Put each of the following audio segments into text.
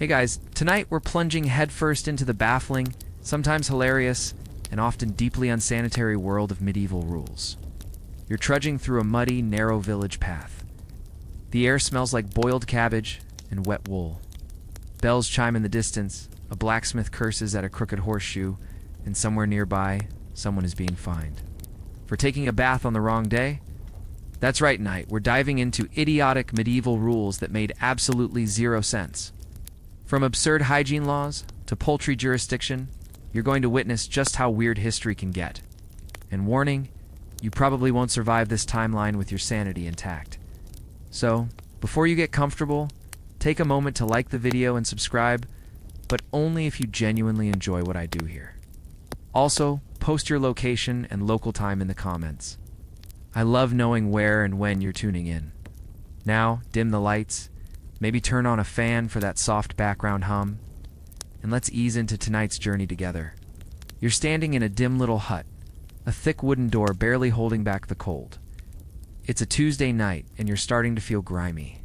Hey guys, tonight we're plunging headfirst into the baffling, sometimes hilarious, and often deeply unsanitary world of medieval rules. You're trudging through a muddy, narrow village path. The air smells like boiled cabbage and wet wool. Bells chime in the distance, a blacksmith curses at a crooked horseshoe, and somewhere nearby, someone is being fined. For taking a bath on the wrong day? That's right, Knight. We're diving into idiotic medieval rules that made absolutely zero sense. From absurd hygiene laws to paltry jurisdiction, you're going to witness just how weird history can get. And warning, you probably won't survive this timeline with your sanity intact. So, before you get comfortable, take a moment to like the video and subscribe, but only if you genuinely enjoy what I do here. Also, post your location and local time in the comments. I love knowing where and when you're tuning in. Now, dim the lights, maybe turn on a fan for that soft background hum, and let's ease into tonight's journey together. You're standing in a dim little hut, a thick wooden door barely holding back the cold. It's a Tuesday night, and you're starting to feel grimy.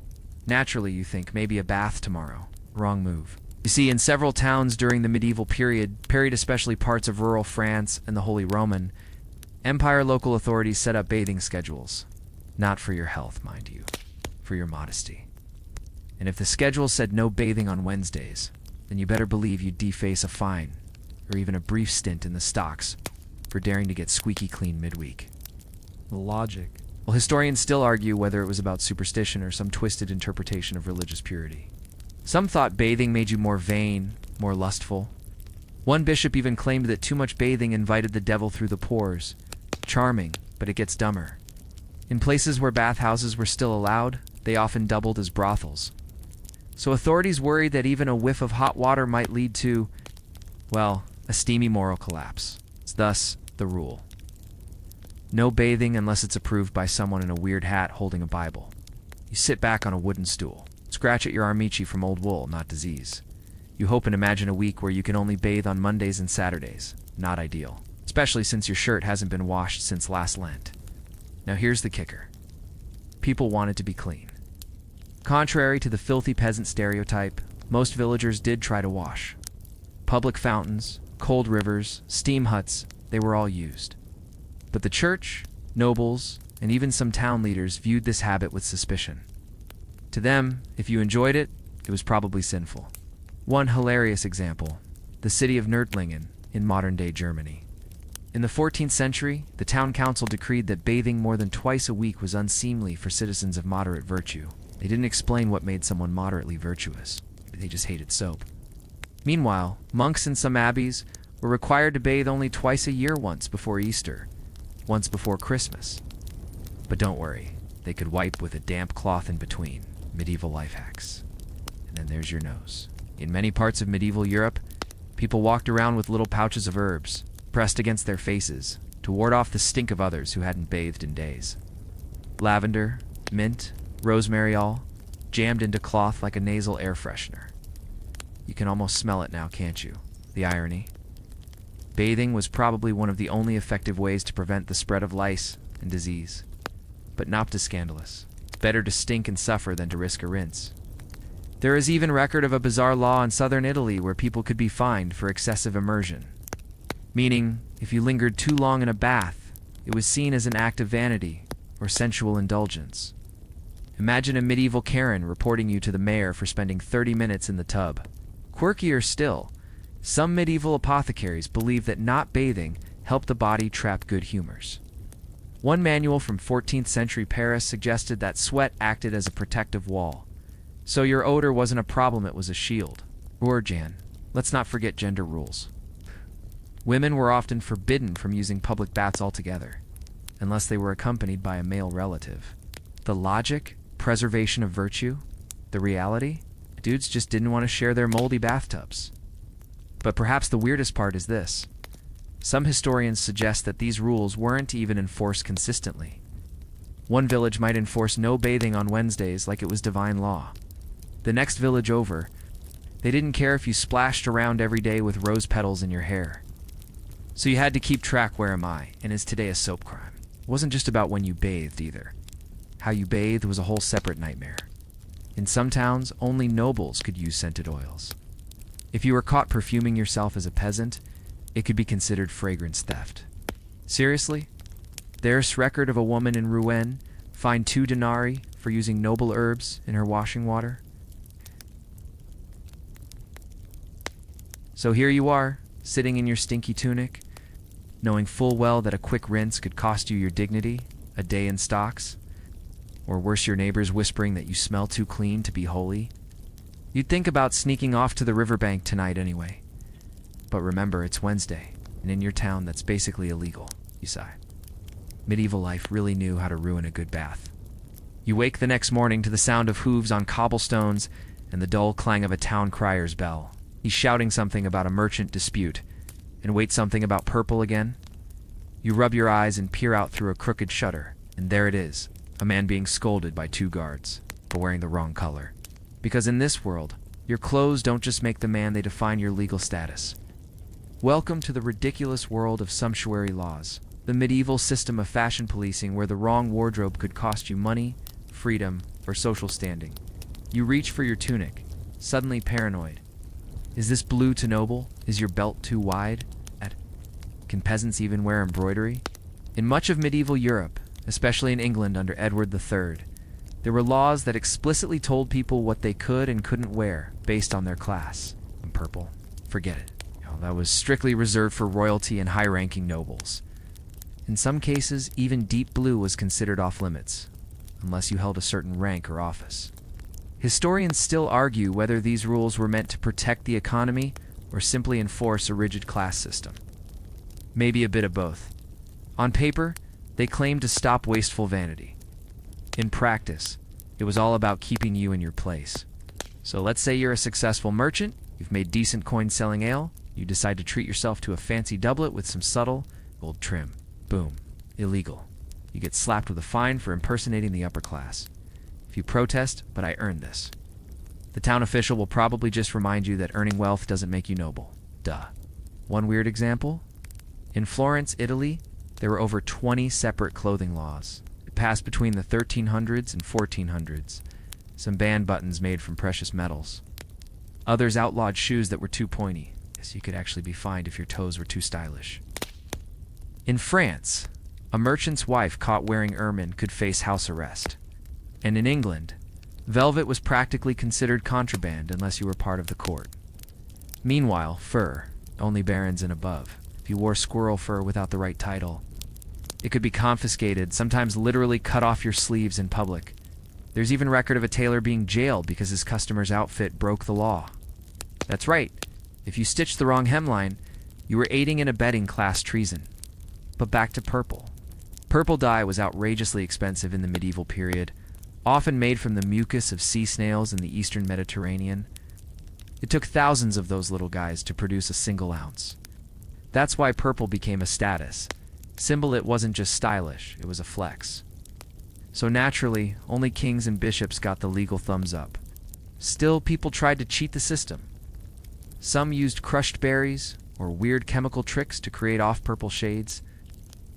Naturally, you think maybe a bath tomorrow. Wrong move. You see, in several towns during the medieval period, especially parts of rural France and the Holy Roman Empire, local authorities set up bathing schedules. Not for your health, mind you, for your modesty. And if the schedule said no bathing on Wednesdays, then you better believe you'd deface a fine, or even a brief stint in the stocks, for daring to get squeaky clean midweek. The logic. Well, historians still argue whether it was about superstition or some twisted interpretation of religious purity. Some thought bathing made you more vain, more lustful. One bishop even claimed that too much bathing invited the devil through the pores. Charming, but it gets dumber. In places where bathhouses were still allowed, they often doubled as brothels. So authorities worried that even a whiff of hot water might lead to, well, a steamy moral collapse. It's thus the rule. No bathing unless it's approved by someone in a weird hat holding a Bible. You sit back on a wooden stool. Scratch at your armici from old wool, not disease. You hope and imagine a week where you can only bathe on Mondays and Saturdays. Not ideal. Especially since your shirt hasn't been washed since last Lent. Now here's the kicker. People wanted to be clean. Contrary to the filthy peasant stereotype, most villagers did try to wash. Public fountains, cold rivers, steam huts, they were all used. But the church, nobles, and even some town leaders viewed this habit with suspicion. To them, if you enjoyed it, it was probably sinful. One hilarious example, the city of Nördlingen in modern-day Germany. In the 14th century, the town council decreed that bathing more than twice a week was unseemly for citizens of moderate virtue. They didn't explain what made someone moderately virtuous. They just hated soap. Meanwhile, monks in some abbeys were required to bathe only twice a year, once before Easter, once before Christmas. But don't worry, they could wipe with a damp cloth in between. Medieval life hacks. And then there's your nose. In many parts of medieval Europe, people walked around with little pouches of herbs, pressed against their faces, to ward off the stink of others who hadn't bathed in days. Lavender, mint, rosemary all, jammed into cloth like a nasal air freshener. You can almost smell it now, can't you? The irony. Bathing was probably one of the only effective ways to prevent the spread of lice and disease. But not to scandalous. Better to stink and suffer than to risk a rinse. There is even record of a bizarre law in southern Italy where people could be fined for excessive immersion. Meaning, if you lingered too long in a bath, it was seen as an act of vanity or sensual indulgence. Imagine a medieval Karen reporting you to the mayor for spending 30 minutes in the tub. Quirkier still, some medieval apothecaries believed that not bathing helped the body trap good humors. One manual from 14th century Paris suggested that sweat acted as a protective wall. So your odor wasn't a problem, it was a shield. Or, Jan, let's not forget gender rules. Women were often forbidden from using public baths altogether, unless they were accompanied by a male relative. The logic? Preservation of virtue? The reality? Dudes just didn't want to share their moldy bathtubs. But perhaps the weirdest part is this. Some historians suggest that these rules weren't even enforced consistently. One village might enforce no bathing on Wednesdays like it was divine law. The next village over, they didn't care if you splashed around every day with rose petals in your hair. So you had to keep track. Where am I? And is today a soap crime? It wasn't just about when you bathed either. How you bathed was a whole separate nightmare. In some towns, only nobles could use scented oils. If you were caught perfuming yourself as a peasant, it could be considered fragrance theft. Seriously? There's record of a woman in Rouen fined 2 denarii for using noble herbs in her washing water. So here you are, sitting in your stinky tunic, knowing full well that a quick rinse could cost you your dignity, a day in stocks, or worse, your neighbors whispering that you smell too clean to be holy. You'd think about sneaking off to the riverbank tonight anyway. But remember, it's Wednesday, and in your town that's basically illegal, you sigh. Medieval life really knew how to ruin a good bath. You wake the next morning to the sound of hooves on cobblestones and the dull clang of a town crier's bell. He's shouting something about a merchant dispute. And wait, something about purple again? You rub your eyes and peer out through a crooked shutter, and there it is, a man being scolded by 2 guards for wearing the wrong color. Because in this world, your clothes don't just make the man, they define your legal status. Welcome to the ridiculous world of sumptuary laws, the medieval system of fashion policing where the wrong wardrobe could cost you money, freedom, or social standing. You reach for your tunic, suddenly paranoid. Is this blue too noble? Is your belt too wide? Can peasants even wear embroidery? In much of medieval Europe, especially in England under Edward III, there were laws that explicitly told people what they could and couldn't wear based on their class. And purple? Forget it. That was strictly reserved for royalty and high-ranking nobles. In some cases, even deep blue was considered off-limits, unless you held a certain rank or office. Historians still argue whether these rules were meant to protect the economy or simply enforce a rigid class system. Maybe a bit of both. On paper, they claimed to stop wasteful vanity. In practice, it was all about keeping you in your place. So let's say you're a successful merchant, you've made decent coin selling ale, you decide to treat yourself to a fancy doublet with some subtle gold trim. Boom. Illegal. You get slapped with a fine for impersonating the upper class. If you protest, but I earned this. The town official will probably just remind you that earning wealth doesn't make you noble. Duh. One weird example? In Florence, Italy, there were over 20 separate clothing laws. It passed between the 1300s and 1400s. Some banned buttons made from precious metals. Others outlawed shoes that were too pointy. Yes, you could actually be fined if your toes were too stylish. In France, a merchant's wife caught wearing ermine could face house arrest. And in England, velvet was practically considered contraband unless you were part of the court. Meanwhile, fur, only barons and above. If you wore squirrel fur without the right title, it could be confiscated, sometimes literally cut off your sleeves in public. There's even record of a tailor being jailed because his customer's outfit broke the law. That's right. If you stitched the wrong hemline, you were aiding and abetting class treason. But back to purple. Purple dye was outrageously expensive in the medieval period, often made from the mucus of sea snails in the eastern Mediterranean. It took thousands of those little guys to produce a single ounce. That's why purple became a status symbol. It wasn't just stylish, it was a flex. So naturally, only kings and bishops got the legal thumbs up. Still, people tried to cheat the system. Some used crushed berries or weird chemical tricks to create off-purple shades.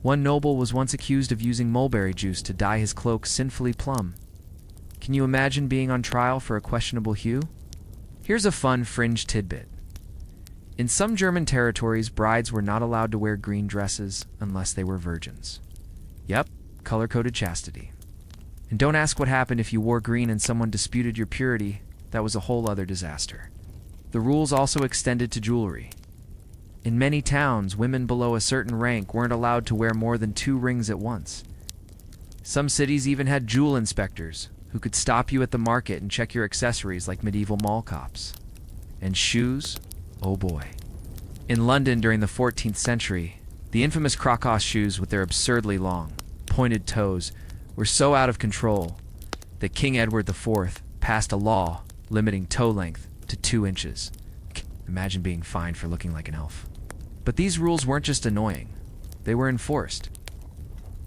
One noble was once accused of using mulberry juice to dye his cloak sinfully plum. Can you imagine being on trial for a questionable hue? Here's a fun fringe tidbit. In some German territories, brides were not allowed to wear green dresses unless they were virgins. Yep, color-coded chastity. And don't ask what happened if you wore green and someone disputed your purity. That was a whole other disaster. The rules also extended to jewelry. In many towns, women below a certain rank weren't allowed to wear more than 2 rings at once. Some cities even had jewel inspectors who could stop you at the market and check your accessories like medieval mall cops. And shoes? Oh boy. In London during the 14th century, the infamous crackle shoes with their absurdly long, pointed toes were so out of control that King Edward IV passed a law limiting toe length to 2 inches. Imagine being fined for looking like an elf. But these rules weren't just annoying, they were enforced.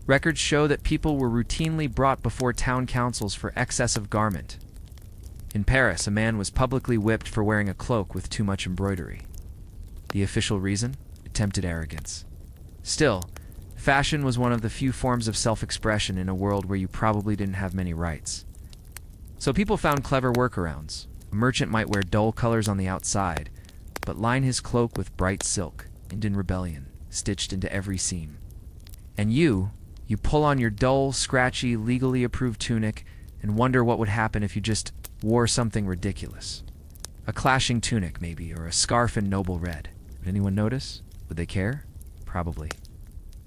Records show that people were routinely brought before town councils for excess of garment. In Paris, a man was publicly whipped for wearing a cloak with too much embroidery. The official reason? Attempted arrogance. Still, fashion was one of the few forms of self-expression in a world where you probably didn't have many rights. So people found clever workarounds. A merchant might wear dull colors on the outside, but line his cloak with bright silk, Indian rebellion, stitched into every seam. And you pull on your dull, scratchy, legally approved tunic and wonder what would happen if you just wore something ridiculous. A clashing tunic, maybe, or a scarf in noble red. Would anyone notice? Would they care? Probably.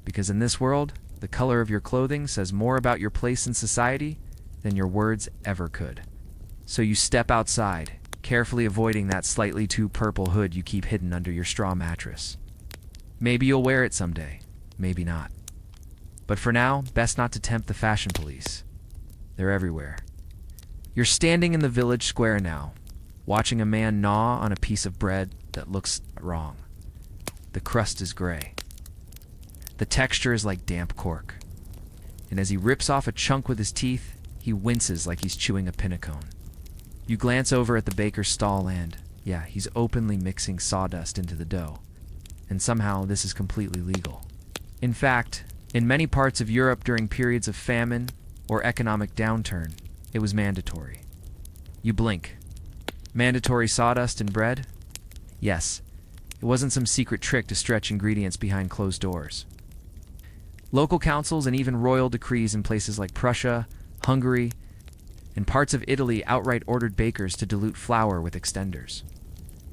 Because in this world, the color of your clothing says more about your place in society than your words ever could. So you step outside, carefully avoiding that slightly too purple hood you keep hidden under your straw mattress. Maybe you'll wear it someday, maybe not. But for now, best not to tempt the fashion police. They're everywhere. You're standing in the village square now, watching a man gnaw on a piece of bread that looks wrong. The crust is gray. The texture is like damp cork. And as he rips off a chunk with his teeth, he winces like he's chewing a pinnacone. You glance over at the baker's stall and, yeah, he's openly mixing sawdust into the dough. And somehow this is completely legal. In fact, in many parts of Europe during periods of famine or economic downturn, it was mandatory. You blink. Mandatory sawdust in bread? Yes, it wasn't some secret trick to stretch ingredients behind closed doors. Local councils and even royal decrees in places like Prussia, Hungary, and parts of Italy outright ordered bakers to dilute flour with extenders.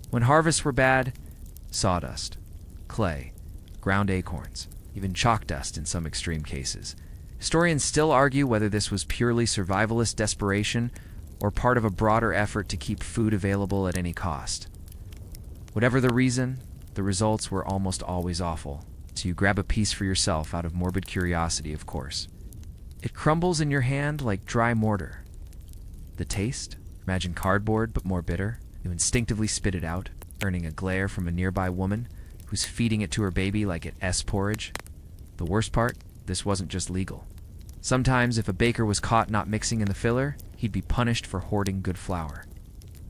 When harvests were bad, sawdust, clay, ground acorns, even chalk dust in some extreme cases. Historians still argue whether this was purely survivalist desperation or part of a broader effort to keep food available at any cost. Whatever the reason, the results were almost always awful, so you grab a piece for yourself out of morbid curiosity, of course. It crumbles in your hand like dry mortar. The taste? Imagine cardboard, but more bitter. You instinctively spit it out, earning a glare from a nearby woman who's feeding it to her baby like it's porridge. The worst part? This wasn't just legal. Sometimes, if a baker was caught not mixing in the filler, he'd be punished for hoarding good flour.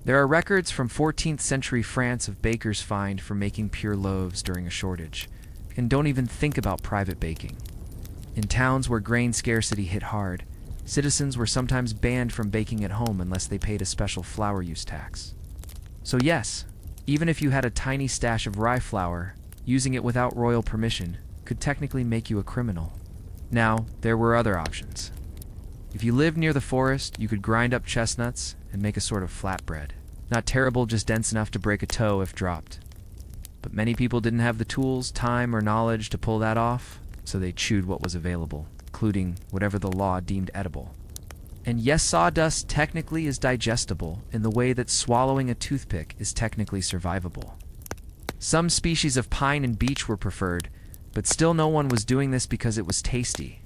There are records from 14th century France of bakers fined for making pure loaves during a shortage. And don't even think about private baking. In towns where grain scarcity hit hard, citizens were sometimes banned from baking at home unless they paid a special flour use tax. So yes, even if you had a tiny stash of rye flour, using it without royal permission could technically make you a criminal. Now, there were other options. If you lived near the forest, you could grind up chestnuts and make a sort of flatbread. Not terrible, just dense enough to break a toe if dropped. But many people didn't have the tools, time, or knowledge to pull that off, so they chewed what was available, including whatever the law deemed edible. And yes, sawdust technically is digestible in the way that swallowing a toothpick is technically survivable. Some species of pine and beech were preferred, but still no one was doing this because it was tasty.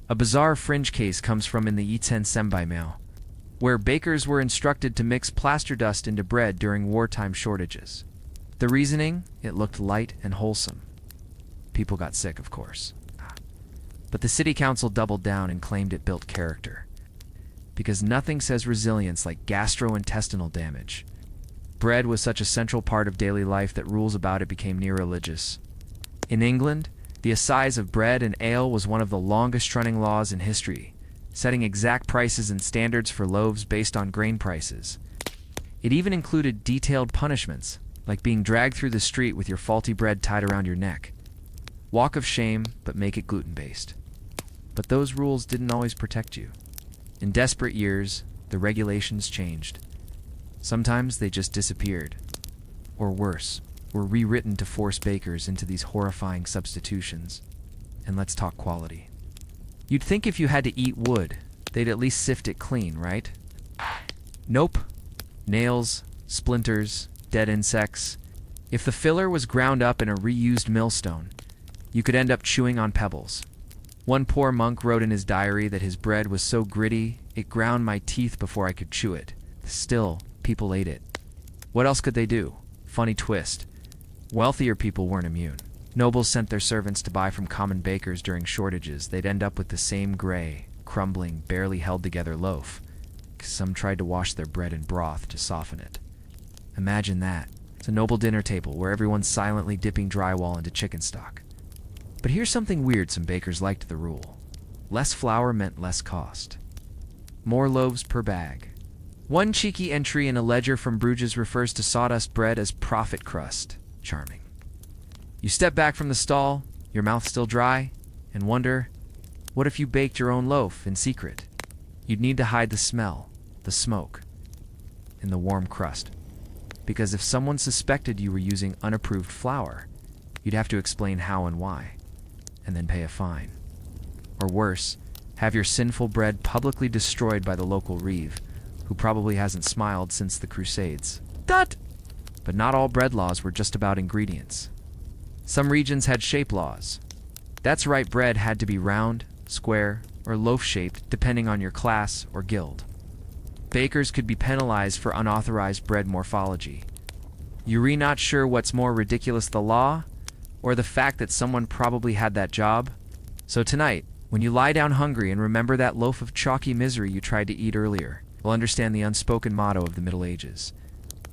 A bizarre fringe case comes from in the Iten Senbaimao, where bakers were instructed to mix plaster dust into bread during wartime shortages. The reasoning? It looked light and wholesome. People got sick, of course. But the city council doubled down and claimed it built character. Because nothing says resilience like gastrointestinal damage. Bread was such a central part of daily life that rules about it became near religious. In England, the assize of bread and ale was one of the longest-running laws in history, setting exact prices and standards for loaves based on grain prices. It even included detailed punishments, like being dragged through the street with your faulty bread tied around your neck. Walk of shame, but make it gluten-based. But those rules didn't always protect you. In desperate years, the regulations changed. Sometimes they just disappeared. Or worse, were rewritten to force bakers into these horrifying substitutions. And let's talk quality. You'd think if you had to eat wood, they'd at least sift it clean, right? Nope. Nails, splinters, dead insects. If the filler was ground up in a reused millstone, you could end up chewing on pebbles. One poor monk wrote in his diary that his bread was so gritty, it ground my teeth before I could chew it. Still, people ate it. What else could they do? Funny twist. Wealthier people weren't immune. Nobles sent their servants to buy from common bakers during shortages. They'd end up with the same gray, crumbling, barely held together loaf. Some tried to wash their bread in broth to soften it. Imagine that. It's a noble dinner table where everyone's silently dipping drywall into chicken stock. But here's something weird: some bakers liked the rule. Less flour meant less cost. more loaves per bag. One cheeky entry in a ledger from Bruges refers to sawdust bread as prophet crust. Charming. You step back from the stall, your mouth still dry, and wonder, what if you baked your own loaf in secret? You'd need to hide the smell, the smoke, and the warm crust. Because if someone suspected you were using unapproved flour, you'd have to explain how and why, and then pay a fine. Or worse, have your sinful bread publicly destroyed by the local reeve, who probably hasn't smiled since the Crusades. But not all bread laws were just about ingredients. Some regions had shape laws. That's right, bread had to be round, square, or loaf-shaped depending on your class or guild. Bakers could be penalized for unauthorized bread morphology. You're not sure what's more ridiculous, the law, or the fact that someone probably had that job? So tonight, when you lie down hungry and remember that loaf of chalky misery you tried to eat earlier, you'll understand the unspoken motto of the Middle Ages.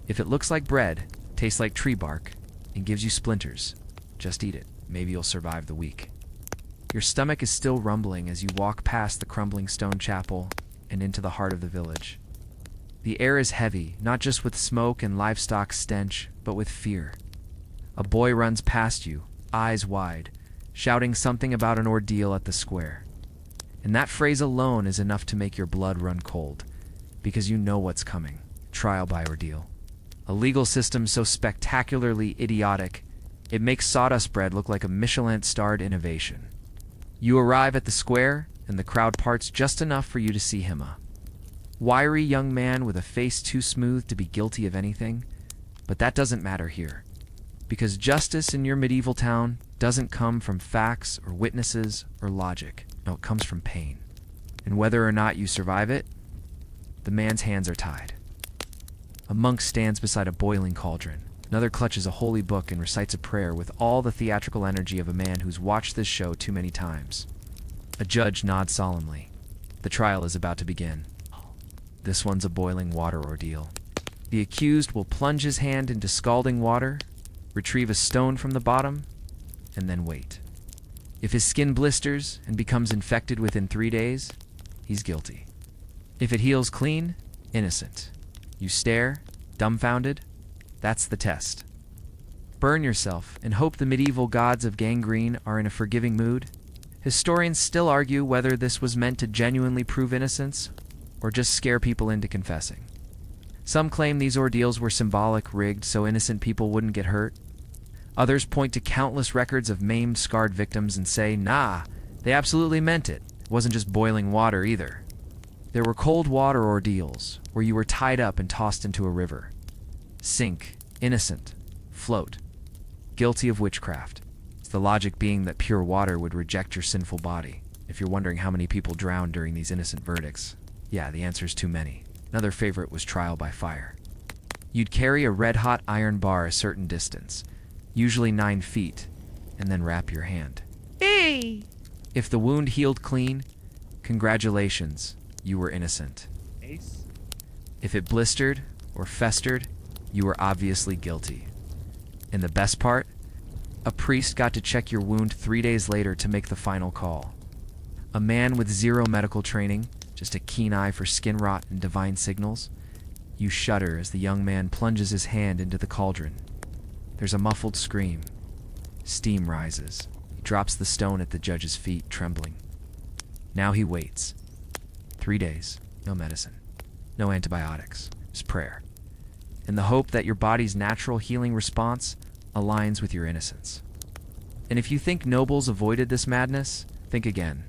If it looks like bread, tastes like tree bark, and gives you splinters, just eat it. Maybe you'll survive the week. Your stomach is still rumbling as you walk past the crumbling stone chapel and into the heart of the village. The air is heavy, not just with smoke and livestock stench, but with fear. A boy runs past you, eyes wide, shouting something about an ordeal at the square. And that phrase alone is enough to make your blood run cold, because you know what's coming. Trial by ordeal. A legal system so spectacularly idiotic, it makes sawdust bread look like a Michelin-starred innovation. You arrive at the square, and the crowd parts just enough for you to see him, a wiry young man with a face too smooth to be guilty of anything. But that doesn't matter here, because justice in your medieval town doesn't come from facts or witnesses or logic. No, it comes from pain. And whether or not you survive it, the man's hands are tied. A monk stands beside a boiling cauldron. Another clutches a holy book and recites a prayer with all the theatrical energy of a man who's watched this show too many times. A judge nods solemnly. The trial is about to begin. This one's a boiling water ordeal. The accused will plunge his hand into scalding water, retrieve a stone from the bottom, and then wait. If his skin blisters and becomes infected within 3 days, he's guilty. If it heals clean, innocent. You stare, dumbfounded. That's the test. Burn yourself and hope the medieval gods of gangrene are in a forgiving mood. Historians still argue whether this was meant to genuinely prove innocence or just scare people into confessing. Some claim these ordeals were symbolic, rigged so innocent people wouldn't get hurt. Others point to countless records of maimed, scarred victims and say, nah, they absolutely meant it. It wasn't just boiling water either. There were cold water ordeals, where you were tied up and tossed into a river. Sink, innocent, float, guilty of witchcraft. It's the logic being that pure water would reject your sinful body. If you're wondering how many people drowned during these innocent verdicts, yeah, the answer's too many. Another favorite was trial by fire. You'd carry a red-hot iron bar a certain distance, usually 9 feet, and then wrap your hand. Hey! If the wound healed clean, congratulations, you were innocent. Ace? If it blistered or festered, you were obviously guilty. And the best part? A priest got to check your wound 3 days later to make the final call. A man with zero medical training, just a keen eye for skin rot and divine signals. You shudder as the young man plunges his hand into the cauldron. There's a muffled scream. Steam rises. He drops the stone at the judge's feet, trembling. Now he waits. 3 days, no medicine, no antibiotics, just prayer, and the hope that your body's natural healing response aligns with your innocence. And if you think nobles avoided this madness, think again.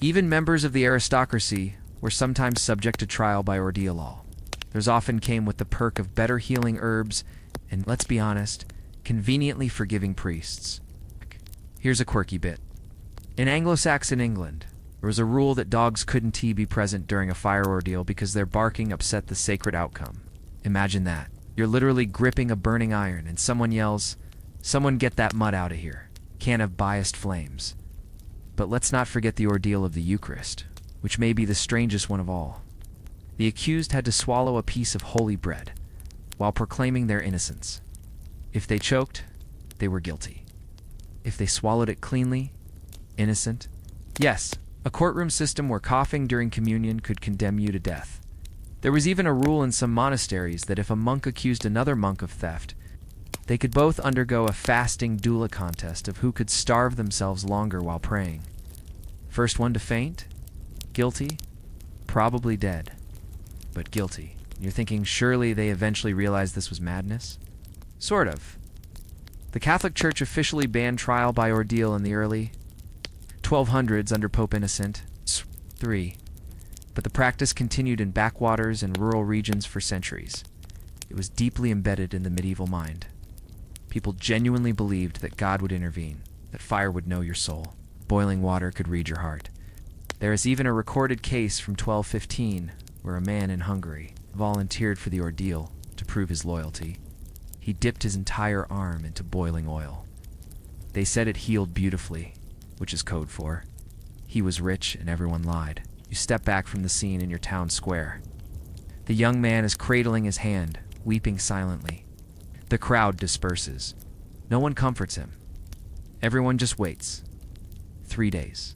Even members of the aristocracy were sometimes subject to trial by ordeal law. Theirs often came with the perk of better healing herbs and, let's be honest, conveniently forgiving priests. Here's a quirky bit. In Anglo-Saxon England, there was a rule that dogs couldn't be present during a fire ordeal because their barking upset the sacred outcome. Imagine that. You're literally gripping a burning iron and someone yells, "Someone get that mud out of here. Can't have biased flames." But let's not forget the ordeal of the Eucharist, which may be the strangest one of all. The accused had to swallow a piece of holy bread while proclaiming their innocence. If they choked, they were guilty. If they swallowed it cleanly, innocent. Yes, A courtroom system where coughing during communion could condemn you to death. There was even a rule in some monasteries that if a monk accused another monk of theft, they could both undergo a fasting doula contest of who could starve themselves longer while praying. First one to faint? Guilty? Probably dead. But guilty. You're thinking surely they eventually realized this was madness? Sort of. The Catholic Church officially banned trial by ordeal in the early 1200s under Pope Innocent III, but the practice continued in backwaters and rural regions for centuries. It was deeply embedded in the medieval mind. People genuinely believed that God would intervene, that fire would know your soul, boiling water could read your heart. There is even a recorded case from 1215 where a man in Hungary volunteered for the ordeal to prove his loyalty. He dipped his entire arm into boiling oil. They said it healed beautifully, which is code for he was rich and everyone lied. You step back from the scene in your town square. The young man is cradling his hand, weeping silently. The crowd disperses. No one comforts him. Everyone just waits. 3 days.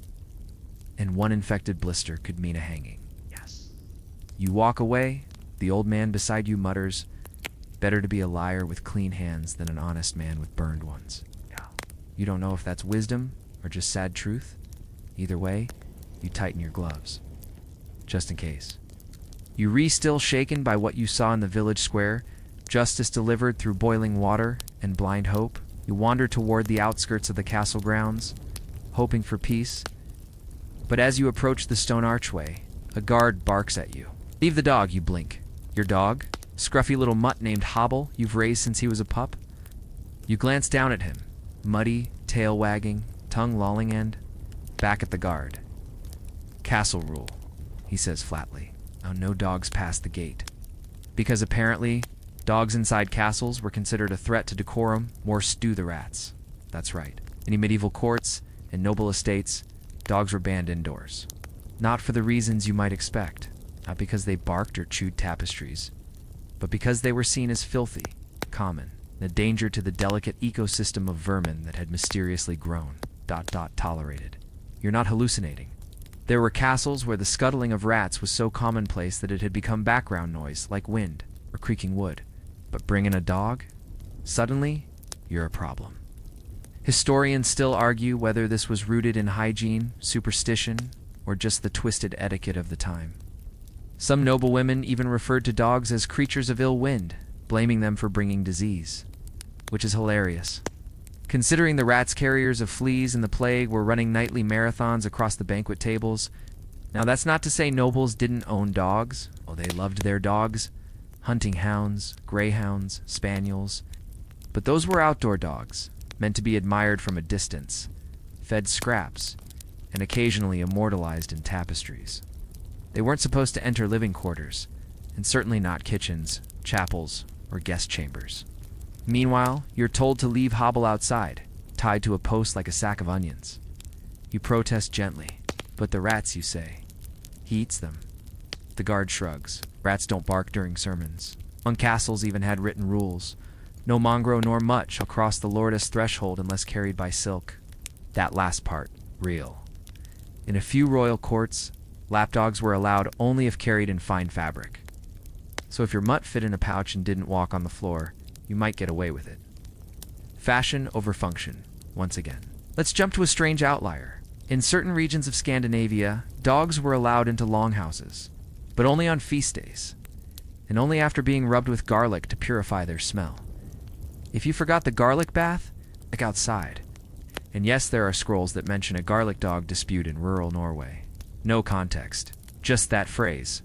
And one infected blister could mean a hanging. Yes. You walk away, the old man beside you mutters, "Better to be a liar with clean hands than an honest man with burned ones." Yeah. You don't know if that's wisdom or just sad truth. Either way, you tighten your gloves. Just in case. You still shaken by what you saw in the village square, justice delivered through boiling water and blind hope. You wander toward the outskirts of the castle grounds, hoping for peace. But as you approach the stone archway, a guard barks at you. "Leave the dog," you blink. Your dog? Scruffy little mutt named Hobble you've raised since he was a pup? You glance down at him, muddy, tail wagging, tongue lolling end, back at the guard. "Castle rule," he says flatly. "Oh, no dogs past the gate." Because apparently, dogs inside castles were considered a threat to decorum, more stew the rats. That's right. In medieval courts and noble estates, dogs were banned indoors. Not for the reasons you might expect. Not because they barked or chewed tapestries, but because they were seen as filthy, common, and a danger to the delicate ecosystem of vermin that had mysteriously grown, tolerated. You're not hallucinating. There were castles where the scuttling of rats was so commonplace that it had become background noise, like wind or creaking wood. But bring in a dog? Suddenly, you're a problem. Historians still argue whether this was rooted in hygiene, superstition, or just the twisted etiquette of the time. Some noblewomen even referred to dogs as creatures of ill wind, blaming them for bringing disease. Which is hilarious. Considering the rats carriers of fleas and the plague were running nightly marathons across the banquet tables. Now that's not to say nobles didn't own dogs. Oh, they loved their dogs. Hunting hounds, greyhounds, spaniels. But those were outdoor dogs, meant to be admired from a distance, fed scraps, and occasionally immortalized in tapestries. They weren't supposed to enter living quarters, and certainly not kitchens, chapels, or guest chambers. Meanwhile, you're told to leave Hobble outside, tied to a post like a sack of onions. You protest gently, but the rats, you say. He eats them. The guard shrugs. Rats don't bark during sermons. Some castles even had written rules. No mongrel nor mutt shall cross the lordess threshold unless carried by silk. That last part, real. In a few royal courts, lapdogs were allowed only if carried in fine fabric. So if your mutt fit in a pouch and didn't walk on the floor, you might get away with it. Fashion over function, once again. Let's jump to a strange outlier. In certain regions of Scandinavia, dogs were allowed into longhouses, but only on feast days, and only after being rubbed with garlic to purify their smell. If you forgot the garlic bath, look outside. And yes, there are scrolls that mention a garlic dog dispute in rural Norway. No context, just that phrase.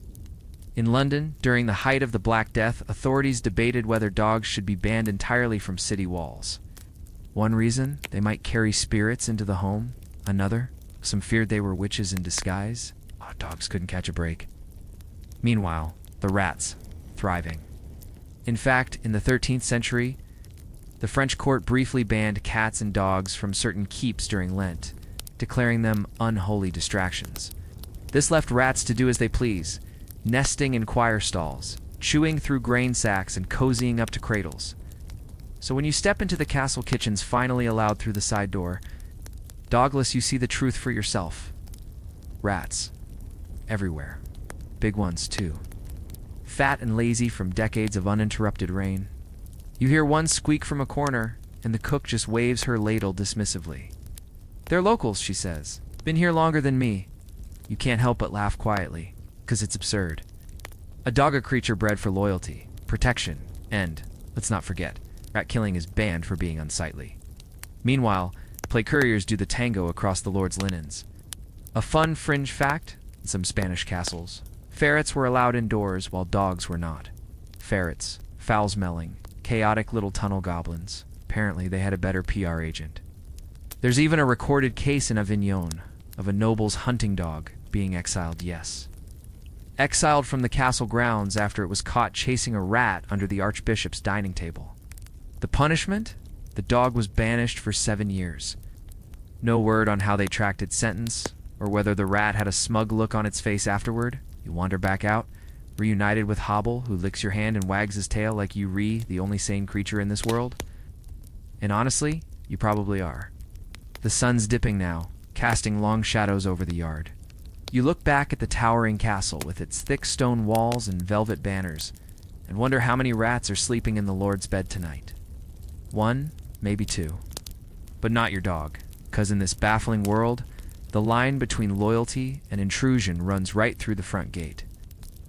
In London, during the height of the Black Death, authorities debated whether dogs should be banned entirely from city walls. One reason, they might carry spirits into the home. Another, some feared they were witches in disguise. Oh, dogs couldn't catch a break. Meanwhile, the rats, thriving. In fact, in the 13th century, the French court briefly banned cats and dogs from certain keeps during Lent, declaring them unholy distractions. This left rats to do as they please, nesting in choir stalls, chewing through grain sacks, and cozying up to cradles. So when you step into the castle kitchens finally allowed through the side door, dogless, you see the truth for yourself. Rats. Everywhere. Big ones, too. Fat and lazy from decades of uninterrupted rain. You hear one squeak from a corner, and the cook just waves her ladle dismissively. "They're locals," she says. "Been here longer than me." You can't help but laugh quietly, 'cause it's absurd. A dog, a creature bred for loyalty, protection, and, let's not forget, rat killing is banned for being unsightly. Meanwhile, play couriers do the tango across the Lord's linens. A fun fringe fact: in some Spanish castles, ferrets were allowed indoors while dogs were not. Ferrets, foul-smelling, chaotic little tunnel goblins. Apparently they had a better PR agent. There's even a recorded case in Avignon of a noble's hunting dog being exiled, yes. Exiled from the castle grounds after it was caught chasing a rat under the archbishop's dining table. The punishment? The dog was banished for 7 years. No word on how they tracked its sentence, or whether the rat had a smug look on its face afterward. You wander back out, reunited with Hobble, who licks your hand and wags his tail like you the only sane creature in this world. And honestly, you probably are. The sun's dipping now, casting long shadows over the yard. You look back at the towering castle with its thick stone walls and velvet banners, and wonder how many rats are sleeping in the Lord's bed tonight. 1, maybe 2. But not your dog, 'cause in this baffling world, the line between loyalty and intrusion runs right through the front gate.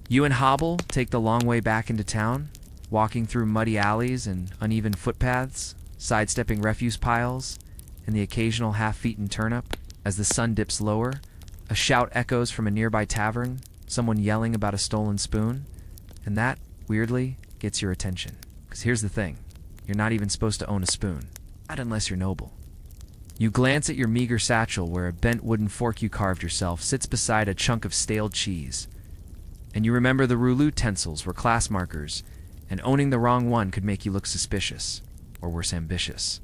You and Hobble take the long way back into town, walking through muddy alleys and uneven footpaths, sidestepping refuse piles, and the occasional half-eaten turnip. As the sun dips lower, a shout echoes from a nearby tavern, someone yelling about a stolen spoon, and that, weirdly, gets your attention. 'Cause here's the thing, you're not even supposed to own a spoon, not unless you're noble. You glance at your meager satchel where a bent wooden fork you carved yourself sits beside a chunk of stale cheese, and you remember the rouleau utensils were class markers, and owning the wrong one could make you look suspicious, or worse, ambitious.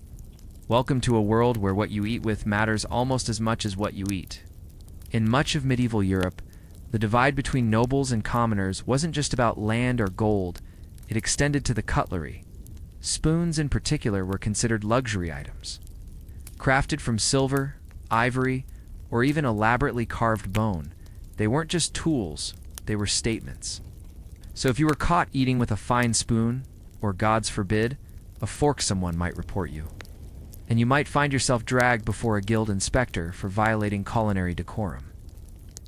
Welcome to a world where what you eat with matters almost as much as what you eat. In much of medieval Europe, the divide between nobles and commoners wasn't just about land or gold, it extended to the cutlery. Spoons in particular were considered luxury items. Crafted from silver, ivory, or even elaborately carved bone, they weren't just tools, they were statements. So if you were caught eating with a fine spoon, or gods forbid, a fork, someone might report you. And you might find yourself dragged before a guild inspector for violating culinary decorum.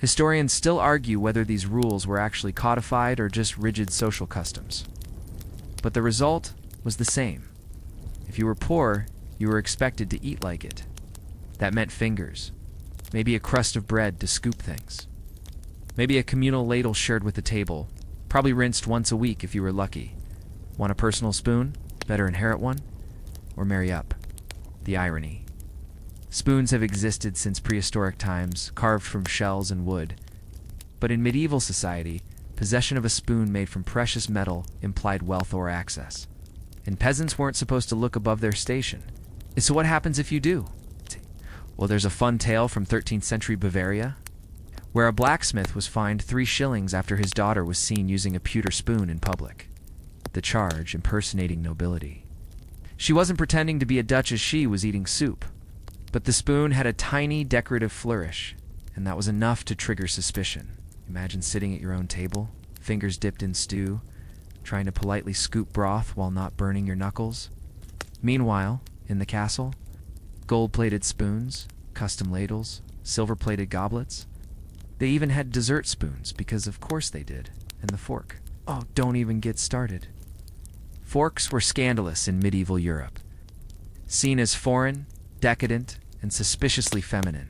Historians still argue whether these rules were actually codified or just rigid social customs. But the result was the same. If you were poor, you were expected to eat like it. That meant fingers, maybe a crust of bread to scoop things, maybe a communal ladle shared with the table, probably rinsed once a week if you were lucky. Want a personal spoon? Better inherit one? Or marry up. The irony. Spoons have existed since prehistoric times, carved from shells and wood. But in medieval society, possession of a spoon made from precious metal implied wealth or access. And peasants weren't supposed to look above their station. So what happens if you do? Well, there's a fun tale from 13th century Bavaria, where a blacksmith was fined 3 shillings after his daughter was seen using a pewter spoon in public. The charge, impersonating nobility. She wasn't pretending to be a duchess, she was eating soup. But the spoon had a tiny decorative flourish, and that was enough to trigger suspicion. Imagine sitting at your own table, fingers dipped in stew, trying to politely scoop broth while not burning your knuckles. Meanwhile, in the castle, gold-plated spoons, custom ladles, silver-plated goblets. They even had dessert spoons, because of course they did, and the fork. Oh, don't even get started. Forks were scandalous in medieval Europe, seen as foreign, decadent, and suspiciously feminine.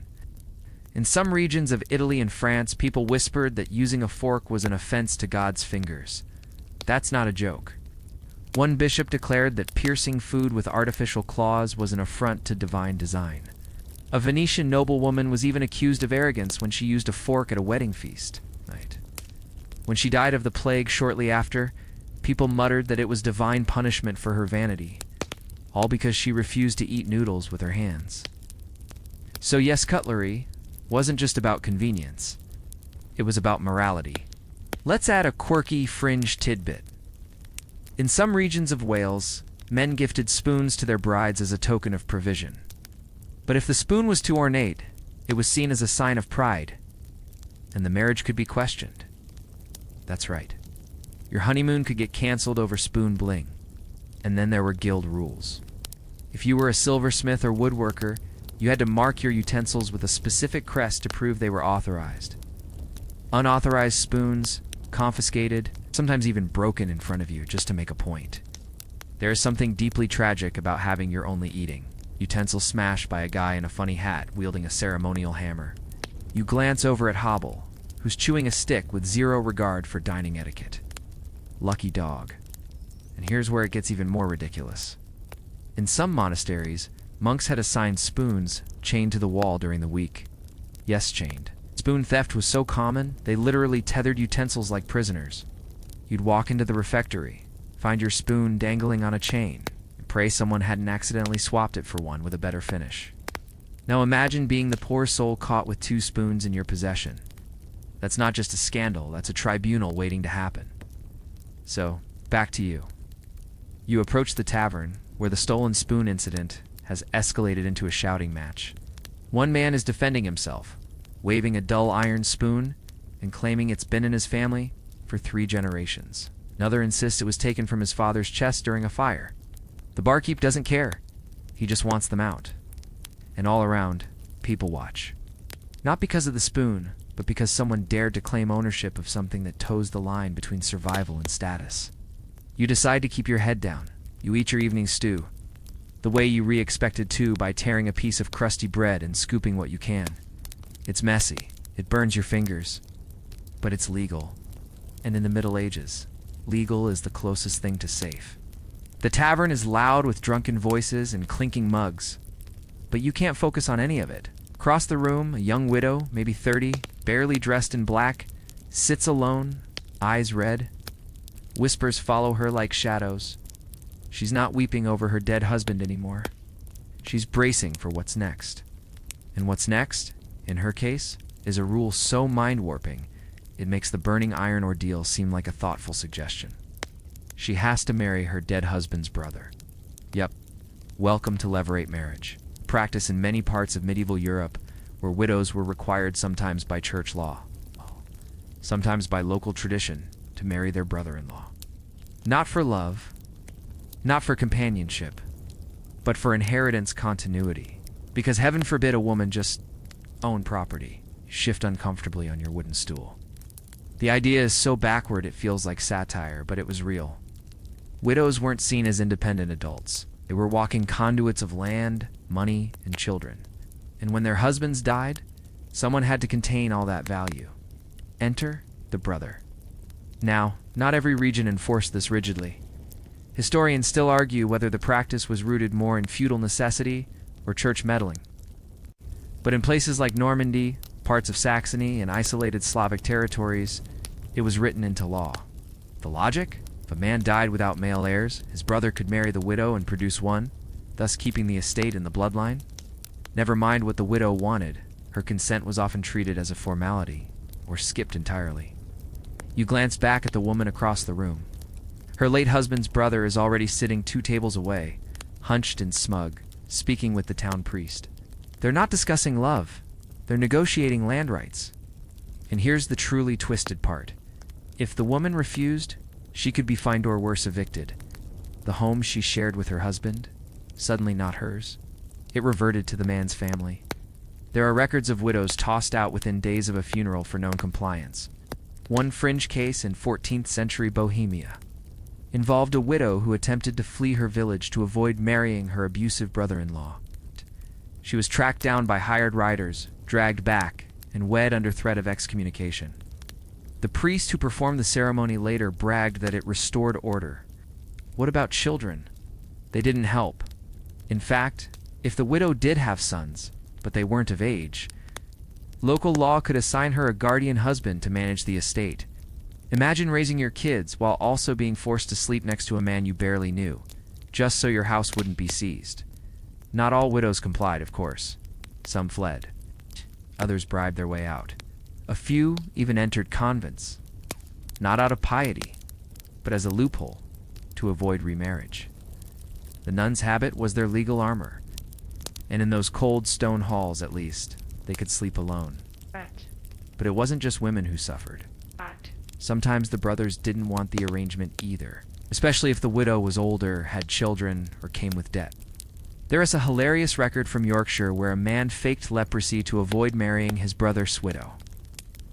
In some regions of Italy and France, people whispered that using a fork was an offense to God's fingers. That's not a joke. One bishop declared that piercing food with artificial claws was an affront to divine design. A Venetian noblewoman was even accused of arrogance when she used a fork at a wedding feast. When she died of the plague shortly after, people muttered that it was divine punishment for her vanity, all because she refused to eat noodles with her hands. So yes, cutlery wasn't just about convenience. It was about morality. Let's add a quirky fringe tidbit. In some regions of Wales, men gifted spoons to their brides as a token of provision. But if the spoon was too ornate, it was seen as a sign of pride. and the marriage could be questioned. That's right. Your honeymoon could get canceled over spoon bling. And then there were guild rules. If you were a silversmith or woodworker, you had to mark your utensils with a specific crest to prove they were authorized. Unauthorized spoons, confiscated, sometimes even broken in front of you just to make a point. There is something deeply tragic about having your only eating utensil smashed by a guy in a funny hat wielding a ceremonial hammer. You glance over at Hobble, who's chewing a stick with zero regard for dining etiquette. Lucky dog. And here's where it gets even more ridiculous. In some monasteries, monks had assigned spoons chained to the wall during the week. Yes, chained. Spoon theft was so common, they literally tethered utensils like prisoners. You'd walk into the refectory, find your spoon dangling on a chain, and pray someone hadn't accidentally swapped it for one with a better finish. Now imagine being the poor soul caught with 2 spoons in your possession. That's not just a scandal, that's a tribunal waiting to happen. So, back to you. You approach the tavern, where the stolen spoon incident has escalated into a shouting match. One man is defending himself, waving a dull iron spoon and claiming it's been in his family for 3 generations. Another insists it was taken from his father's chest during a fire. The barkeep doesn't care. He just wants them out. And all around, people watch. Not because of the spoon, but because someone dared to claim ownership of something that toes the line between survival and status. You decide to keep your head down. You eat your evening stew, the way you expected to, by tearing a piece of crusty bread and scooping what you can. It's messy, it burns your fingers, but it's legal. And in the Middle Ages, legal is the closest thing to safe. The tavern is loud with drunken voices and clinking mugs, but you can't focus on any of it. Across the room, a young widow, maybe 30, barely dressed in black, sits alone, eyes red. Whispers follow her like shadows. She's not weeping over her dead husband anymore. She's bracing for what's next. And what's next, in her case, is a rule so mind-warping, it makes the burning iron ordeal seem like a thoughtful suggestion. She has to marry her dead husband's brother. Yep, welcome to levirate marriage. Practice in many parts of medieval Europe, where widows were required sometimes by church law, sometimes by local tradition, to marry their brother-in-law. Not for love, not for companionship, but for inheritance continuity. Because heaven forbid a woman just own property, shift uncomfortably on your wooden stool. The idea is so backward it feels like satire, but it was real. Widows weren't seen as independent adults. They were walking conduits of land, money, and children. And when their husbands died, someone had to contain all that value. Enter the brother. Now, not every region enforced this rigidly. Historians still argue whether the practice was rooted more in feudal necessity or church meddling. But in places like Normandy, parts of Saxony, and isolated Slavic territories, it was written into law. The logic? If a man died without male heirs, his brother could marry the widow and produce one, thus keeping the estate in the bloodline. Never mind what the widow wanted, her consent was often treated as a formality, or skipped entirely. You glance back at the woman across the room. Her late husband's brother is already sitting 2 tables away, hunched and smug, speaking with the town priest. They're not discussing love, they're negotiating land rights. And here's the truly twisted part. If the woman refused, she could be fined or worse, evicted. The home she shared with her husband, suddenly not hers. It reverted to the man's family. There are records of widows tossed out within days of a funeral for non-compliance. One fringe case in 14th century Bohemia involved a widow who attempted to flee her village to avoid marrying her abusive brother-in-law. She was tracked down by hired riders, dragged back, and wed under threat of excommunication. The priest who performed the ceremony later bragged that it restored order. What about children? They didn't help. In fact, if the widow did have sons, but they weren't of age, local law could assign her a guardian husband to manage the estate. Imagine raising your kids while also being forced to sleep next to a man you barely knew, just so your house wouldn't be seized. Not all widows complied, of course. Some fled. Others bribed their way out. A few even entered convents, not out of piety, but as a loophole to avoid remarriage. The nun's habit was their legal armor, and in those cold stone halls, at least, they could sleep alone. But it wasn't just women who suffered. Sometimes the brothers didn't want the arrangement either, especially if the widow was older, had children, or came with debt. There is a hilarious record from Yorkshire where a man faked leprosy to avoid marrying his brother's widow.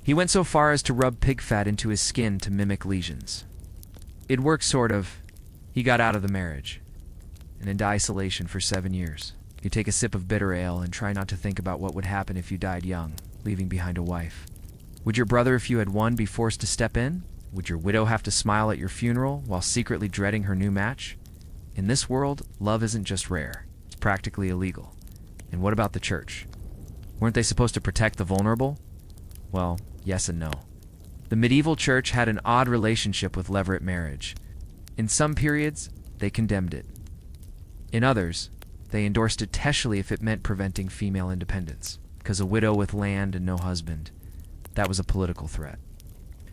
He went so far as to rub pig fat into his skin to mimic lesions. It worked sort of. He got out of the marriage, and into isolation for 7 years. You take a sip of bitter ale and try not to think about what would happen if you died young, leaving behind a wife. Would your brother, if you had won, be forced to step in? Would your widow have to smile at your funeral while secretly dreading her new match? In this world, love isn't just rare, it's practically illegal. And what about the church? Weren't they supposed to protect the vulnerable? Well, yes and no. The medieval church had an odd relationship with levirate marriage. In some periods, they condemned it. In others, they endorsed it especially if it meant preventing female independence, because a widow with land and no husband, that was a political threat.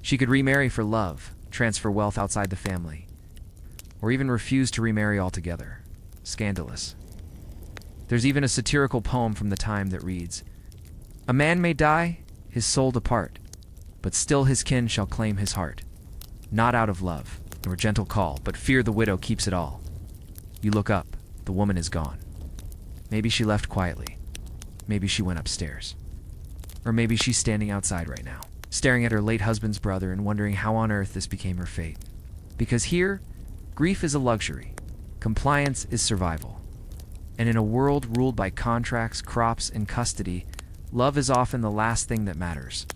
She could remarry for love, transfer wealth outside the family, or even refuse to remarry altogether. Scandalous. There's even a satirical poem from the time that reads, "A man may die, his soul depart, but still his kin shall claim his heart. Not out of love, nor gentle call, but fear the widow keeps it all. You look up, the woman is gone. Maybe she left quietly. Maybe she went upstairs. Or maybe she's standing outside right now, staring at her late husband's brother and wondering how on earth this became her fate. Because here, grief is a luxury. Compliance is survival. And in a world ruled by contracts, crops, and custody, love is often the last thing that matters.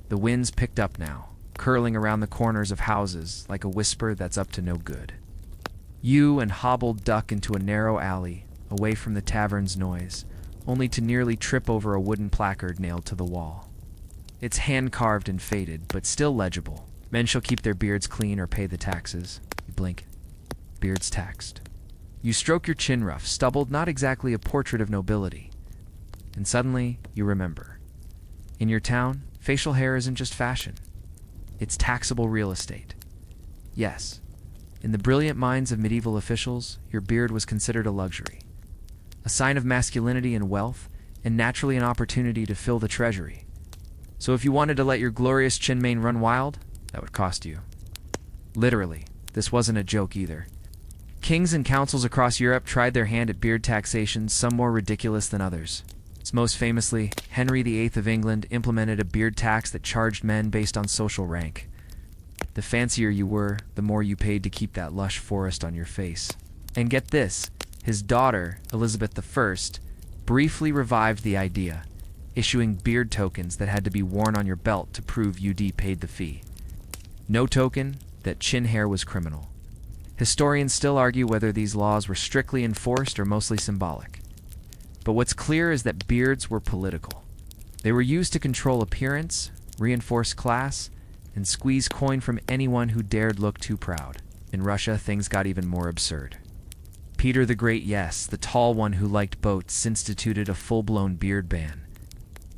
The wind's picked up now, curling around the corners of houses like a whisper that's up to no good. You and hobbled duck into a narrow alley, away from the tavern's noise, only to nearly trip over a wooden placard nailed to the wall. It's hand-carved and faded, but still legible. Men shall keep their beards clean or pay the taxes. You blink. Beards taxed. You stroke your chin ruff, stubbled, not exactly a portrait of nobility. And suddenly, you remember. In your town, facial hair isn't just fashion. It's taxable real estate. Yes, in the brilliant minds of medieval officials, your beard was considered a luxury. A sign of masculinity and wealth, and naturally an opportunity to fill the treasury. So if you wanted to let your glorious chin mane run wild, that would cost you. Literally, this wasn't a joke either. Kings and councils across Europe tried their hand at beard taxation, some more ridiculous than others. Most famously, Henry VIII of England implemented a beard tax that charged men based on social rank. The fancier you were, the more you paid to keep that lush forest on your face. And get this, his daughter, Elizabeth I, briefly revived the idea, issuing beard tokens that had to be worn on your belt to prove you'd paid the fee. No token that chin hair was criminal. Historians still argue whether these laws were strictly enforced or mostly symbolic. But what's clear is that beards were political. They were used to control appearance, reinforce class, and squeeze coin from anyone who dared look too proud. In Russia, things got even more absurd. Peter the Great, yes, the tall one who liked boats, instituted a full-blown beard ban.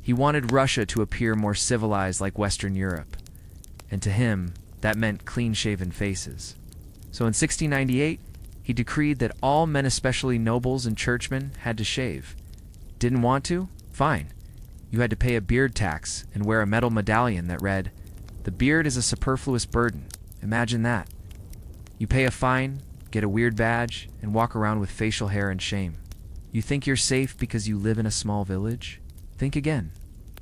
He wanted Russia to appear more civilized like Western Europe, and to him, that meant clean-shaven faces. So in 1698, he decreed that all men, especially nobles and churchmen, had to shave. Didn't want to? Fine. You had to pay a beard tax and wear a metal medallion that read, "The beard is a superfluous burden." Imagine that. You pay a fine, get a weird badge, and walk around with facial hair and shame. You think you're safe because you live in a small village? Think again.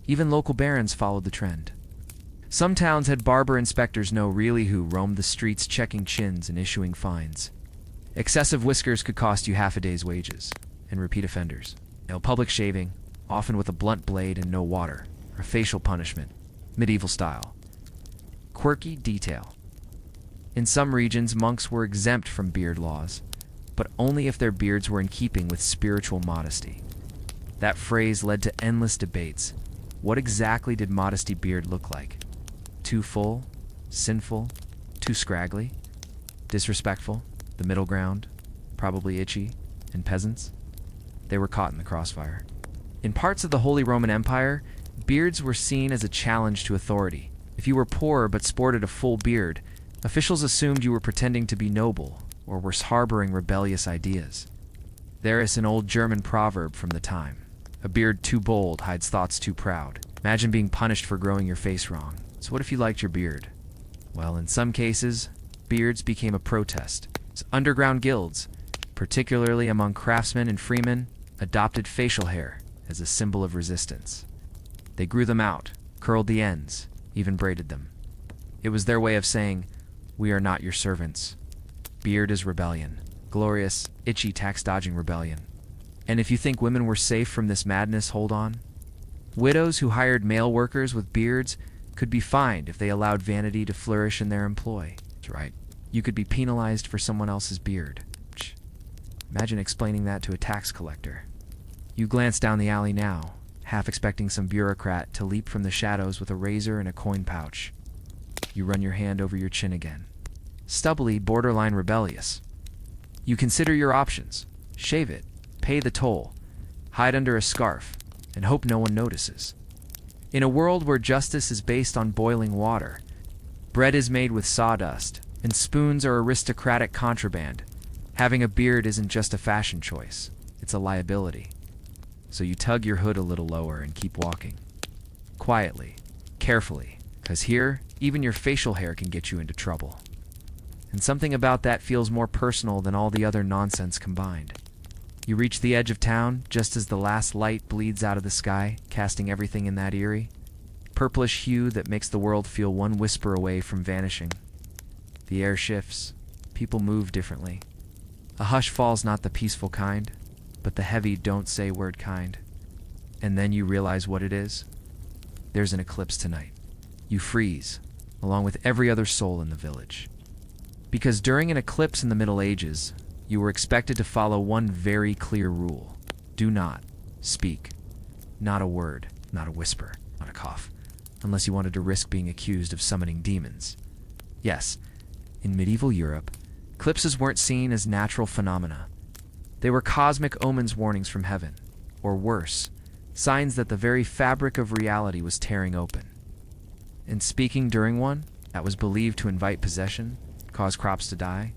Even local barons followed the trend. Some towns had barber inspectors know really who roamed the streets checking chins and issuing fines. Excessive whiskers could cost you half a day's wages, and repeat offenders. Public shaving, often with a blunt blade and no water, or facial punishment, medieval style. Quirky detail. In some regions, monks were exempt from beard laws, but only if their beards were in keeping with spiritual modesty. That phrase led to endless debates. What exactly did modesty beard look like? Too full? Sinful? Too scraggly? Disrespectful? The middle ground? Probably itchy? And peasants? They were caught in the crossfire. In parts of the Holy Roman Empire, beards were seen as a challenge to authority. If you were poor but sported a full beard, officials assumed you were pretending to be noble or were harboring rebellious ideas. There is an old German proverb from the time. A beard too bold hides thoughts too proud. Imagine being punished for growing your face wrong. So what if you liked your beard? Well, in some cases, beards became a protest. Underground guilds, particularly among craftsmen and freemen, adopted facial hair as a symbol of resistance. They grew them out, curled the ends, even braided them. It was their way of saying, "We are not your servants." Beard is rebellion. Glorious, itchy, tax-dodging rebellion. And if you think women were safe from this madness, hold on. Widows who hired male workers with beards could be fined if they allowed vanity to flourish in their employ. That's right. You could be penalized for someone else's beard. Imagine explaining that to a tax collector. You glance down the alley now, half expecting some bureaucrat to leap from the shadows with a razor and a coin pouch. You run your hand over your chin again. Stubbly, borderline rebellious. You consider your options. Shave it, pay the toll, hide under a scarf, and hope no one notices. In a world where justice is based on boiling water, bread is made with sawdust, and spoons are aristocratic contraband, having a beard isn't just a fashion choice, it's a liability. So you tug your hood a little lower and keep walking. Quietly, carefully, because here, even your facial hair can get you into trouble. And something about that feels more personal than all the other nonsense combined. You reach the edge of town just as the last light bleeds out of the sky, casting everything in that eerie, purplish hue that makes the world feel one whisper away from vanishing. The air shifts. People move differently. A hush falls, not the peaceful kind, but the heavy don't-say-word kind. And then you realize what it is. There's an eclipse tonight. You freeze, along with every other soul in the village. Because during an eclipse in the Middle Ages, you were expected to follow one very clear rule. Do not speak. Not a word, not a whisper, not a cough, unless you wanted to risk being accused of summoning demons. Yes, in medieval Europe, eclipses weren't seen as natural phenomena. They were cosmic omens, warnings from heaven, or worse, signs that the very fabric of reality was tearing open. And speaking during one, that was believed to invite possession, cause crops to die,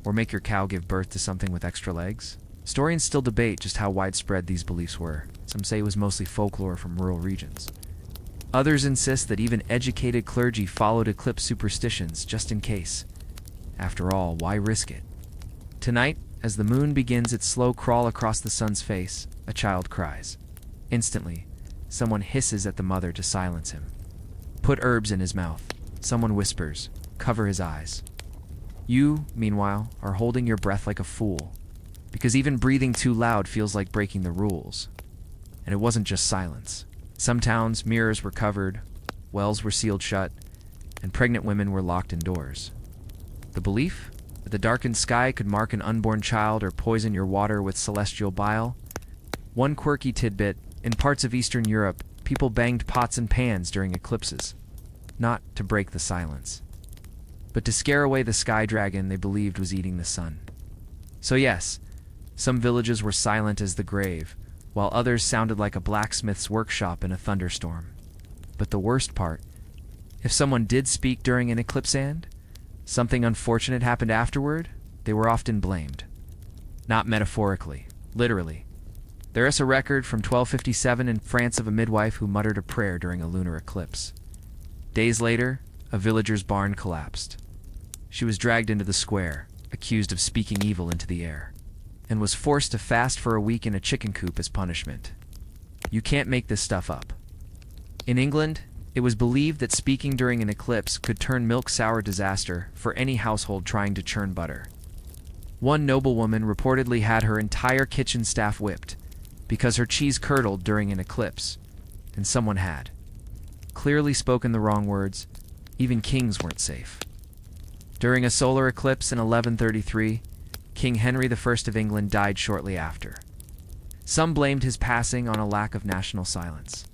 or make your cow give birth to something with extra legs. Historians still debate just how widespread these beliefs were. Some say it was mostly folklore from rural regions. Others insist that even educated clergy followed eclipse superstitions just in case. After all, why risk it? Tonight, as the moon begins its slow crawl across the sun's face, a child cries. Instantly, someone hisses at the mother to silence him. Put herbs in his mouth. Someone whispers, cover his eyes. You, meanwhile, are holding your breath like a fool, because even breathing too loud feels like breaking the rules. And it wasn't just silence. Some towns, mirrors were covered, wells were sealed shut, and pregnant women were locked indoors. The belief that the darkened sky could mark an unborn child or poison your water with celestial bile? One quirky tidbit, in parts of Eastern Europe, people banged pots and pans during eclipses, not to break the silence, but to scare away the sky dragon they believed was eating the sun. So yes, some villages were silent as the grave, while others sounded like a blacksmith's workshop in a thunderstorm. But the worst part, if someone did speak during an eclipse and something unfortunate happened afterward, they were often blamed. Not metaphorically, literally. There is a record from 1257 in France of a midwife who muttered a prayer during a lunar eclipse. Days later, a villager's barn collapsed. She was dragged into the square, accused of speaking evil into the air, and was forced to fast for a week in a chicken coop as punishment. You can't make this stuff up. In England, it was believed that speaking during an eclipse could turn milk sour disaster for any household trying to churn butter. One noblewoman reportedly had her entire kitchen staff whipped because her cheese curdled during an eclipse, and someone had clearly spoken the wrong words. Even kings weren't safe. During a solar eclipse in 1133, King Henry I of England died shortly after. Some blamed his passing on a lack of national silence.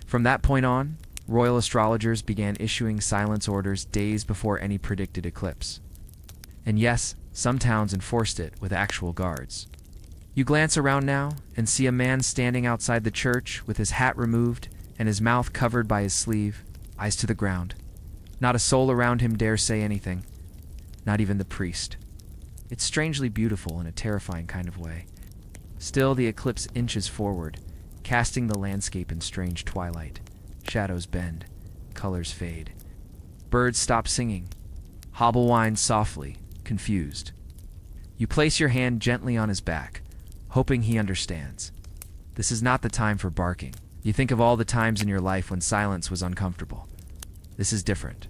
From that point on, royal astrologers began issuing silence orders days before any predicted eclipse. And yes, some towns enforced it with actual guards. You glance around now and see a man standing outside the church with his hat removed and his mouth covered by his sleeve, eyes to the ground. Not a soul around him dares say anything, not even the priest. It's strangely beautiful in a terrifying kind of way. Still, the eclipse inches forward, casting the landscape in strange twilight. Shadows bend. Colors fade. Birds stop singing. Hobble whines softly, confused. You place your hand gently on his back, hoping he understands. This is not the time for barking. You think of all the times in your life when silence was uncomfortable. This is different.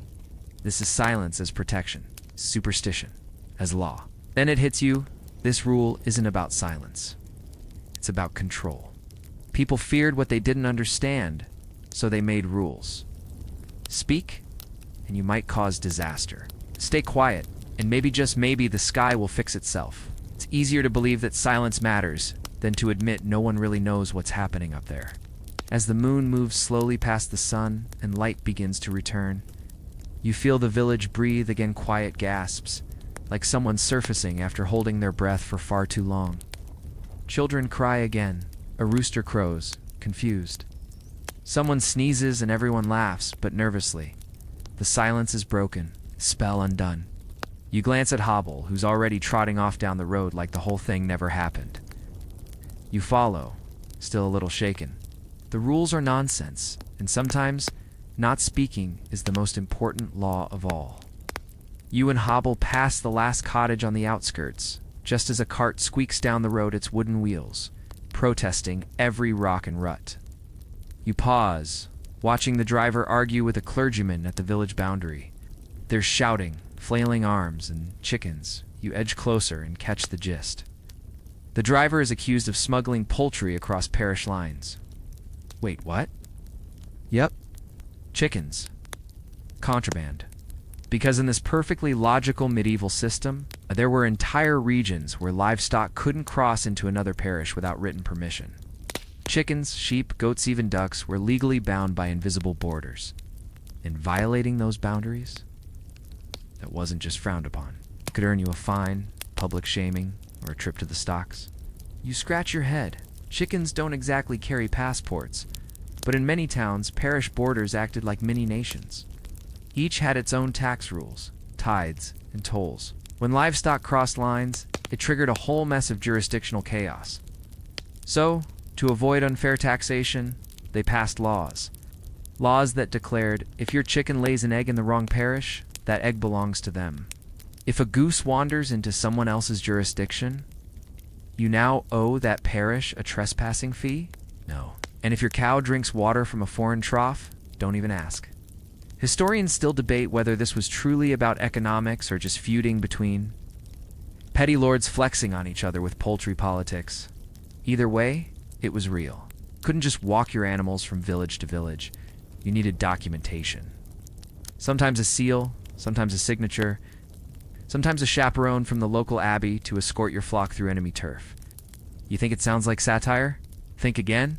This is silence as protection, superstition, as law. Then it hits you, this rule isn't about silence. It's about control. People feared what they didn't understand, so they made rules. Speak, and you might cause disaster. Stay quiet, and maybe just maybe the sky will fix itself. It's easier to believe that silence matters than to admit no one really knows what's happening up there. As the moon moves slowly past the sun and light begins to return, you feel the village breathe again, quiet gasps, like someone surfacing after holding their breath for far too long. Children cry again. A rooster crows, confused. Someone sneezes and everyone laughs, but nervously. The silence is broken, spell undone. You glance at Hobble, who's already trotting off down the road like the whole thing never happened. You follow, still a little shaken. The rules are nonsense, and sometimes not speaking is the most important law of all. You and Hobble pass the last cottage on the outskirts, just as a cart squeaks down the road its wooden wheels, protesting every rock and rut. You pause, watching the driver argue with a clergyman at the village boundary. There's shouting, flailing arms, and chickens. You edge closer and catch the gist. The driver is accused of smuggling poultry across parish lines. Wait, what? Yep. Chickens. Contraband. Because in this perfectly logical medieval system, there were entire regions where livestock couldn't cross into another parish without written permission. Chickens, sheep, goats, even ducks were legally bound by invisible borders. And violating those boundaries? That wasn't just frowned upon. It could earn you a fine, public shaming, or a trip to the stocks. You scratch your head. Chickens don't exactly carry passports, but in many towns, parish borders acted like mini nations. Each had its own tax rules, tithes, and tolls. When livestock crossed lines, it triggered a whole mess of jurisdictional chaos. So, to avoid unfair taxation, they passed laws. Laws that declared, if your chicken lays an egg in the wrong parish, that egg belongs to them. If a goose wanders into someone else's jurisdiction, you now owe that parish a trespassing fee? No. And if your cow drinks water from a foreign trough, don't even ask. Historians still debate whether this was truly about economics or just feuding between petty lords flexing on each other with poultry politics. Either way, it was real. Couldn't just walk your animals from village to village. You needed documentation. Sometimes a seal, sometimes a signature, sometimes a chaperone from the local abbey to escort your flock through enemy turf. You think it sounds like satire? Think again?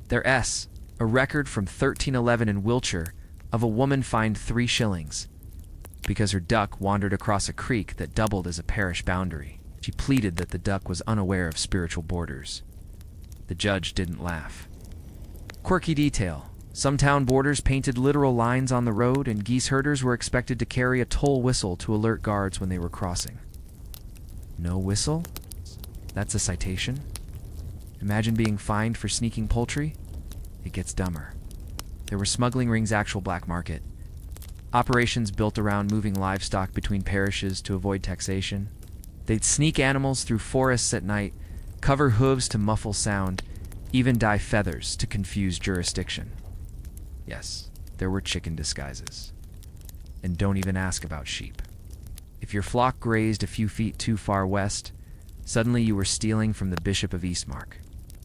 Their S, a record from 1311 in Wiltshire of a woman fined 3 shillings because her duck wandered across a creek that doubled as a parish boundary. She pleaded that the duck was unaware of spiritual borders. The judge didn't laugh. Quirky detail. Some town borders painted literal lines on the road, and geese herders were expected to carry a toll whistle to alert guards when they were crossing. No whistle? That's a citation? Imagine being fined for sneaking poultry? It gets dumber. There were smuggling rings, actual black market. Operations built around moving livestock between parishes to avoid taxation. They'd sneak animals through forests at night, cover hooves to muffle sound, even dye feathers to confuse jurisdiction. Yes, there were chicken disguises. And don't even ask about sheep. If your flock grazed a few feet too far west, suddenly you were stealing from the Bishop of Eastmark.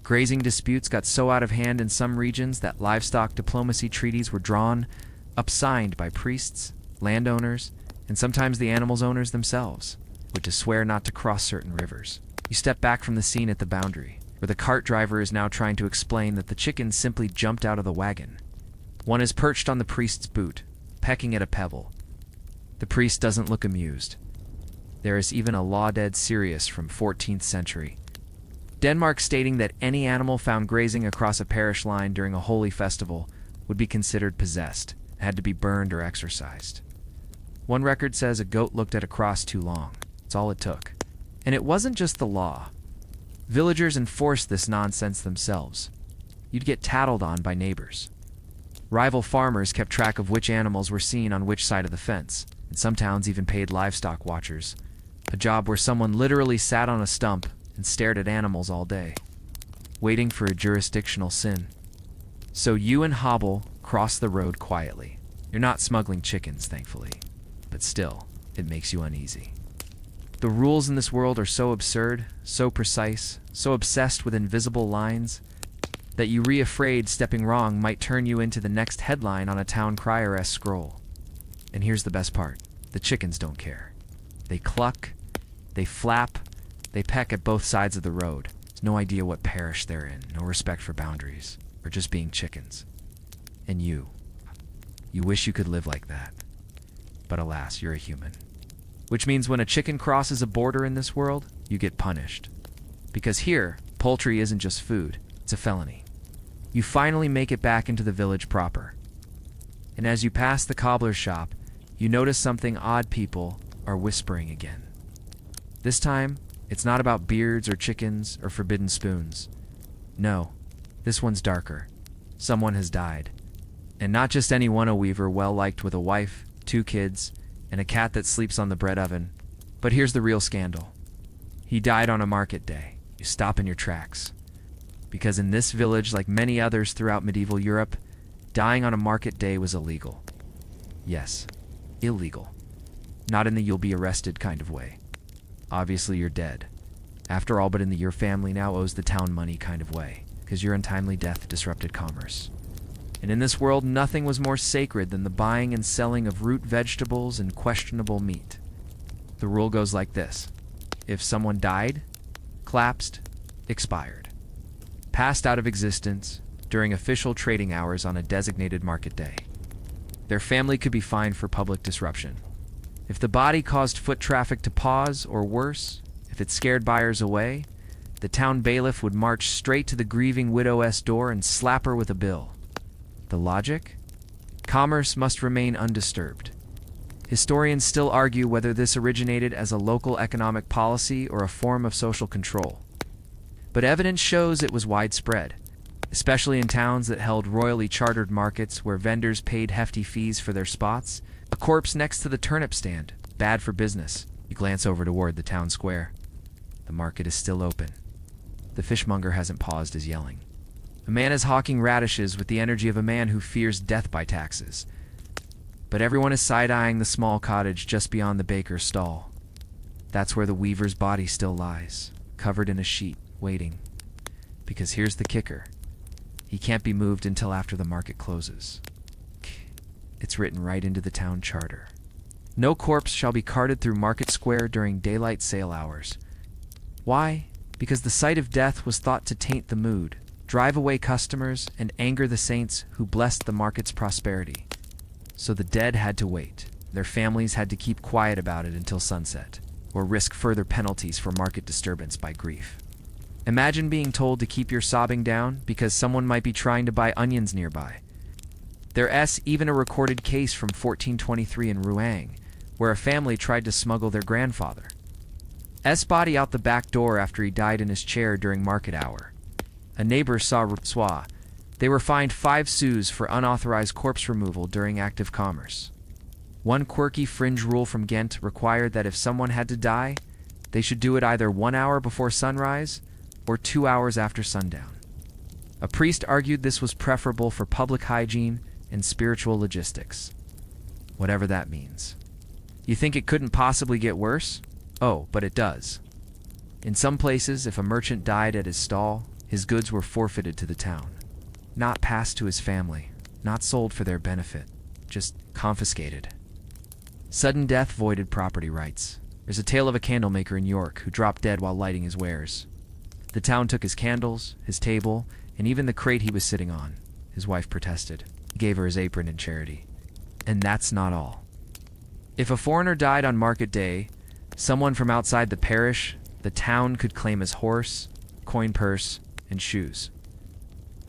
Grazing disputes got so out of hand in some regions that livestock diplomacy treaties were drawn up signed by priests, landowners, and sometimes the animals' owners themselves, were to swear not to cross certain rivers. You step back from the scene at the boundary, where the cart driver is now trying to explain that the chickens simply jumped out of the wagon. One is perched on the priest's boot, pecking at a pebble. The priest doesn't look amused. There is even a law dead serious from 14th century. Denmark stating that any animal found grazing across a parish line during a holy festival would be considered possessed, had to be burned or exorcised. One record says a goat looked at a cross too long. That's all it took. And it wasn't just the law. Villagers enforced this nonsense themselves. You'd get tattled on by neighbors. Rival farmers kept track of which animals were seen on which side of the fence, and some towns even paid livestock watchers, a job where someone literally sat on a stump and stared at animals all day, waiting for a jurisdictional sin. So you and Hobble cross the road quietly. You're not smuggling chickens, thankfully, but still, it makes you uneasy. The rules in this world are so absurd, so precise, so obsessed with invisible lines, that you afraid stepping wrong might turn you into the next headline on a town crier-esque scroll. And here's the best part. The chickens don't care. They cluck, they flap, they peck at both sides of the road. There's no idea what parish they're in, no respect for boundaries, or just being chickens. And you wish you could live like that. But alas, you're a human. Which means when a chicken crosses a border in this world, you get punished. Because here, poultry isn't just food, it's a felony. You finally make it back into the village proper. And as you pass the cobbler's shop, you notice something odd. People are whispering again. This time, it's not about beards or chickens or forbidden spoons. No, this one's darker. Someone has died. And not just anyone, a weaver well-liked with a wife, 2 kids, and a cat that sleeps on the bread oven. But here's the real scandal. He died on a market day. You stop in your tracks. Because in this village, like many others throughout medieval Europe, dying on a market day was illegal. Yes, illegal. Not in the you'll be arrested kind of way. Obviously you're dead. After all, but in the your family now owes the town money kind of way, because your untimely death disrupted commerce. And in this world, nothing was more sacred than the buying and selling of root vegetables and questionable meat. The rule goes like this. If someone died, collapsed, expired, passed out of existence during official trading hours on a designated market day, their family could be fined for public disruption. If the body caused foot traffic to pause, or worse, if it scared buyers away, the town bailiff would march straight to the grieving widow's door and slap her with a bill. The logic? Commerce must remain undisturbed. Historians still argue whether this originated as a local economic policy or a form of social control. But evidence shows it was widespread, especially in towns that held royally chartered markets where vendors paid hefty fees for their spots. A corpse next to the turnip stand, bad for business. You glance over toward the town square. The market is still open. The fishmonger hasn't paused his yelling. A man is hawking radishes with the energy of a man who fears death by taxes. But everyone is side-eyeing the small cottage just beyond the baker's stall. That's where the weaver's body still lies, covered in a sheet, waiting. Because here's the kicker. He can't be moved until after the market closes. It's written right into the town charter. No corpse shall be carted through Market Square during daylight sale hours. Why? Because the sight of death was thought to taint the mood, drive away customers, and anger the saints who blessed the market's prosperity. So the dead had to wait. Their families had to keep quiet about it until sunset, or risk further penalties for market disturbance by grief. Imagine being told to keep your sobbing down because someone might be trying to buy onions nearby. There's even a recorded case from 1423 in Rouen, where a family tried to smuggle their grandfather's body out the back door after he died in his chair during market hour. A neighbor saw Rupsois. They were fined 5 sous for unauthorized corpse removal during active commerce. One quirky fringe rule from Ghent required that if someone had to die, they should do it either 1 hour before sunrise or 2 hours after sundown. A priest argued this was preferable for public hygiene and spiritual logistics. Whatever that means. You think it couldn't possibly get worse? Oh, but it does. In some places, if a merchant died at his stall, his goods were forfeited to the town. Not passed to his family, not sold for their benefit, just confiscated. Sudden death voided property rights. There's a tale of a candlemaker in York who dropped dead while lighting his wares. The town took his candles, his table, and even the crate he was sitting on. His wife protested. He gave her his apron in charity. And that's not all. If a foreigner died on market day, someone from outside the parish, the town could claim his horse, coin purse, and shoes.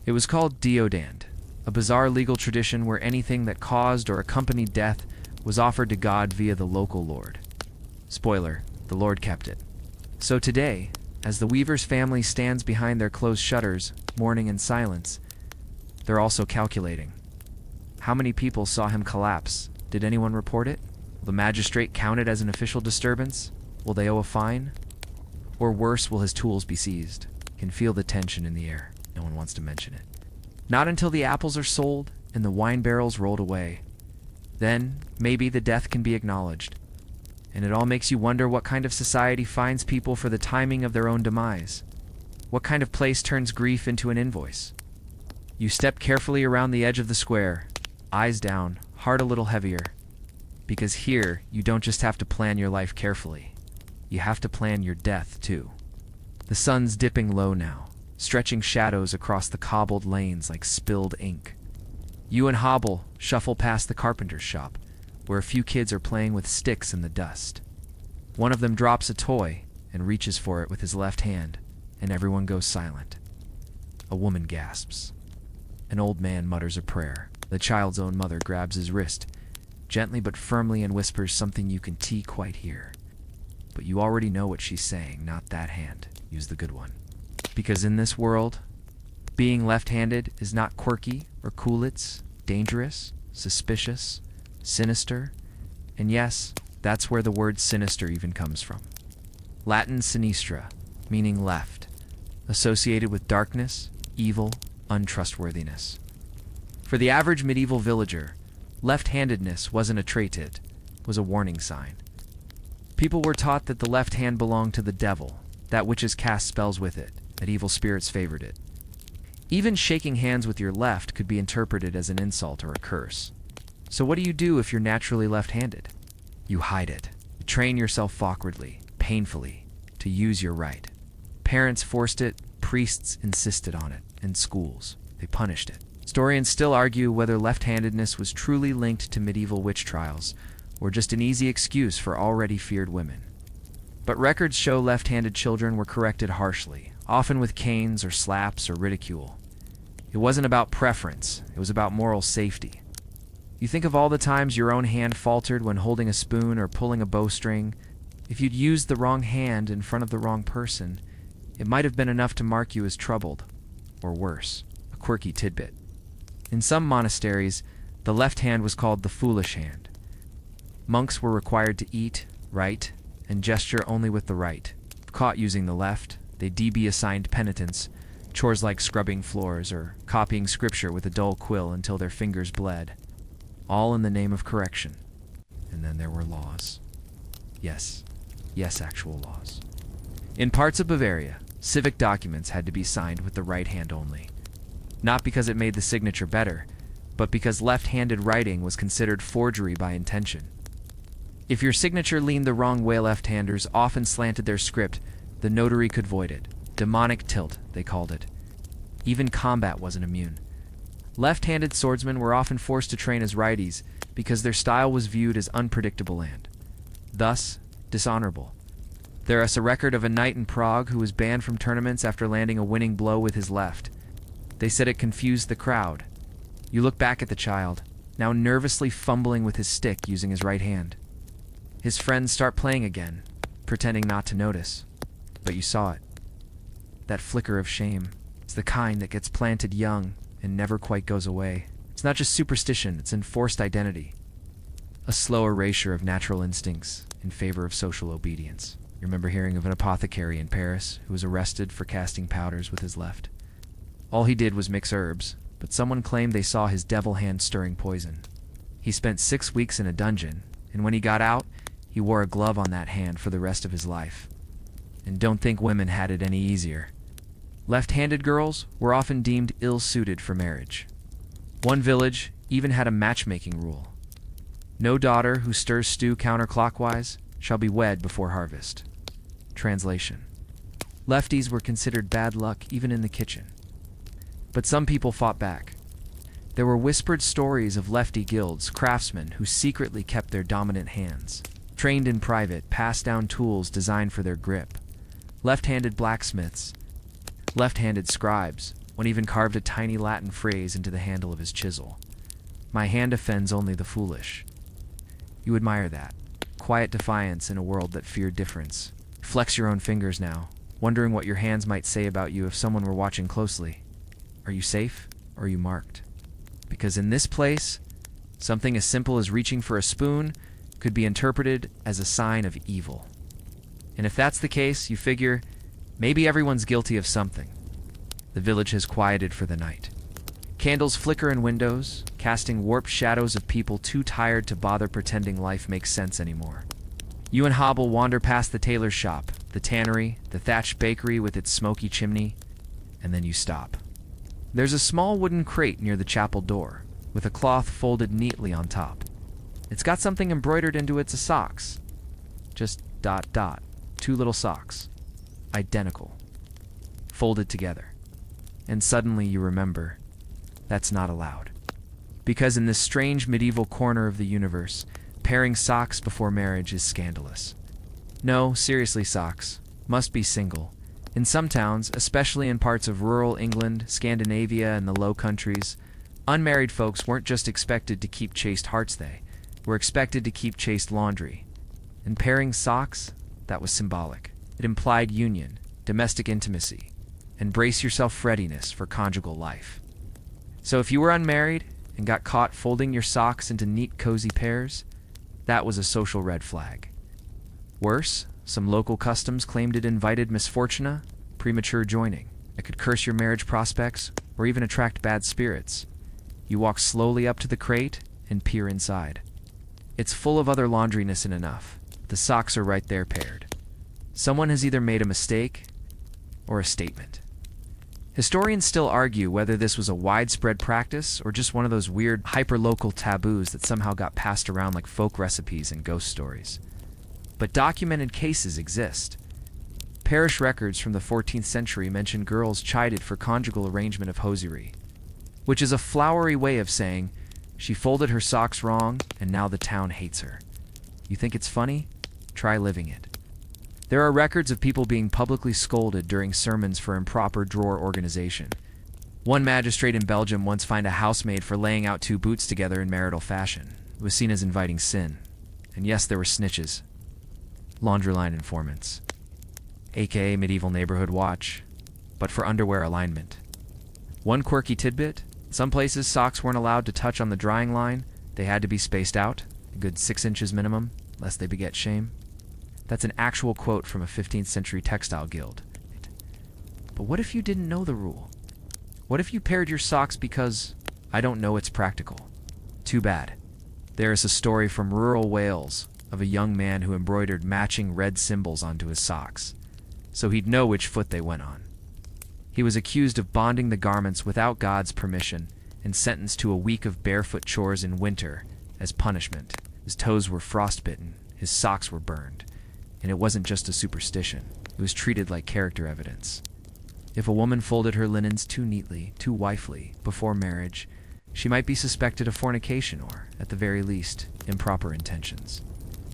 It was called diodand, a bizarre legal tradition where anything that caused or accompanied death was offered to God via the local lord. Spoiler, the Lord kept it. So today, as the weaver's family stands behind their closed shutters, mourning in silence, they're also calculating. How many people saw him collapse? Did anyone report it? Will the magistrate count it as an official disturbance? Will they owe a fine? Or worse, will his tools be seized? Can feel the tension in the air. No one wants to mention it. Not until the apples are sold and the wine barrels rolled away. Then, maybe the death can be acknowledged. And it all makes you wonder what kind of society finds people for the timing of their own demise. What kind of place turns grief into an invoice? You step carefully around the edge of the square, eyes down, heart a little heavier. Because here, you don't just have to plan your life carefully. You have to plan your death, too. The sun's dipping low now, stretching shadows across the cobbled lanes like spilled ink. You and Hobble shuffle past the carpenter's shop, where a few kids are playing with sticks in the dust. One of them drops a toy and reaches for it with his left hand, and everyone goes silent. A woman gasps. An old man mutters a prayer. The child's own mother grabs his wrist, gently but firmly, and whispers something you can quite hear. But you already know what she's saying, not that hand. Use the good one. Because in this world, being left-handed is not quirky or cool, it's dangerous, suspicious, sinister, and yes, that's where the word sinister even comes from. Latin sinistra, meaning left, associated with darkness, evil, untrustworthiness. For the average medieval villager, left-handedness wasn't a trait, it was a warning sign. People were taught that the left hand belonged to the devil, that witches cast spells with it, that evil spirits favored it. Even shaking hands with your left could be interpreted as an insult or a curse. So what do you do if you're naturally left-handed? You hide it. You train yourself awkwardly, painfully, to use your right. Parents forced it, priests insisted on it, and schools, they punished it. Historians still argue whether left-handedness was truly linked to medieval witch trials, or just an easy excuse for already feared women. But records show left-handed children were corrected harshly, often with canes or slaps or ridicule. It wasn't about preference, it was about moral safety. You think of all the times your own hand faltered when holding a spoon or pulling a bowstring. If you'd used the wrong hand in front of the wrong person, it might have been enough to mark you as troubled, or worse, a quirky tidbit. In some monasteries, the left hand was called the foolish hand. Monks were required to eat, write, and gesture only with the right. If caught using the left, they'd be assigned penitence, chores like scrubbing floors or copying scripture with a dull quill until their fingers bled. All in the name of correction. And then there were laws. Yes, actual laws. In parts of Bavaria, civic documents had to be signed with the right hand only. Not because it made the signature better, but because left-handed writing was considered forgery by intention. If your signature leaned the wrong way, left-handers often slanted their script. The notary could void it. Demonic tilt, they called it. Even combat wasn't immune. Left-handed swordsmen were often forced to train as righties because their style was viewed as unpredictable and, thus, dishonorable. There is a record of a knight in Prague who was banned from tournaments after landing a winning blow with his left. They said it confused the crowd. You look back at the child, now nervously fumbling with his stick using his right hand. His friends start playing again, pretending not to notice. But you saw it. That flicker of shame. It's the kind that gets planted young and never quite goes away. It's not just superstition, it's enforced identity. A slow erasure of natural instincts in favor of social obedience. You remember hearing of an apothecary in Paris who was arrested for casting powders with his left. All he did was mix herbs, but someone claimed they saw his devil hand stirring poison. He spent 6 weeks in a dungeon, and when he got out, he wore a glove on that hand for the rest of his life. And don't think women had it any easier. Left-handed girls were often deemed ill-suited for marriage. One village even had a matchmaking rule. No daughter who stirs stew counterclockwise shall be wed before harvest. Translation: lefties were considered bad luck even in the kitchen. But some people fought back. There were whispered stories of lefty guilds, craftsmen who secretly kept their dominant hands. Trained in private, passed down tools designed for their grip. Left-handed blacksmiths, left-handed scribes, one even carved a tiny Latin phrase into the handle of his chisel. My hand offends only the foolish. You admire that. Quiet defiance in a world that feared difference. Flex your own fingers now, wondering what your hands might say about you if someone were watching closely. Are you safe, or are you marked? Because in this place, Something as simple as reaching for a spoon could be interpreted as a sign of evil. And if that's the case, you figure, maybe everyone's guilty of something. The village has quieted for the night. Candles flicker in windows, casting warped shadows of people too tired to bother pretending life makes sense anymore. You and Hobble wander past the tailor's shop, the tannery, the thatched bakery with its smoky chimney, and then you stop. There's a small wooden crate near the chapel door, with a cloth folded neatly on top. It's got something embroidered into its socks. Just ... two little socks. Identical. Folded together. And suddenly you remember, that's not allowed. Because in this strange medieval corner of the universe, pairing socks before marriage is scandalous. No, seriously, socks must be single. In some towns, especially in parts of rural England, Scandinavia, and the Low Countries, unmarried folks weren't just expected to keep chaste hearts, they were expected to keep chaste laundry. And pairing socks, that was symbolic. It implied union, domestic intimacy, and brace yourself readiness for conjugal life. So if you were unmarried and got caught folding your socks into neat, cozy pairs, that was a social red flag. Worse, some local customs claimed it invited misfortuna, premature joining. It could curse your marriage prospects or even attract bad spirits. You walk slowly up to the crate and peer inside. It's full of other laundriness and enough. The socks are right there paired. Someone has either made a mistake or a statement. Historians still argue whether this was a widespread practice or just one of those weird hyper-local taboos that somehow got passed around like folk recipes and ghost stories. But documented cases exist. Parish records from the 14th century mention girls chided for conjugal arrangement of hosiery, which is a flowery way of saying she folded her socks wrong and now the town hates her. You think it's funny? Try living it. There are records of people being publicly scolded during sermons for improper drawer organization. One magistrate in Belgium once fined a housemaid for laying out two boots together in marital fashion. It was seen as inviting sin. And yes, there were snitches. Laundry line informants. AKA Medieval Neighborhood Watch, but for underwear alignment. One quirky tidbit, some places socks weren't allowed to touch on the drying line. They had to be spaced out, a good 6 inches minimum, lest they beget shame. That's an actual quote from a 15th century textile guild. But what if you didn't know the rule? What if you paired your socks because, I don't know, it's practical? Too bad. There is a story from rural Wales of a young man who embroidered matching red symbols onto his socks, so he'd know which foot they went on. He was accused of bonding the garments without God's permission and sentenced to a week of barefoot chores in winter as punishment. His toes were frostbitten, his socks were burned. And it wasn't just a superstition. It was treated like character evidence. If a woman folded her linens too neatly, too wifely, before marriage, she might be suspected of fornication or, at the very least, improper intentions.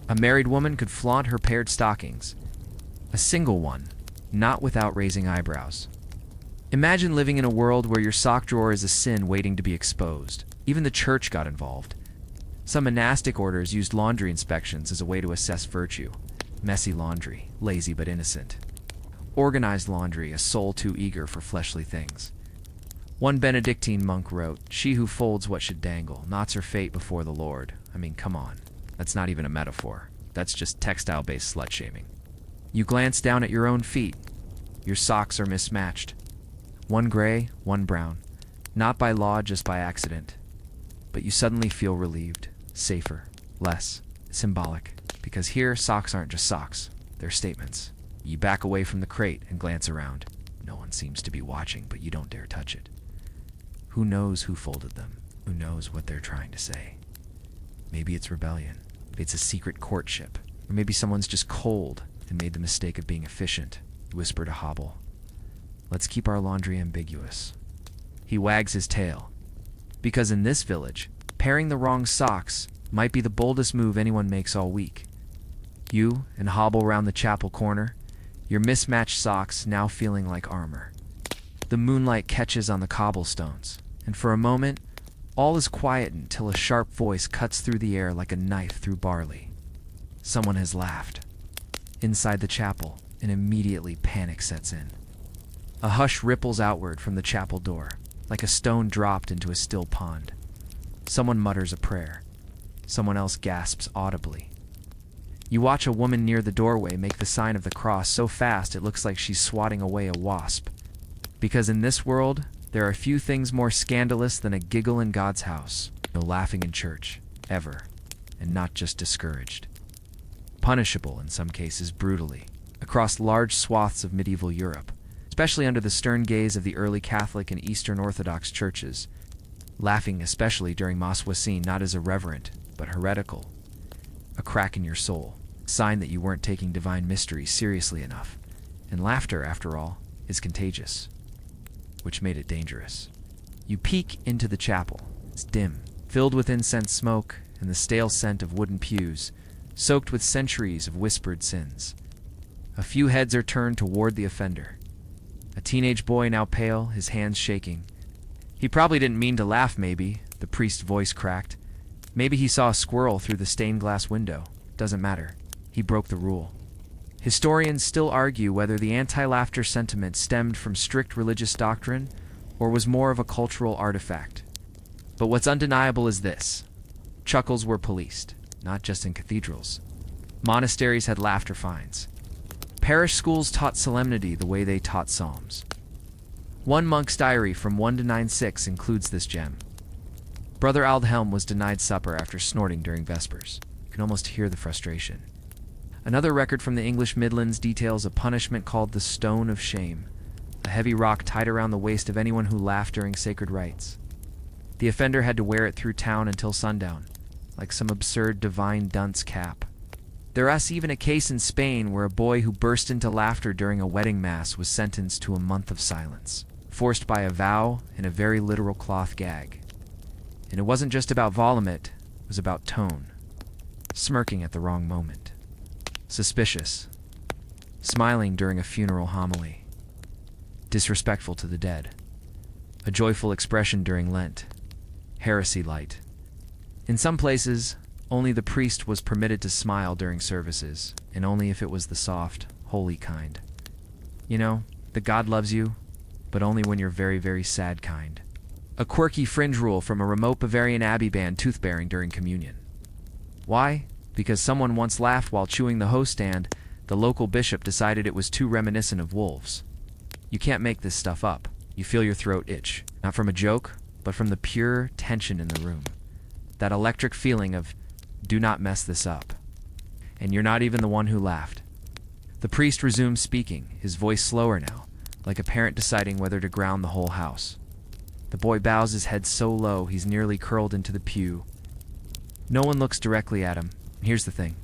A married woman could flaunt her paired stockings. A single one, not without raising eyebrows. Imagine living in a world where your sock drawer is a sin waiting to be exposed. Even the church got involved. Some monastic orders used laundry inspections as a way to assess virtue. Messy laundry, lazy but innocent. Organized laundry, a soul too eager for fleshly things. One Benedictine monk wrote, "She who folds what should dangle, knots her fate before the Lord." I mean, come on. That's not even a metaphor. That's just textile-based slut-shaming. You glance down at your own feet. Your socks are mismatched. One gray, one brown. Not by law, just by accident. But you suddenly feel relieved, safer, less symbolic. Because here, socks aren't just socks. They're statements. You back away from the crate and glance around. No one seems to be watching, but you don't dare touch it. Who knows who folded them? Who knows what they're trying to say? Maybe it's rebellion. Maybe it's a secret courtship. Or maybe someone's just cold and made the mistake of being efficient. You whisper to Hobble. Let's keep our laundry ambiguous. He wags his tail. Because in this village, pairing the wrong socks might be the boldest move anyone makes all week. You and Hobble round the chapel corner, your mismatched socks now feeling like armor. The moonlight catches on the cobblestones, and for a moment, all is quiet until a sharp voice cuts through the air like a knife through barley. Someone has laughed. Inside the chapel, and immediately panic sets in. A hush ripples outward from the chapel door, like a stone dropped into a still pond. Someone mutters a prayer. Someone else gasps audibly. You watch a woman near the doorway make the sign of the cross so fast it looks like she's swatting away a wasp. Because in this world, there are few things more scandalous than a giggle in God's house. No laughing in church, ever, and not just discouraged. Punishable, in some cases brutally, across large swaths of medieval Europe, especially under the stern gaze of the early Catholic and Eastern Orthodox churches, laughing especially during Mass was seen not as irreverent, but heretical. A crack in your soul, sign that you weren't taking divine mysteries seriously enough. And laughter, after all, is contagious, which made it dangerous. You peek into the chapel. It's dim, filled with incense smoke and the stale scent of wooden pews, soaked with centuries of whispered sins. A few heads are turned toward the offender. A teenage boy, now pale, his hands shaking. He probably didn't mean to laugh, maybe, the priest's voice cracked. Maybe he saw a squirrel through the stained glass window. Doesn't matter. He broke the rule. Historians still argue whether the anti-laughter sentiment stemmed from strict religious doctrine or was more of a cultural artifact. But what's undeniable is this. Chuckles were policed, not just in cathedrals. Monasteries had laughter fines. Parish schools taught solemnity the way they taught psalms. One monk's diary from 1 to 96 includes this gem. Brother Aldhelm was denied supper after snorting during Vespers. You can almost hear the frustration. Another record from the English Midlands details a punishment called the Stone of Shame, a heavy rock tied around the waist of anyone who laughed during sacred rites. The offender had to wear it through town until sundown, like some absurd divine dunce cap. There's even a case in Spain where a boy who burst into laughter during a wedding mass was sentenced to a month of silence, forced by a vow and a very literal cloth gag. And it wasn't just about volumet, it was about tone. Smirking at the wrong moment. Suspicious. Smiling during a funeral homily. Disrespectful to the dead. A joyful expression during Lent. Heresy light. In some places, only the priest was permitted to smile during services, and only if it was the soft, holy kind. You know, the God loves you, but only when you're very, very sad kind. A quirky fringe rule from a remote Bavarian abbey banned tooth-bearing during communion. Why? Because someone once laughed while chewing the host and the local bishop decided it was too reminiscent of wolves. You can't make this stuff up. You feel your throat itch, not from a joke, but from the pure tension in the room. That electric feeling of, do not mess this up. And you're not even the one who laughed. The priest resumes speaking, his voice slower now, like a parent deciding whether to ground the whole house. The boy bows his head so low he's nearly curled into the pew. No one looks directly at him. And here's the thing.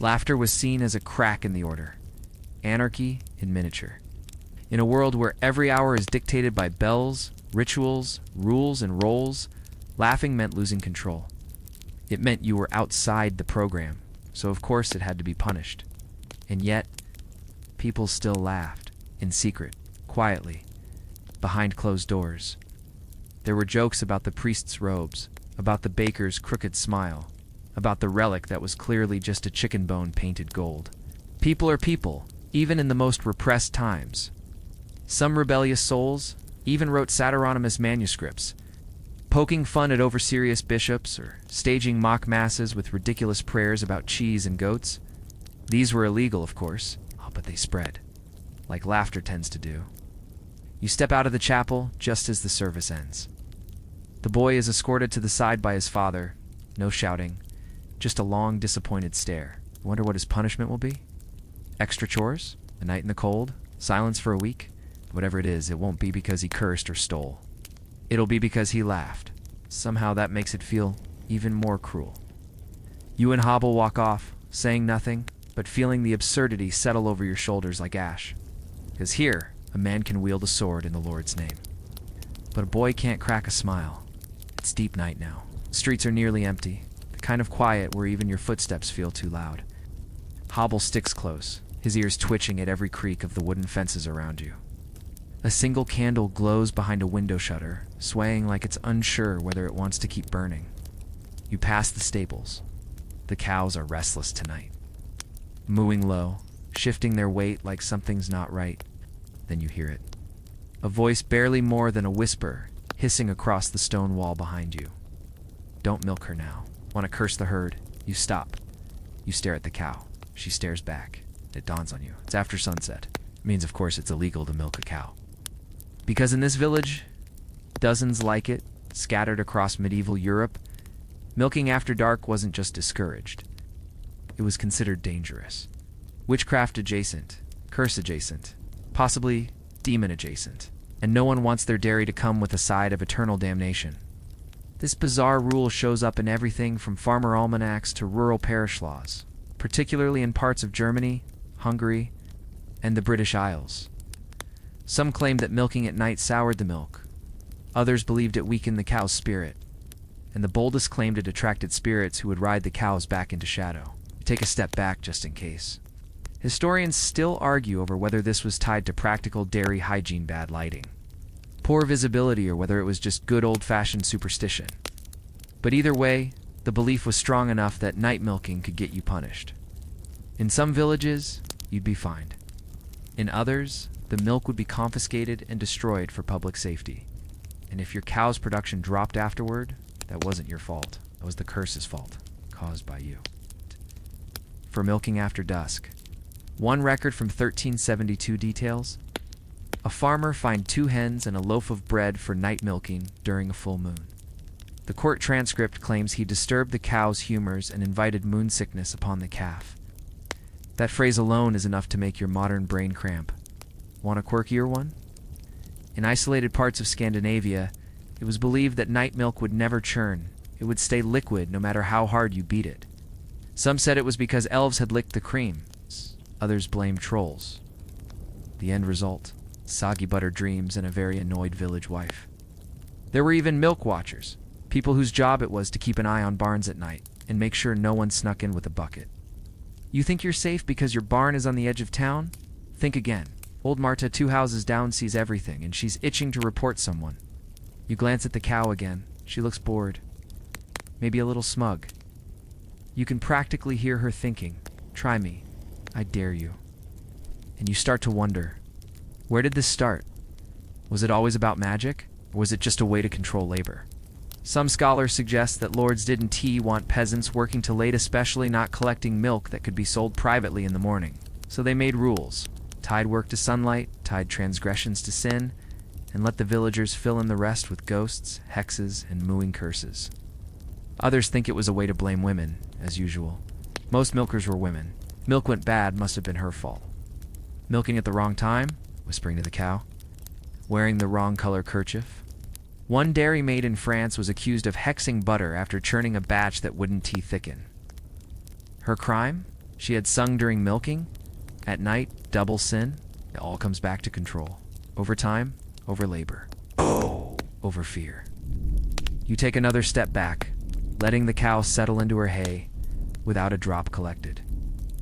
Laughter was seen as a crack in the order. Anarchy in miniature. In a world where every hour is dictated by bells, rituals, rules, and roles, laughing meant losing control. It meant you were outside the program, so of course it had to be punished. And yet, people still laughed, in secret, quietly, behind closed doors. There were jokes about the priest's robes, about the baker's crooked smile, about the relic that was clearly just a chicken bone painted gold. People are people, even in the most repressed times. Some rebellious souls even wrote Satironymous manuscripts, poking fun at over-serious bishops or staging mock masses with ridiculous prayers about cheese and goats. These were illegal, of course, but they spread, like laughter tends to do. You step out of the chapel just as the service ends. The boy is escorted to the side by his father. No shouting, just a long, disappointed stare. You wonder what his punishment will be? Extra chores? A night in the cold? Silence for a week? Whatever it is, it won't be because he cursed or stole. It'll be because he laughed. Somehow that makes it feel even more cruel. You and Hobble walk off, saying nothing, but feeling the absurdity settle over your shoulders like ash. Because here, a man can wield a sword in the Lord's name. But a boy can't crack a smile. It's deep night now. Streets are nearly empty, the kind of quiet where even your footsteps feel too loud. Hobble sticks close, his ears twitching at every creak of the wooden fences around you. A single candle glows behind a window shutter, swaying like it's unsure whether it wants to keep burning. You pass the stables. The cows are restless tonight. Mooing low, shifting their weight like something's not right. Then you hear it. A voice barely more than a whisper, hissing across the stone wall behind you. Don't milk her now. Want to curse the herd? You stop. You stare at the cow. She stares back. It dawns on you. It's after sunset. It means, of course, it's illegal to milk a cow. Because in this village, dozens like it, scattered across medieval Europe, milking after dark wasn't just discouraged. It was considered dangerous. Witchcraft adjacent, curse adjacent, possibly demon adjacent, and no one wants their dairy to come with a side of eternal damnation. This bizarre rule shows up in everything from farmer almanacs to rural parish laws, particularly in parts of Germany, Hungary, and the British Isles. Some claimed that milking at night soured the milk. Others believed it weakened the cow's spirit. And the boldest claimed it attracted spirits who would ride the cows back into shadow. Take a step back just in case. Historians still argue over whether this was tied to practical dairy hygiene, bad lighting, poor visibility, or whether it was just good old-fashioned superstition. But either way, the belief was strong enough that night milking could get you punished. In some villages, you'd be fined. In others, the milk would be confiscated and destroyed for public safety. And if your cow's production dropped afterward, that wasn't your fault. That was the curse's fault, caused by you. For milking after dusk, one record from 1372 details: a farmer fined 2 hens and a loaf of bread for night milking during a full moon. The court transcript claims he disturbed the cow's humors and invited moon sickness upon the calf. That phrase alone is enough to make your modern brain cramp. Want a quirkier one? In isolated parts of Scandinavia, it was believed that night milk would never churn. It would stay liquid no matter how hard you beat it. Some said it was because elves had licked the cream. Others blamed trolls. The end result: soggy butter dreams and a very annoyed village wife. There were even milk watchers, people whose job it was to keep an eye on barns at night and make sure no one snuck in with a bucket. You think you're safe because your barn is on the edge of town? Think again. Old Marta, 2 houses down, sees everything, and she's itching to report someone. You glance at the cow again. She looks bored, maybe a little smug. You can practically hear her thinking, "Try me. I dare you." And you start to wonder, where did this start? Was it always about magic, or was it just a way to control labor? Some scholars suggest that lords didn't want peasants working too late, especially not collecting milk that could be sold privately in the morning. So they made rules, tied work to sunlight, tied transgressions to sin, and let the villagers fill in the rest with ghosts, hexes, and mooing curses. Others think it was a way to blame women, as usual. Most milkers were women. Milk went bad, must have been her fault. Milking at the wrong time, whispering to the cow. Wearing the wrong color kerchief. One dairymaid in France was accused of hexing butter after churning a batch that wouldn't thicken. Her crime? She had sung during milking. At night, double sin. It all comes back to control. Over time, over labor. Over fear. You take another step back, letting the cow settle into her hay without a drop collected.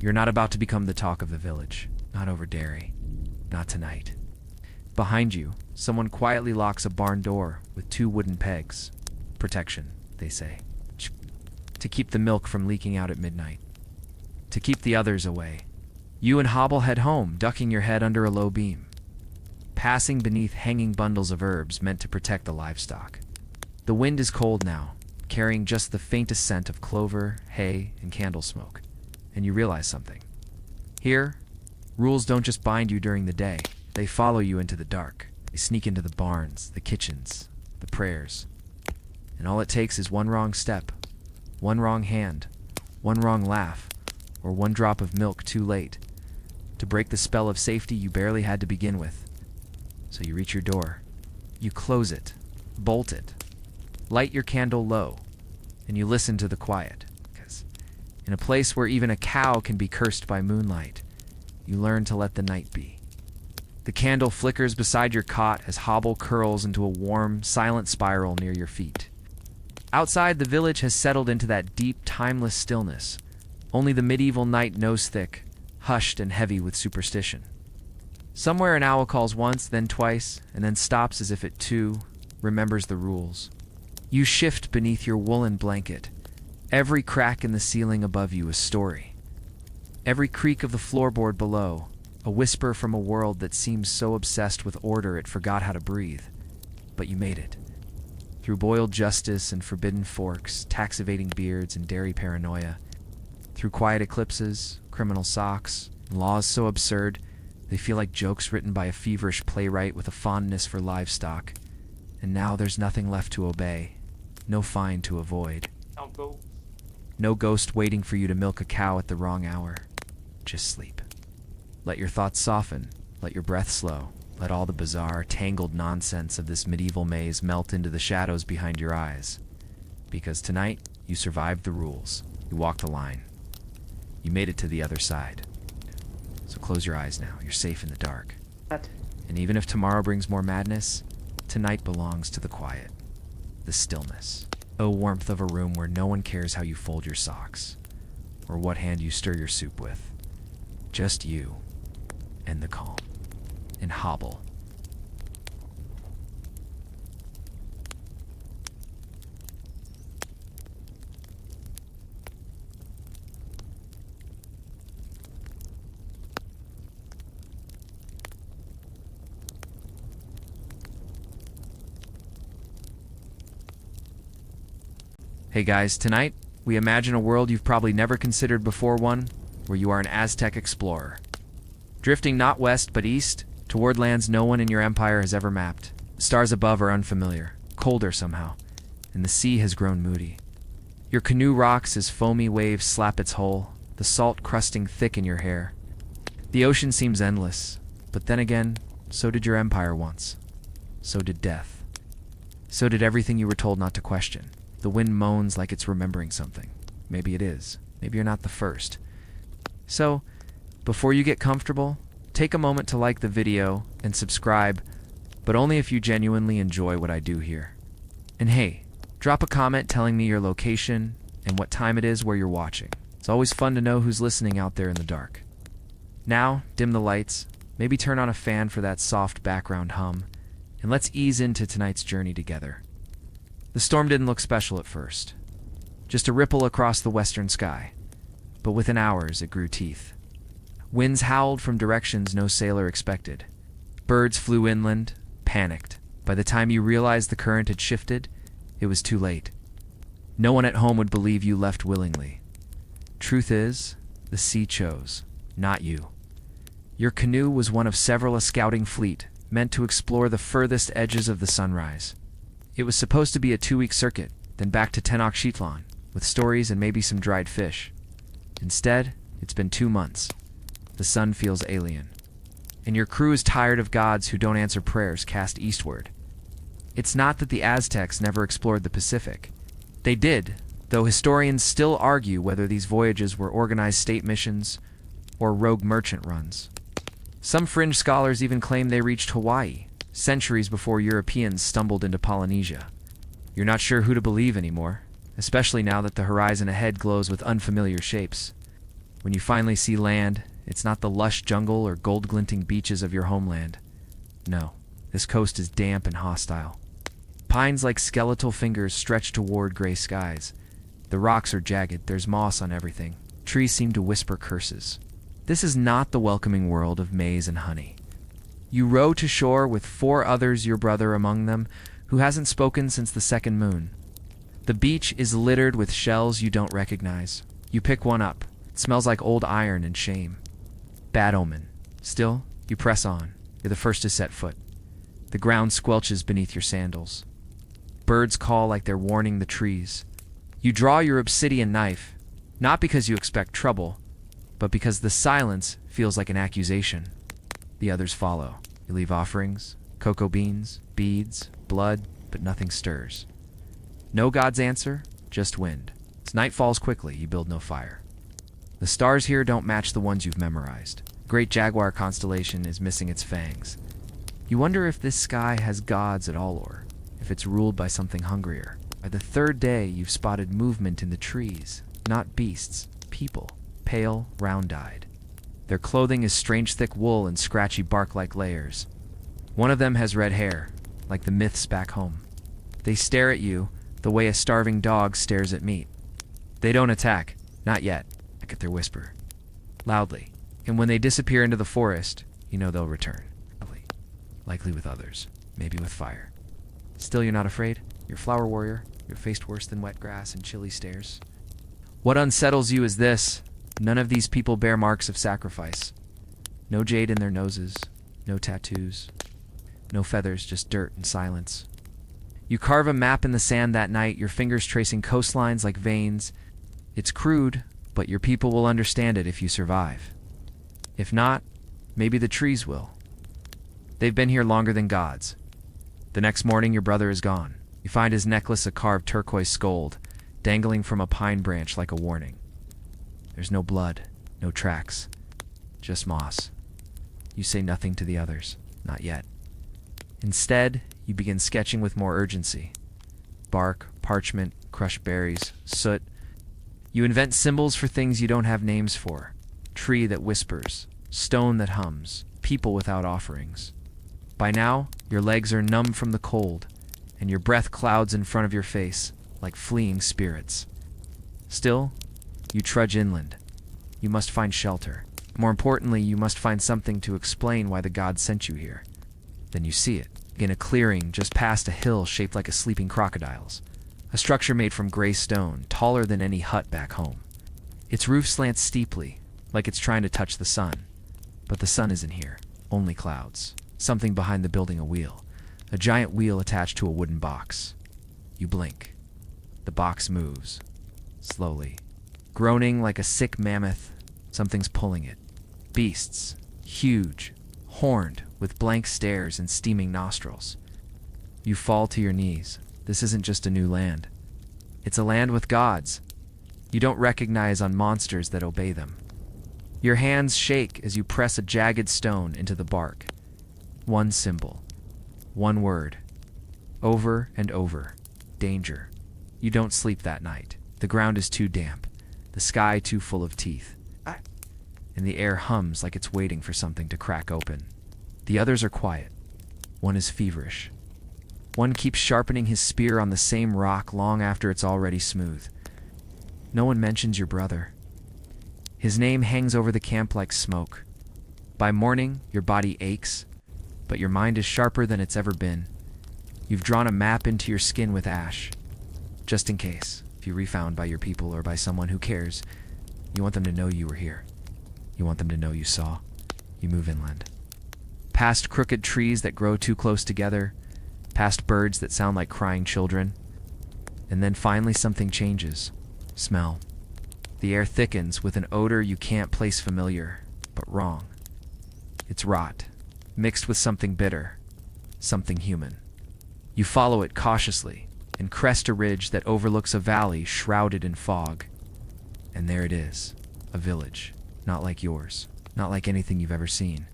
You're not about to become the talk of the village. Not over dairy. Not tonight. Behind you, someone quietly locks a barn door with 2 wooden pegs. Protection, they say. To keep the milk from leaking out at midnight. To keep the others away. You and Hobble head home, ducking your head under a low beam, passing beneath hanging bundles of herbs meant to protect the livestock. The wind is cold now, carrying just the faintest scent of clover, hay, and candle smoke. And you realize something. Here, rules don't just bind you during the day. They follow you into the dark. They sneak into the barns, the kitchens, the prayers. And all it takes is one wrong step, one wrong hand, one wrong laugh, or one drop of milk too late to break the spell of safety you barely had to begin with. So you reach your door. You close it, bolt it, light your candle low, and you listen to the quiet. Because in a place where even a cow can be cursed by moonlight, you learn to let the night be. The candle flickers beside your cot as Hobble curls into a warm, silent spiral near your feet. Outside, the village has settled into that deep, timeless stillness. Only the medieval night knows thick, hushed and heavy with superstition. Somewhere an owl calls once, then twice, and then stops as if it, too, remembers the rules. You shift beneath your woolen blanket. Every crack in the ceiling above you a story. Every creak of the floorboard below, a whisper from a world that seems so obsessed with order it forgot how to breathe. But you made it. through boiled justice and forbidden forks, tax-evading beards and dairy paranoia, through quiet eclipses, criminal socks, and laws so absurd they feel like jokes written by a feverish playwright with a fondness for livestock. And now there's nothing left to obey, no fine to avoid, no ghost waiting for you to milk a cow at the wrong hour. Just sleep. Let your thoughts soften, let your breath slow, let all the bizarre, tangled nonsense of this medieval maze melt into the shadows behind your eyes. Because tonight, you survived the rules, you walked the line, you made it to the other side. So close your eyes now, you're safe in the dark. And even if tomorrow brings more madness, tonight belongs to the quiet, the stillness. Oh, warmth of a room where no one cares how you fold your socks, or what hand you stir your soup with. Just you, and the calm, and hobble. Hey guys, tonight, we imagine a world you've probably never considered before, one where you are an Aztec explorer. Drifting not west but east, toward lands no one in your empire has ever mapped. The stars above are unfamiliar, colder somehow, and the sea has grown moody. Your canoe rocks as foamy waves slap its hull, the salt crusting thick in your hair. The ocean seems endless, but then again, so did your empire once. So did death. So did everything you were told not to question. The wind moans like it's remembering something. Maybe it is. Maybe you're not the first. So, before you get comfortable, take a moment to like the video and subscribe, but only if you genuinely enjoy what I do here. And hey, drop a comment telling me your location and what time it is where you're watching. It's always fun to know who's listening out there in the dark. Now, dim the lights, maybe turn on a fan for that soft background hum, and let's ease into tonight's journey together. The storm didn't look special at first. Just a ripple across the western sky. But within hours, it grew teeth. Winds howled from directions no sailor expected. Birds flew inland, panicked. By the time you realized the current had shifted, it was too late. No one at home would believe you left willingly. Truth is, the sea chose, not you. Your canoe was one of several a scouting fleet, meant to explore the furthest edges of the sunrise. It was supposed to be a 2-week circuit, then back to Tenochtitlan, with stories and maybe some dried fish. Instead, it's been 2 months. The sun feels alien. And your crew is tired of gods who don't answer prayers cast eastward. It's not that the Aztecs never explored the Pacific. They did, though historians still argue whether these voyages were organized state missions or rogue merchant runs. Some fringe scholars even claim they reached Hawaii, centuries before Europeans stumbled into Polynesia. You're not sure who to believe anymore, especially now that the horizon ahead glows with unfamiliar shapes. When you finally see land, it's not the lush jungle or gold-glinting beaches of your homeland. No, this coast is damp and hostile. Pines like skeletal fingers stretch toward gray skies. The rocks are jagged, there's moss on everything. Trees seem to whisper curses. This is not the welcoming world of maize and honey. You row to shore with 4 others, your brother among them, who hasn't spoken since the second moon. The beach is littered with shells you don't recognize. You pick one up. It smells like old iron and shame. Bad omen. Still, you press on. You're the first to set foot. The ground squelches beneath your sandals. Birds call like they're warning the trees. You draw your obsidian knife, not because you expect trouble, but because the silence feels like an accusation. The others follow. You leave offerings, cocoa beans, beads, blood, but nothing stirs. No god's answer, just wind. As night falls quickly, you build no fire. The stars here don't match the ones you've memorized. Great Jaguar constellation is missing its fangs. You wonder if this sky has gods at all, or if it's ruled by something hungrier. By the 3rd day, you've spotted movement in the trees. Not beasts, people, pale, round-eyed. Their clothing is strange thick wool and scratchy bark-like layers. One of them has red hair, like the myths back home. They stare at you the way a starving dog stares at meat. They don't attack, not yet. I get their whisper. Loudly. And when they disappear into the forest, you know they'll return. Likely with others, maybe with fire. Still you're not afraid? You're flower warrior. You're faced worse than wet grass and chilly stares. What unsettles you is this. None of these people bear marks of sacrifice. No jade in their noses. No tattoos. No feathers, just dirt and silence. You carve a map in the sand that night, your fingers tracing coastlines like veins. It's crude, but your people will understand it if you survive. If not, maybe the trees will. They've been here longer than gods. The next morning, your brother is gone. You find his necklace, a carved turquoise gold, dangling from a pine branch like a warning. There's no blood, no tracks, just moss. You say nothing to the others, not yet. Instead, you begin sketching with more urgency. Bark, parchment, crushed berries, soot. You invent symbols for things you don't have names for. Tree that whispers, stone that hums, people without offerings. By now, your legs are numb from the cold, and your breath clouds in front of your face like fleeing spirits. Still, you trudge inland. You must find shelter. More importantly, you must find something to explain why the gods sent you here. Then you see it, in a clearing just past a hill shaped like a sleeping crocodile's. A structure made from gray stone, taller than any hut back home. Its roof slants steeply, like it's trying to touch the sun. But the sun isn't here, only clouds. Something behind the building, a wheel. A giant wheel attached to a wooden box. You blink. The box moves. Slowly. Groaning like a sick mammoth, something's pulling it. Beasts. Huge. Horned, with blank stares and steaming nostrils. You fall to your knees. This isn't just a new land. It's a land with gods. You don't recognize on monsters that obey them. Your hands shake as you press a jagged stone into the bark. One symbol. One word. Over and over. Danger. You don't sleep that night. The ground is too damp. The sky too full of teeth. And the air hums like it's waiting for something to crack open. The others are quiet. One is feverish. One keeps sharpening his spear on the same rock long after it's already smooth. No one mentions your brother. His name hangs over the camp like smoke. By morning, your body aches, but your mind is sharper than it's ever been. You've drawn a map into your skin with ash. Just in case, if you're refound by your people or by someone who cares, you want them to know you were here. You want them to know you saw. You move inland. Past crooked trees that grow too close together, past birds that sound like crying children. And then finally something changes. Smell. The air thickens with an odor you can't place familiar, but wrong. It's rot, mixed with something bitter, something human. You follow it cautiously and crest a ridge that overlooks a valley shrouded in fog. And there it is, a village, not like yours, not like anything you've ever seen.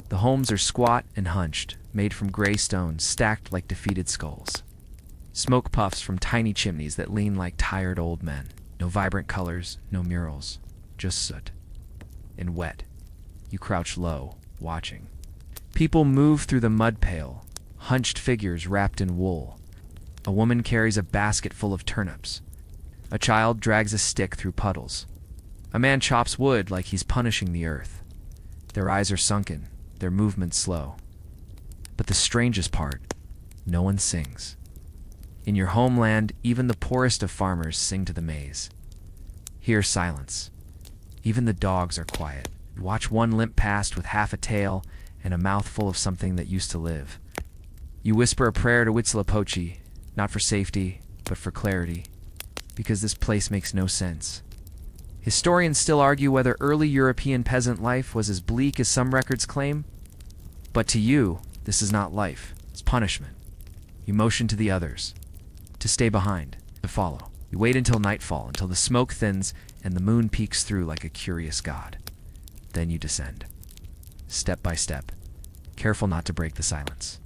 The homes are squat and hunched, made from gray stone stacked like defeated skulls. Smoke puffs from tiny chimneys that lean like tired old men. No vibrant colors, no murals, just soot. And wet. You crouch low, watching. People move through the mud pail, hunched figures wrapped in wool. A woman carries a basket full of turnips. A child drags a stick through puddles. A man chops wood like he's punishing the earth. Their eyes are sunken, their movements slow. But the strangest part, no one sings. In your homeland, even the poorest of farmers sing to the maize. Here, silence. Even the dogs are quiet. You watch one limp past with half a tail and a mouth full of something that used to live. You whisper a prayer to Huitzilopochtli, not for safety, but for clarity, because this place makes no sense. Historians still argue whether early European peasant life was as bleak as some records claim. But to you, this is not life. It's punishment. You motion to the others, to stay behind, to follow. You wait until nightfall, until the smoke thins and the moon peeks through like a curious god. Then you descend, step by step, careful not to break the silence.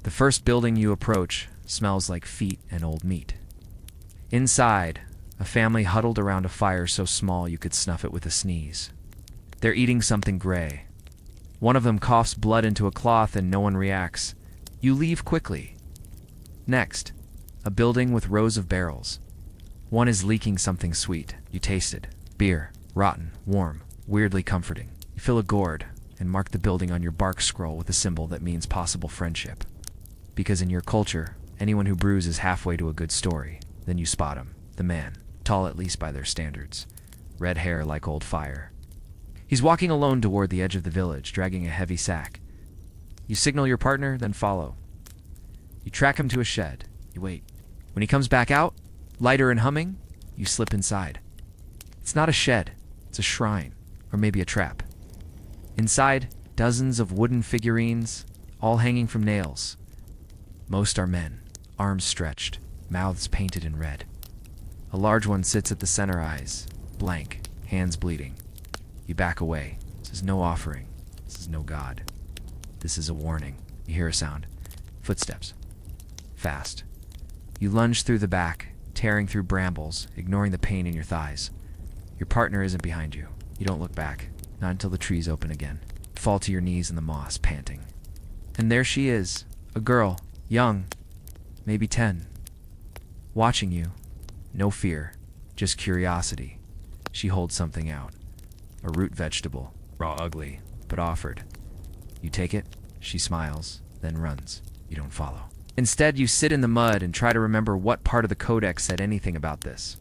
The first building you approach smells like feet and old meat. Inside, a family huddled around a fire so small you could snuff it with a sneeze. They're eating something gray. One of them coughs blood into a cloth and no one reacts. You leave quickly. Next, a building with rows of barrels. One is leaking something sweet. You taste it. Beer. Rotten. Warm. Weirdly comforting. You fill a gourd and mark the building on your bark scroll with a symbol that means possible friendship. Because in your culture, Anyone who brews is halfway to a good story. Then you spot him, the man, tall at least by their standards, red hair like old fire. He's walking alone toward the edge of the village, dragging a heavy sack. You signal your partner, then follow. You track him to a shed. You wait. When he comes back out, lighter and humming, you slip inside. It's not a shed, it's a shrine, or maybe a trap. Inside, dozens of wooden figurines, all hanging from nails. Most are men, arms stretched, mouths painted in red. A large one sits at the center eyes, blank, hands bleeding. You back away. This is no offering. This is no god. This is a warning. You hear a sound. Footsteps. Fast. You lunge through the back, tearing through brambles, ignoring the pain in your thighs. Your partner isn't behind you. You don't look back, not until the trees open again. Fall to your knees in the moss, panting. And there she is, a girl, young, maybe 10. Watching you. No fear, just curiosity. She holds something out. A root vegetable, raw ugly, but offered. You take it, she smiles, then runs. You don't follow. Instead, you sit in the mud and try to remember what part of the codex said anything about this.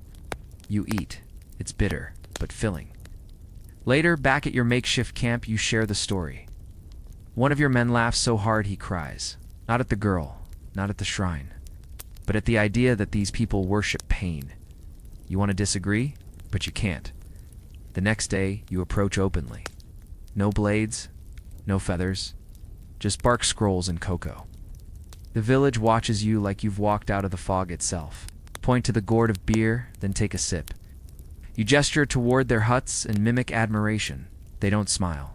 You eat. It's bitter, but filling. Later, back at your makeshift camp, you share the story. One of your men laughs so hard he cries. Not at the girl, not at the shrine, but at the idea that these people worship pain. You want to disagree, but you can't. The next day, you approach openly. No blades, no feathers, just bark scrolls and cocoa. The village watches you like you've walked out of the fog itself. Point to the gourd of beer, then take a sip. You gesture toward their huts and mimic admiration. They don't smile,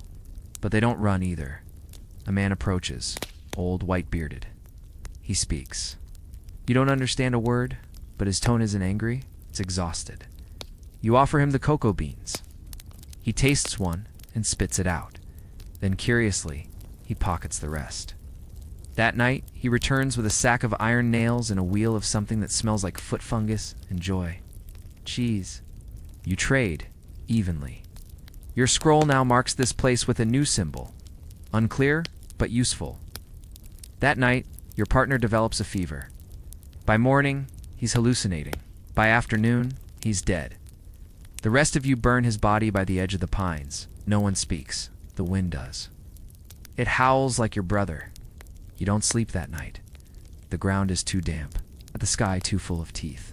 but they don't run either. A man approaches, old, white-bearded. He speaks. You don't understand a word, but his tone isn't angry, it's exhausted. You offer him the cocoa beans. He tastes one and spits it out. Then, curiously, he pockets the rest. That night, he returns with a sack of iron nails and a wheel of something that smells like foot fungus and joy. Cheese. You trade, evenly. Your scroll now marks this place with a new symbol. Unclear, but useful. That night, your partner develops a fever. By morning, he's hallucinating. By afternoon, he's dead. The rest of you burn his body by the edge of the pines. No one speaks. The wind does. It howls like your brother. You don't sleep that night. The ground is too damp, the sky too full of teeth.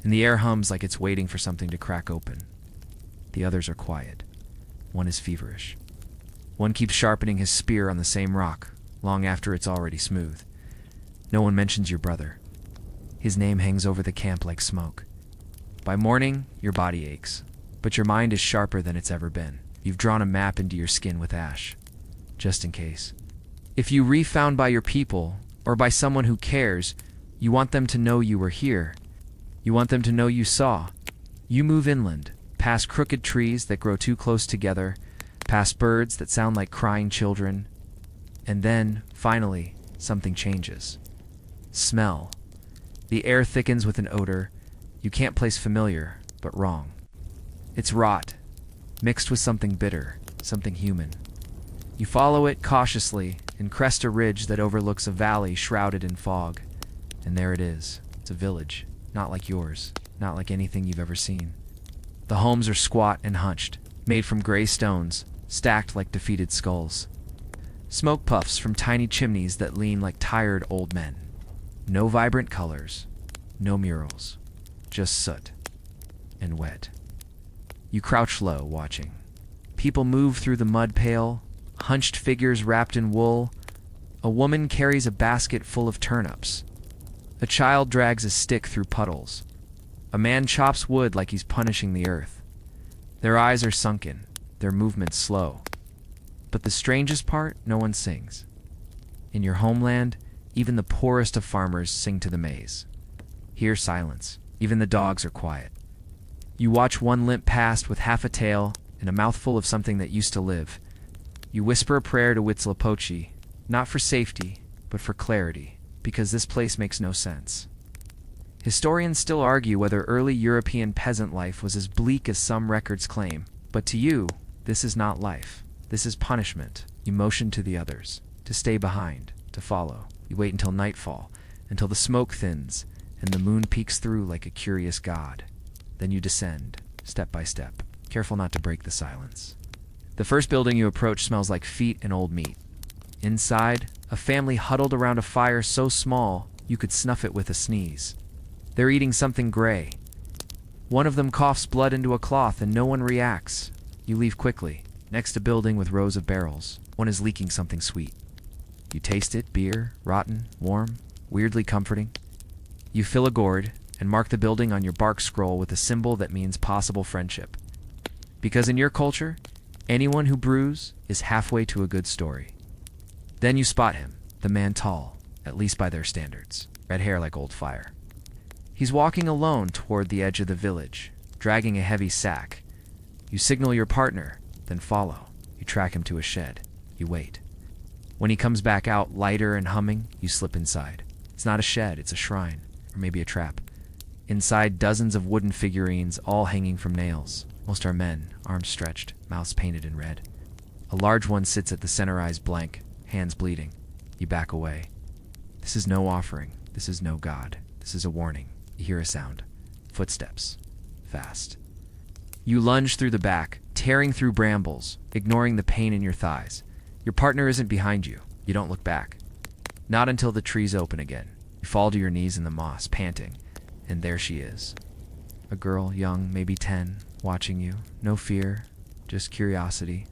And the air hums like it's waiting for something to crack open. The others are quiet. One is feverish. One keeps sharpening his spear on the same rock, long after it's already smooth. No one mentions your brother. His name hangs over the camp like smoke. By morning, your body aches, but your mind is sharper than it's ever been. You've drawn a map into your skin with ash, just in case. If you refound by your people, or by someone who cares, you want them to know you were here. You want them to know you saw. You move inland, past crooked trees that grow too close together, past birds that sound like crying children. And then, finally, something changes. Smell. The air thickens with an odor. You can't place familiar, but wrong. It's rot, mixed with something bitter, something human. You follow it cautiously and crest a ridge that overlooks a valley shrouded in fog. And there it is. It's a village, not like yours, not like anything you've ever seen. The homes are squat and hunched, made from gray stones, stacked like defeated skulls. Smoke puffs from tiny chimneys that lean like tired old men. No vibrant colors, no murals, just soot and wet. You crouch low, watching. People move through the mud pail, hunched figures wrapped in wool. A woman carries a basket full of turnips. A child drags a stick through puddles. A man chops wood like he's punishing the earth. Their eyes are sunken, their movements slow. But the strangest part, no one sings. In your homeland, even the poorest of farmers sing to the maize. Here, silence. Even the dogs are quiet. You watch one limp past with half a tail and a mouthful of something that used to live. You whisper a prayer to Huitzilopochtli, not for safety, but for clarity, because this place makes no sense. Historians still argue whether early European peasant life was as bleak as some records claim, but to you, this is not life. This is punishment. You motion to the others, to stay behind, to follow. You wait until nightfall, until the smoke thins and the moon peeks through like a curious god. Then you descend, step by step, careful not to break the silence. The first building you approach smells like feet and old meat. Inside, a family huddled around a fire so small you could snuff it with a sneeze. They're eating something gray. One of them coughs blood into a cloth and no one reacts. You leave quickly. Next, a building with rows of barrels. One is leaking something sweet. You taste it, beer, rotten, warm, weirdly comforting. You fill a gourd and mark the building on your bark scroll with a symbol that means possible friendship. Because in your culture, anyone who brews is halfway to a good story. Then you spot him, the man tall, at least by their standards, red hair like old fire. He's walking alone toward the edge of the village, dragging a heavy sack. You signal your partner, then follow. You track him to a shed. You wait. When he comes back out, lighter and humming, you slip inside. It's not a shed, it's a shrine, or maybe a trap. Inside, dozens of wooden figurines, all hanging from nails. Most are men, arms stretched, mouths painted in red. A large one sits at the center, eyes blank, hands bleeding. You back away. This is no offering. This is no god. This is a warning. You hear a sound. Footsteps. Fast. You lunge through the back, tearing through brambles, ignoring the pain in your thighs. Your partner isn't behind you. You don't look back. Not until the trees open again. You fall to your knees in the moss, panting, and there she is. A girl, young, maybe 10, watching you. No fear, just curiosity.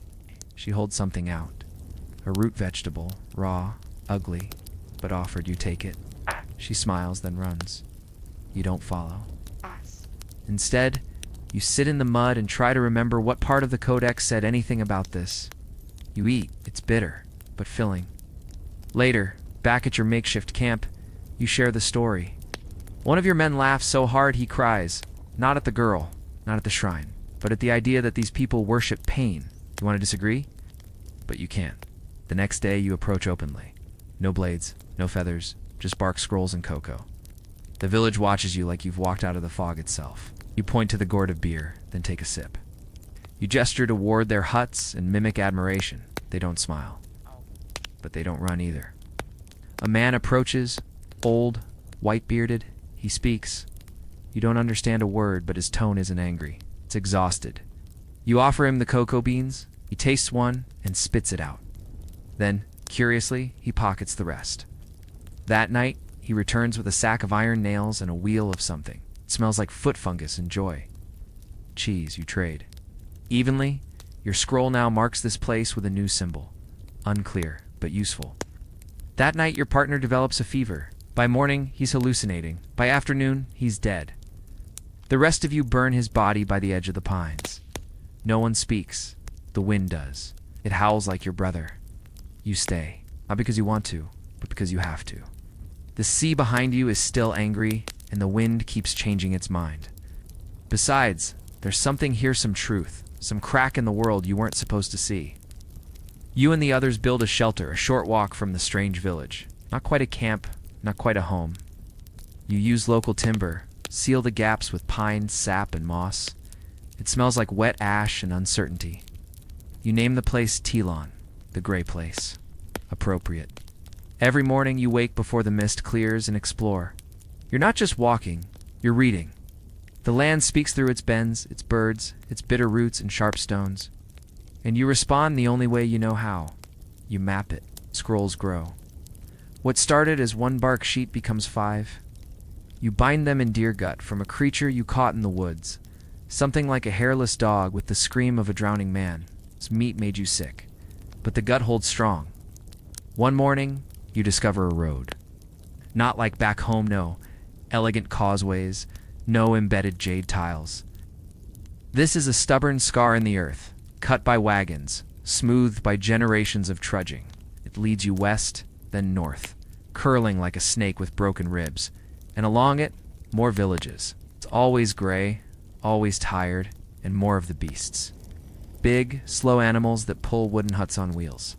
She holds something out. A root vegetable, raw, ugly, but offered. You take it. She smiles, then runs. You don't follow. Instead, you sit in the mud and try to remember what part of the codex said anything about this. You eat. It's bitter, but filling. Later, back at your makeshift camp, you share the story. One of your men laughs so hard he cries, not at the girl, not at the shrine, but at the idea that these people worship pain. You want to disagree? But you can't. The next day, you approach openly. No blades, no feathers, just bark scrolls and cocoa. The village watches you like you've walked out of the fog itself. You point to the gourd of beer, then take a sip. You gesture toward their huts and mimic admiration. They don't smile. But they don't run either. A man approaches, old, white-bearded. He speaks. You don't understand a word, but his tone isn't angry. It's exhausted. You offer him the cocoa beans. He tastes one and spits it out. Then, curiously, he pockets the rest. That night, he returns with a sack of iron nails and a wheel of something. It smells like foot fungus and joy. Cheese, you trade. Evenly, your scroll now marks this place with a new symbol. Unclear, but useful. That night, your partner develops a fever. By morning, he's hallucinating. By afternoon, he's dead. The rest of you burn his body by the edge of the pines. No one speaks. The wind does. It howls like your brother. You stay, not because you want to, but because you have to. The sea behind you is still angry, and the wind keeps changing its mind. Besides, there's something here, some truth, some crack in the world you weren't supposed to see. You and the others build a shelter a short walk from the strange village. Not quite a camp, not quite a home. You use local timber, seal the gaps with pine, sap, and moss. It smells like wet ash and uncertainty. You name the place Telon, the gray place. Appropriate. Every morning you wake before the mist clears and explore. You're not just walking, you're reading. The land speaks through its bends, its birds, its bitter roots and sharp stones. And you respond the only way you know how. You map it. Scrolls grow. What started as one bark sheet becomes 5. You bind them in deer gut from a creature you caught in the woods. Something like a hairless dog with the scream of a drowning man. Its meat made you sick. But the gut holds strong. One morning, you discover a road. Not like back home, no. Elegant causeways, no embedded jade tiles. This is a stubborn scar in the earth, cut by wagons, smoothed by generations of trudging. It leads you west, then north, curling like a snake with broken ribs. And along it, more villages. It's always gray, always tired, and more of the beasts. Big, slow animals that pull wooden huts on wheels.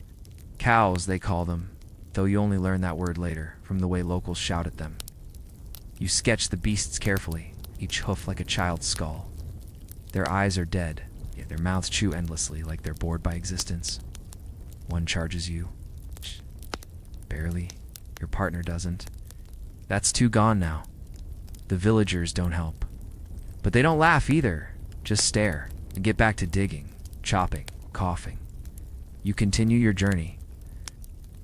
Cows, they call them, though you only learn that word later from the way locals shout at them. You sketch the beasts carefully, each hoof like a child's skull. Their eyes are dead, yet their mouths chew endlessly like they're bored by existence. One charges you. Barely. Your partner doesn't. That's two gone now. The villagers don't help. But they don't laugh either, just stare and get back to digging, chopping, coughing. You continue your journey.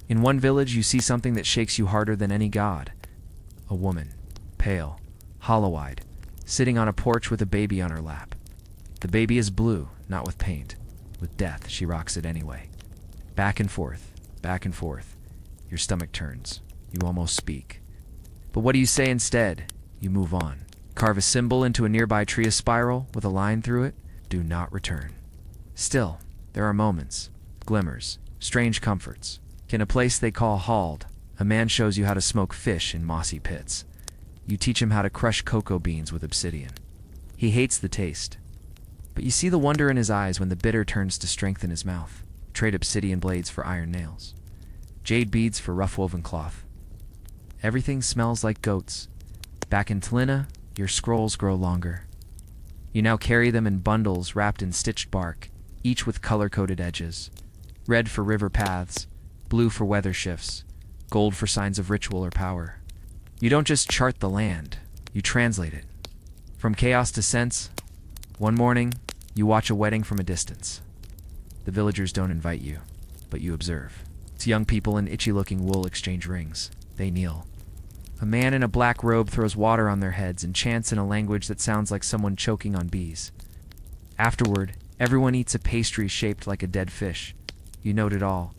In one village, you see something that shakes you harder than any god. A woman, pale, hollow-eyed, sitting on a porch with a baby on her lap. The baby is blue, not with paint. With death, she rocks it anyway. Back and forth, back and forth. Your stomach turns. You almost speak. But what do you say instead? You move on. Carve a symbol into a nearby tree, a spiral with a line through it. Do not return. Still, there are moments, glimmers, strange comforts. In a place they call Hald, a man shows you how to smoke fish in mossy pits. You teach him how to crush cocoa beans with obsidian. He hates the taste. But you see the wonder in his eyes when the bitter turns to strength in his mouth. Trade obsidian blades for iron nails. Jade beads for rough-woven cloth. Everything smells like goats. Back in Tlina, your scrolls grow longer. You now carry them in bundles wrapped in stitched bark, each with color-coded edges. Red for river paths, blue for weather shifts, gold for signs of ritual or power. You don't just chart the land, you translate it. From chaos to sense, one morning, you watch a wedding from a distance. The villagers don't invite you, but you observe. It's young people in itchy-looking wool exchange rings. They kneel. A man in a black robe throws water on their heads and chants in a language that sounds like someone choking on bees. Afterward, everyone eats a pastry shaped like a dead fish. You note it all.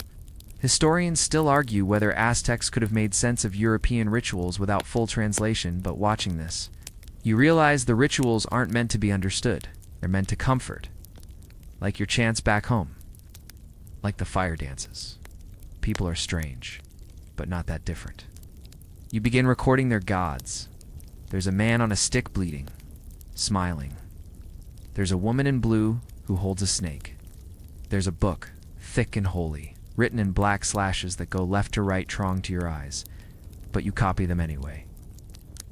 Historians still argue whether Aztecs could have made sense of European rituals without full translation, but watching this, you realize the rituals aren't meant to be understood. They're meant to comfort. Like your chants back home. Like the fire dances. People are strange, but not that different. You begin recording their gods. There's a man on a stick bleeding, smiling. There's a woman in blue who holds a snake. There's a book, thick and holy, written in black slashes that go left to right, trying to your eyes, but you copy them anyway,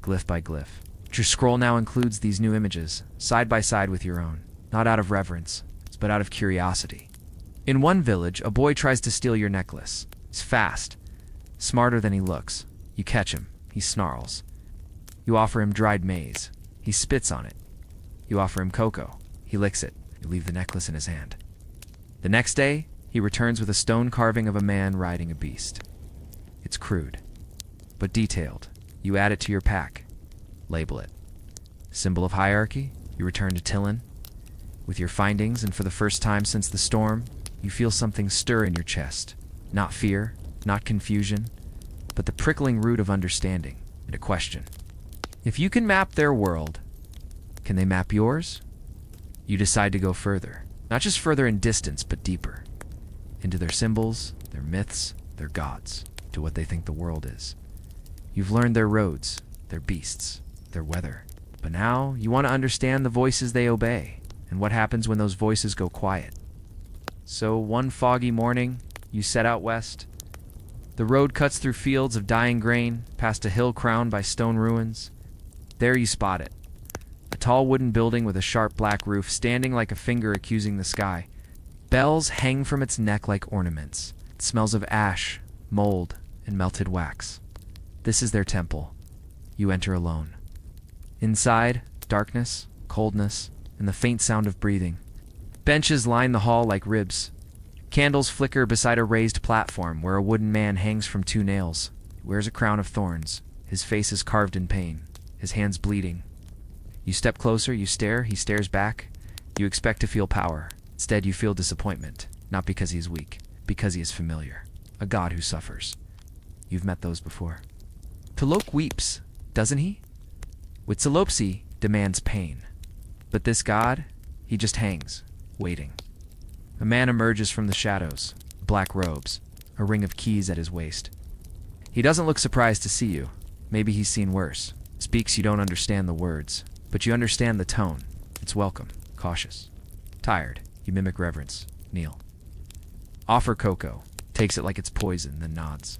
glyph by glyph. Your scroll now includes these new images, side by side with your own, not out of reverence, but out of curiosity. In one village, a boy tries to steal your necklace. He's fast, smarter than he looks. You catch him. He snarls. You offer him dried maize. He spits on it. You offer him cocoa. He licks it. You leave the necklace in his hand. The next day, he returns with a stone carving of a man riding a beast. It's crude, but detailed. You add it to your pack. Label it. Symbol of hierarchy, you return to Tillin. With your findings, and for the first time since the storm, you feel something stir in your chest. Not fear, not confusion, but the prickling root of understanding and a question. If you can map their world, can they map yours? You decide to go further. Not just further in distance, but deeper. Into their symbols, their myths, their gods, to what they think the world is. You've learned their roads, their beasts, their weather. But now, you want to understand the voices they obey, and what happens when those voices go quiet. So, one foggy morning, you set out west. The road cuts through fields of dying grain, past a hill crowned by stone ruins. There you spot it. A tall wooden building with a sharp black roof, standing like a finger accusing the sky. Bells hang from its neck like ornaments. It smells of ash, mold, and melted wax. This is their temple. You enter alone. Inside, darkness, coldness, and the faint sound of breathing. Benches line the hall like ribs. Candles flicker beside a raised platform where a wooden man hangs from two nails. He wears a crown of thorns. His face is carved in pain, his hands bleeding. You step closer, you stare, he stares back. You expect to feel power. Instead, you feel disappointment, not because he is weak, because he is familiar. A god who suffers. You've met those before. Tlaloc weeps, doesn't he? Huitzilopochtli demands pain. But this god, he just hangs, waiting. A man emerges from the shadows, black robes, a ring of keys at his waist. He doesn't look surprised to see you. Maybe he's seen worse. Speaks, you don't understand the words, but you understand the tone. It's welcome, cautious. Tired, you mimic reverence. Kneel. Offer cocoa. Takes it like it's poison, then nods.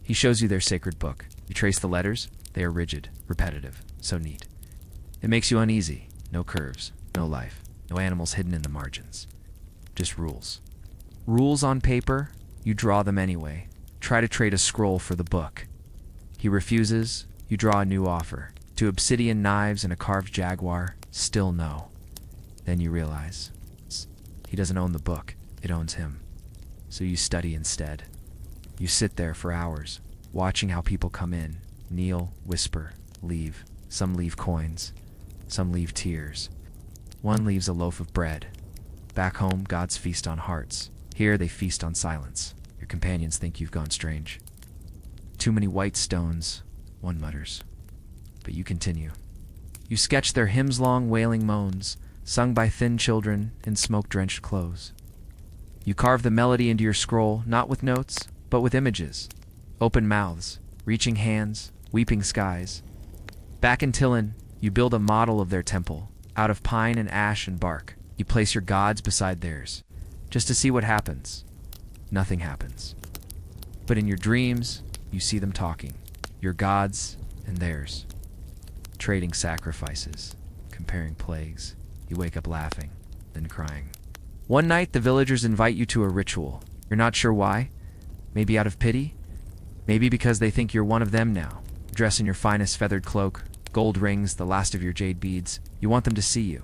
He shows you their sacred book. You trace the letters. They are rigid, repetitive, so neat. It makes you uneasy. No curves, no life, no animals hidden in the margins. Just rules. Rules on paper, you draw them anyway. Try to trade a scroll for the book. He refuses, you draw a new offer. 2 obsidian knives and a carved jaguar, still no. Then you realize, he doesn't own the book, it owns him. So you study instead. You sit there for hours, watching how people come in, kneel, whisper, leave. Some leave coins, some leave tears. One leaves a loaf of bread. Back home, gods feast on hearts. Here, they feast on silence. Your companions think you've gone strange. Too many white stones, one mutters. But you continue. You sketch their hymns-long wailing moans, sung by thin children in smoke-drenched clothes. You carve the melody into your scroll, not with notes, but with images. Open mouths, reaching hands, weeping skies. Back in Tillin, you build a model of their temple, out of pine and ash and bark. You place your gods beside theirs, just to see what happens. Nothing happens. But in your dreams, you see them talking, your gods and theirs. Trading sacrifices, comparing plagues. You wake up laughing, then crying. One night, the villagers invite you to a ritual. You're not sure why. Maybe out of pity. Maybe because they think you're one of them now. Dress in your finest feathered cloak, gold rings, the last of your jade beads. You want them to see you.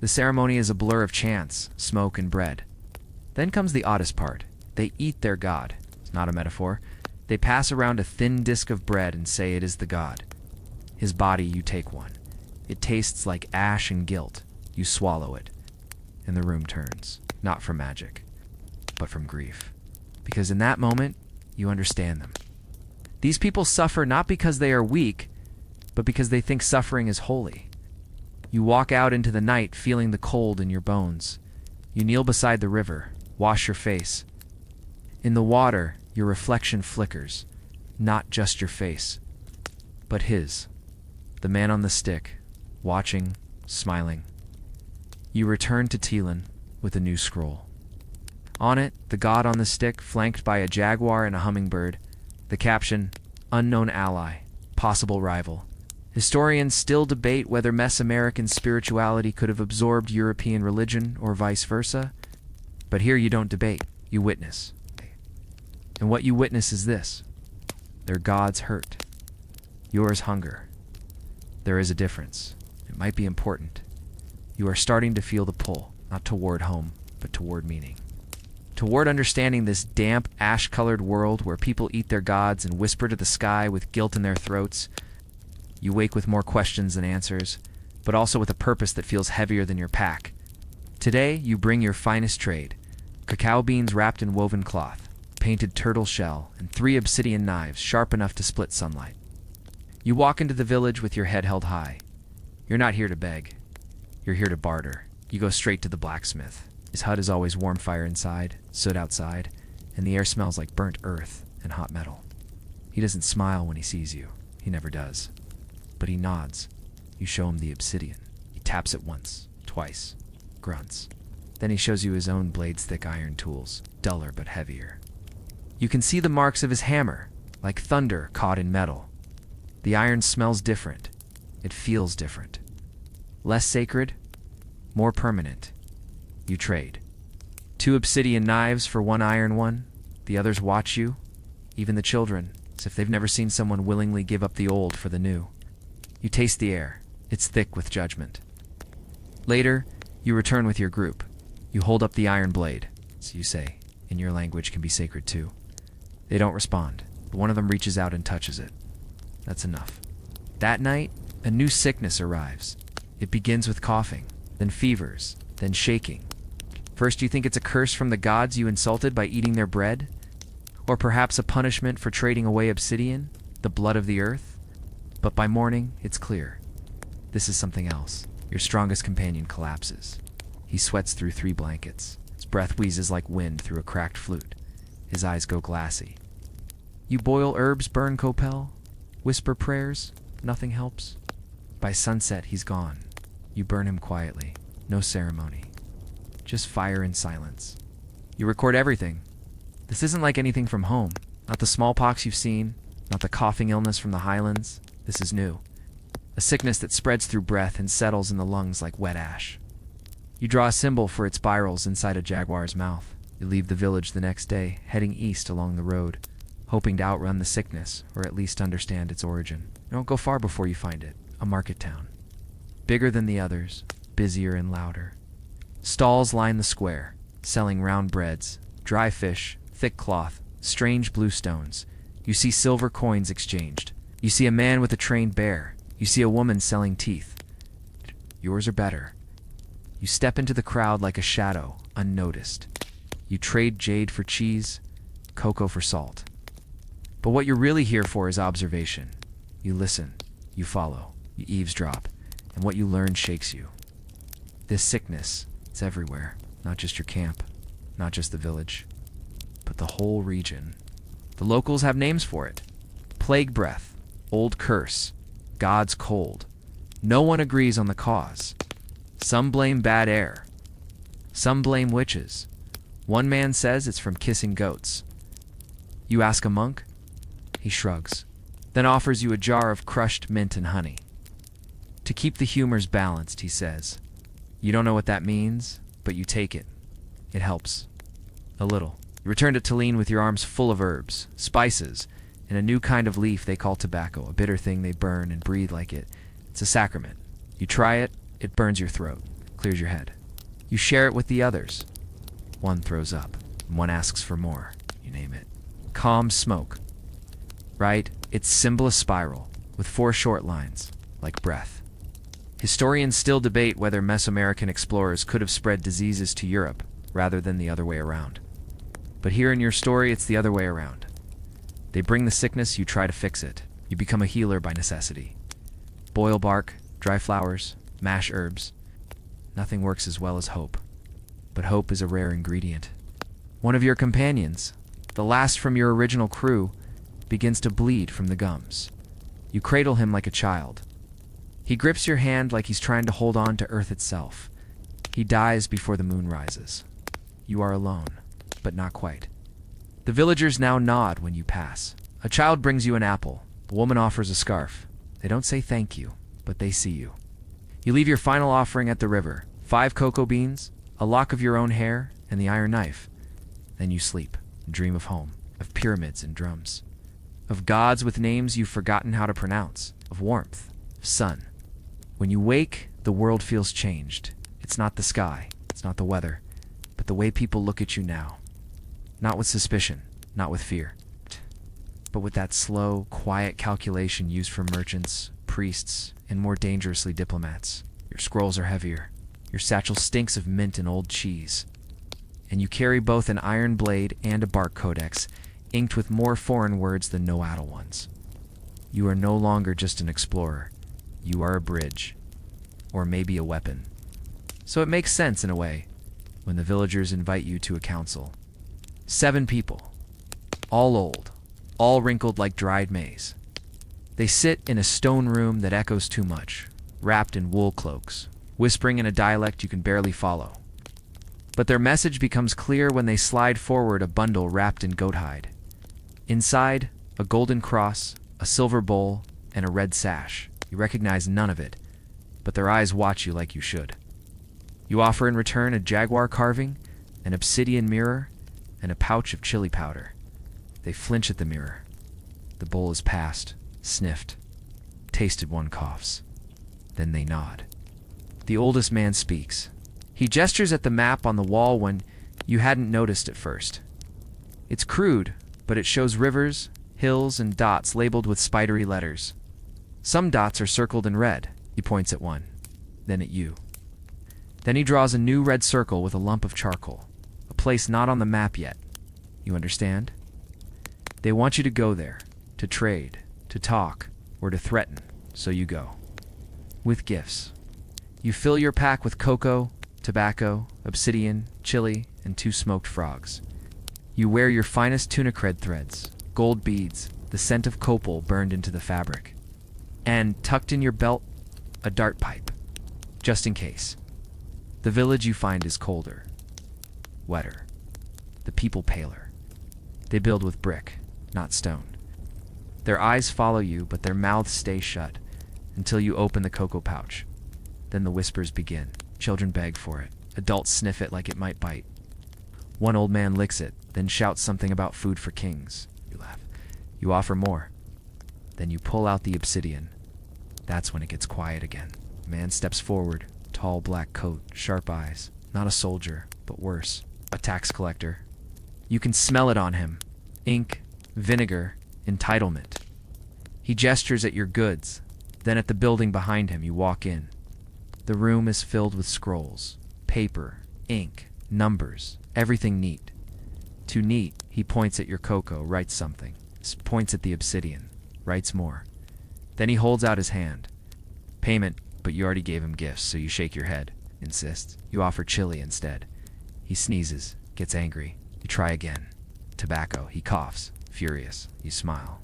The ceremony is a blur of chants, smoke, and bread. Then comes the oddest part. They eat their god. It's not a metaphor. They pass around a thin disk of bread and say it is the god. His body, you take one. It tastes like ash and guilt. You swallow it. And the room turns, not from magic, but from grief. Because in that moment, you understand them. These people suffer not because they are weak, but because they think suffering is holy. You walk out into the night feeling the cold in your bones. You kneel beside the river, wash your face. In the water, your reflection flickers, not just your face, but his. The man on the stick, watching, smiling. You return to Tillin with a new scroll. On it, the god on the stick flanked by a jaguar and a hummingbird. The caption, unknown ally, possible rival. Historians still debate whether Mesoamerican spirituality could have absorbed European religion or vice versa. But here you don't debate, you witness. And what you witness is this. Their gods hurt. Yours hunger. There is a difference. It might be important. You are starting to feel the pull, not toward home, but toward meaning. Toward understanding this damp, ash-colored world where people eat their gods and whisper to the sky with guilt in their throats. You wake with more questions than answers, but also with a purpose that feels heavier than your pack. Today, you bring your finest trade, cacao beans wrapped in woven cloth, painted turtle shell, and 3 obsidian knives sharp enough to split sunlight. You walk into the village with your head held high. You're not here to beg. You're here to barter. You go straight to the blacksmith. His hut is always warm fire inside, soot outside, and the air smells like burnt earth and hot metal. He doesn't smile when he sees you. He never does. But he nods. You show him the obsidian. He taps it once, twice, grunts. Then he shows you his own blades-thick iron tools, duller but heavier. You can see the marks of his hammer, like thunder caught in metal. The iron smells different. It feels different. Less sacred, more permanent. You trade. 2 obsidian knives for 1 iron one. The others watch you, even the children, as if they've never seen someone willingly give up the old for the new. You taste the air. It's thick with judgment. Later, you return with your group. You hold up the iron blade, so you say, in your language can be sacred too. They don't respond, but one of them reaches out and touches it. That's enough. That night, a new sickness arrives. It begins with coughing, then fevers, then shaking. First you think it's a curse from the gods you insulted by eating their bread? Or perhaps a punishment for trading away obsidian, the blood of the earth? But by morning, it's clear. This is something else. Your strongest companion collapses. He sweats through 3 blankets. His breath wheezes like wind through a cracked flute. His eyes go glassy. You boil herbs, burn copel, whisper prayers, nothing helps. By sunset, he's gone. You burn him quietly, no ceremony. Just fire and silence. You record everything. This isn't like anything from home. Not the smallpox you've seen, not the coughing illness from the highlands. This is new. A sickness that spreads through breath and settles in the lungs like wet ash. You draw a symbol for its spirals inside a jaguar's mouth. You leave the village the next day, heading east along the road. hoping to outrun the sickness or at least understand its origin. You don't go far before you find it, a market town. Bigger than the others, busier and louder. Stalls line the square, selling round breads, dry fish, thick cloth, strange blue stones. You see silver coins exchanged. You see a man with a trained bear. You see a woman selling teeth. Yours are better. You step into the crowd like a shadow, unnoticed. You trade jade for cheese, cocoa for salt. But what you're really here for is observation. You listen, you follow, you eavesdrop, and what you learn shakes you. This sickness, it's everywhere, not just your camp, not just the village, but the whole region. The locals have names for it. Plague breath, old curse, God's cold. No one agrees on the cause. Some blame bad air. Some blame witches. One man says it's from kissing goats. You ask a monk? He shrugs, then offers you a jar of crushed mint and honey. To keep the humors balanced, he says. You don't know what that means, but you take it. It helps. A little. You return to Tallinn with your arms full of herbs, spices, and a new kind of leaf they call tobacco, a bitter thing they burn and breathe like it. It's a sacrament. You try it, it burns your throat, clears your head. You share it with the others. One throws up, and one asks for more. You name it. Calm smoke. Right? It's symbol a spiral, with 4 short lines, like breath. Historians still debate whether Mesoamerican explorers could have spread diseases to Europe, rather than the other way around. But here in your story, it's the other way around. They bring the sickness, you try to fix it. You become a healer by necessity. Boil bark, dry flowers, mash herbs. Nothing works as well as hope. But hope is a rare ingredient. One of your companions, the last from your original crew, begins to bleed from the gums. You cradle him like a child. He grips your hand like he's trying to hold on to Earth itself. He dies before the moon rises. You are alone, but not quite. The villagers now nod when you pass. A child brings you an apple. A woman offers a scarf. They don't say thank you, but they see you. You leave your final offering at the river. 5 cocoa beans, a lock of your own hair, and the iron knife. Then you sleep and dream of home, of pyramids and drums, of gods with names you've forgotten how to pronounce, of warmth, of sun. When you wake, the world feels changed. It's not the sky, it's not the weather, but the way people look at you now. Not with suspicion, not with fear, but with that slow, quiet calculation used for merchants, priests, and more dangerously diplomats. Your scrolls are heavier. Your satchel stinks of mint and old cheese. And you carry both an iron blade and a bark codex, inked with more foreign words than no-addle ones. You are no longer just an explorer. You are a bridge. Or maybe a weapon. So it makes sense, in a way, when the villagers invite you to a council. 7 people. All old. All wrinkled like dried maize. They sit in a stone room that echoes too much, wrapped in wool cloaks, whispering in a dialect you can barely follow. But their message becomes clear when they slide forward a bundle wrapped in goat hide. Inside, a golden cross, a silver bowl, and a red sash. You recognize none of it, but their eyes watch you like you should. You offer in return a jaguar carving, an obsidian mirror, and a pouch of chili powder. They flinch at the mirror. The bowl is passed, sniffed, tasted. One coughs. Then they nod. The oldest man speaks. He gestures at the map on the wall when you hadn't noticed at first. It's crude, but it shows rivers, hills, and dots labeled with spidery letters. Some dots are circled in red. He points at one, then at you. Then he draws a new red circle with a lump of charcoal, a place not on the map yet. You understand? They want you to go there, to trade, to talk, or to threaten, so you go. With gifts. You fill your pack with cocoa, tobacco, obsidian, chili, and 2 smoked frogs. You wear your finest tunicred threads, gold beads, the scent of copal burned into the fabric. And, tucked in your belt, a dart pipe, just in case. The village you find is colder, wetter, the people paler. They build with brick, not stone. Their eyes follow you, but their mouths stay shut until you open the cocoa pouch. Then the whispers begin. Children beg for it. Adults sniff it like it might bite. One old man licks it, then shouts something about food for kings. You laugh. You offer more. Then you pull out the obsidian. That's when it gets quiet again. A man steps forward, tall black coat, sharp eyes. Not a soldier, but worse, a tax collector. You can smell it on him. Ink, vinegar, entitlement. He gestures at your goods. Then at the building behind him, you walk in. The room is filled with scrolls, paper, ink, numbers, everything neat. Too neat, he points at your cocoa, writes something, points at the obsidian, writes more. Then he holds out his hand. Payment, but you already gave him gifts, so you shake your head, insists. You offer chili instead. He sneezes, gets angry. You try again. Tobacco, he coughs, furious. You smile.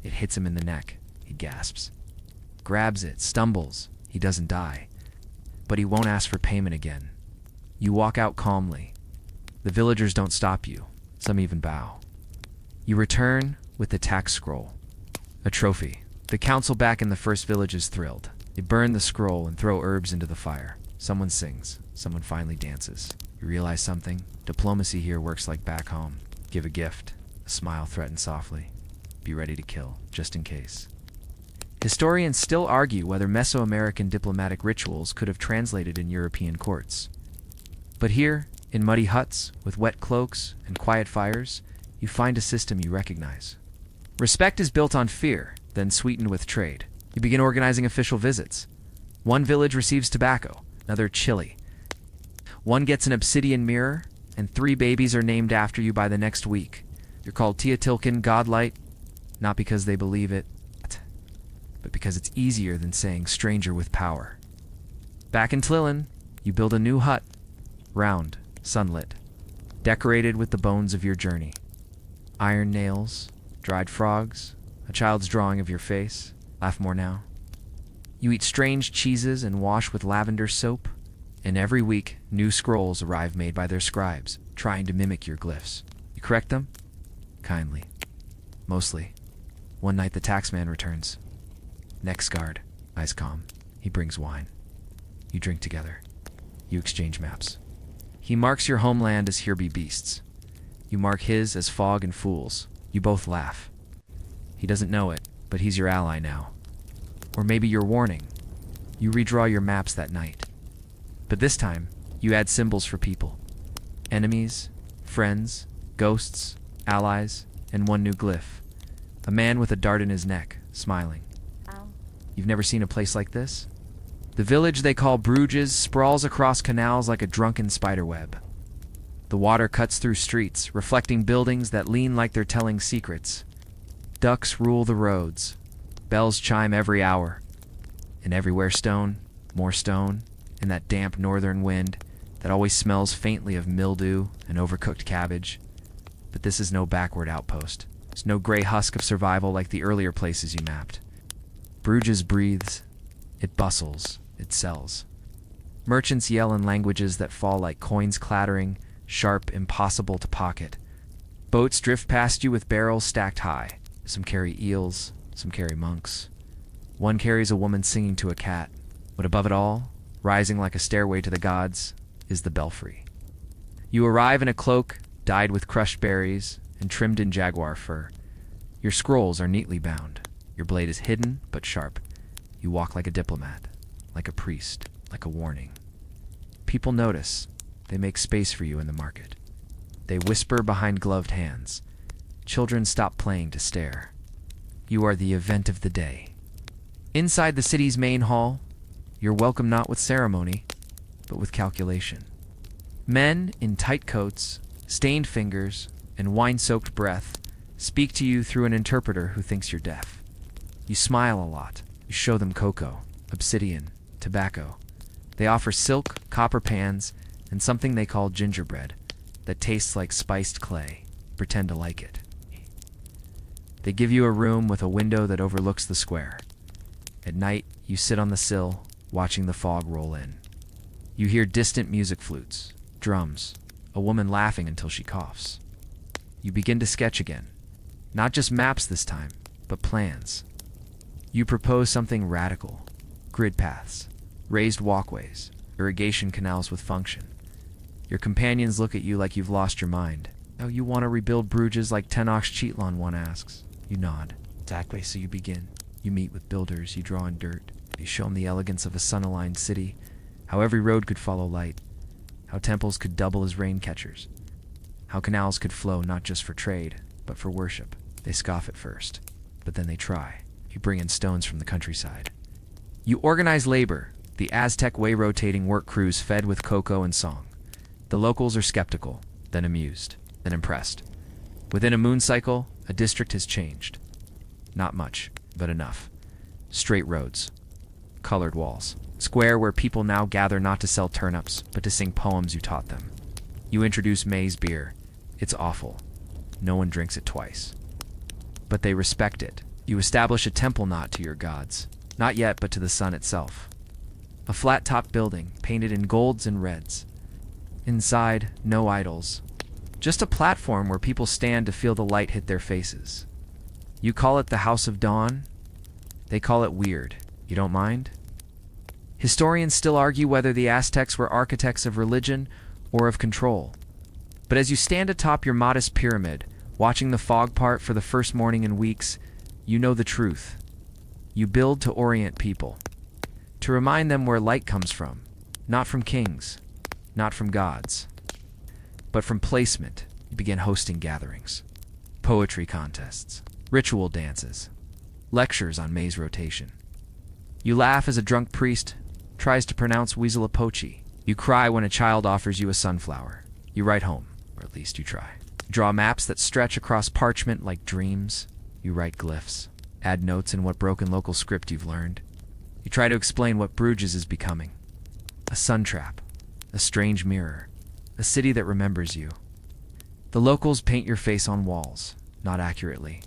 It hits him in the neck. He gasps. Grabs it, stumbles. He doesn't die. But he won't ask for payment again. You walk out calmly. The villagers don't stop you. Some even bow. You return with the tax scroll. A trophy. The council back in the first village is thrilled. They burn the scroll and throw herbs into the fire. Someone sings. Someone finally dances. You realize something? Diplomacy here works like back home. Give a gift. A smile threatens softly. Be ready to kill, just in case. Historians still argue whether Mesoamerican diplomatic rituals could have translated in European courts. But here, in muddy huts, with wet cloaks and quiet fires, you find a system you recognize. Respect is built on fear, then sweetened with trade. You begin organizing official visits. One village receives tobacco, another chili. One gets an obsidian mirror, and 3 babies are named after you by the next week. You're called Teotihuacan Godlight, not because they believe it, but because it's easier than saying stranger with power. Back in Tlilin, you build a new hut, round, sunlit, decorated with the bones of your journey. Iron nails, dried frogs, a child's drawing of your face. Laugh more now. You eat strange cheeses and wash with lavender soap. And every week, new scrolls arrive made by their scribes, trying to mimic your glyphs. You correct them? Kindly. Mostly. One night the taxman returns. Next guard, eyes calm. He brings wine. You drink together. You exchange maps. He marks your homeland as here be beasts. You mark his as fog and fools. You both laugh. He doesn't know it, but he's your ally now. Or maybe your warning. You redraw your maps that night. But this time, you add symbols for people. Enemies, friends, ghosts, allies, and one new glyph. A man with a dart in his neck, smiling. Ow. You've never seen a place like this? The village they call Bruges sprawls across canals like a drunken spiderweb. The water cuts through streets, reflecting buildings that lean like they're telling secrets. Ducks rule the roads. Bells chime every hour. And everywhere stone, more stone, and that damp northern wind that always smells faintly of mildew and overcooked cabbage. But this is no backward outpost. There's no gray husk of survival like the earlier places you mapped. Bruges breathes. It bustles. It sells. Merchants yell in languages that fall like coins clattering, sharp, impossible to pocket. Boats drift past you with barrels stacked high. Some carry eels, some carry monks. One carries a woman singing to a cat. But above it all, rising like a stairway to the gods, is the belfry. You arrive in a cloak dyed with crushed berries and trimmed in jaguar fur. Your scrolls are neatly bound. Your blade is hidden but sharp. You walk like a diplomat, like a priest, like a warning. People notice. They make space for you in the market. They whisper behind gloved hands. Children stop playing to stare. You are the event of the day. Inside the city's main hall, you're welcome not with ceremony, but with calculation. Men in tight coats, stained fingers, and wine-soaked breath speak to you through an interpreter who thinks you're deaf. You smile a lot. You show them cocoa, obsidian, tobacco. They offer silk, copper pans, and something they call gingerbread that tastes like spiced clay. Pretend to like it. They give you a room with a window that overlooks the square. At night, you sit on the sill, watching the fog roll in. You hear distant music flutes, drums, a woman laughing until she coughs. You begin to sketch again. Not just maps this time, but plans. You propose something radical. Grid paths, raised walkways, irrigation canals with function. Your companions look at you like you've lost your mind. Oh, you want to rebuild Bruges like Tenochtitlan, one asks. You nod. Exactly, so you begin. You meet with builders, you draw in dirt. You show them the elegance of a sun-aligned city, how every road could follow light, how temples could double as rain catchers, how canals could flow not just for trade, but for worship. They scoff at first, but then they try. You bring in stones from the countryside. You organize labor, the Aztec way, rotating work crews fed with cocoa and song. The locals are skeptical, then amused, then impressed. Within a moon cycle, a district has changed. Not much, but enough. Straight roads, colored walls, square where people now gather not to sell turnips, but to sing poems you taught them. You introduce maize beer. It's awful. No one drinks it twice. But they respect it. You establish a temple not to your gods, not yet, but to the sun itself. A flat-topped building, painted in golds and reds. Inside, no idols. Just a platform where people stand to feel the light hit their faces. You call it the House of Dawn. They call it weird. You don't mind? Historians still argue whether the Aztecs were architects of religion or of control. But as you stand atop your modest pyramid, watching the fog part for the first morning in weeks, you know the truth. You build to orient people, to remind them where light comes from, not from kings, not from gods, but from placement. You begin hosting gatherings, poetry contests, ritual dances, lectures on maize rotation. You laugh as a drunk priest tries to pronounce Huitzilopochtli. You cry when a child offers you a sunflower. You write home, or at least you try. Draw maps that stretch across parchment like dreams. You write glyphs. Add notes in what broken local script you've learned. You try to explain what Bruges is becoming. A sun trap. A strange mirror. A city that remembers you. The locals paint your face on walls, not accurately.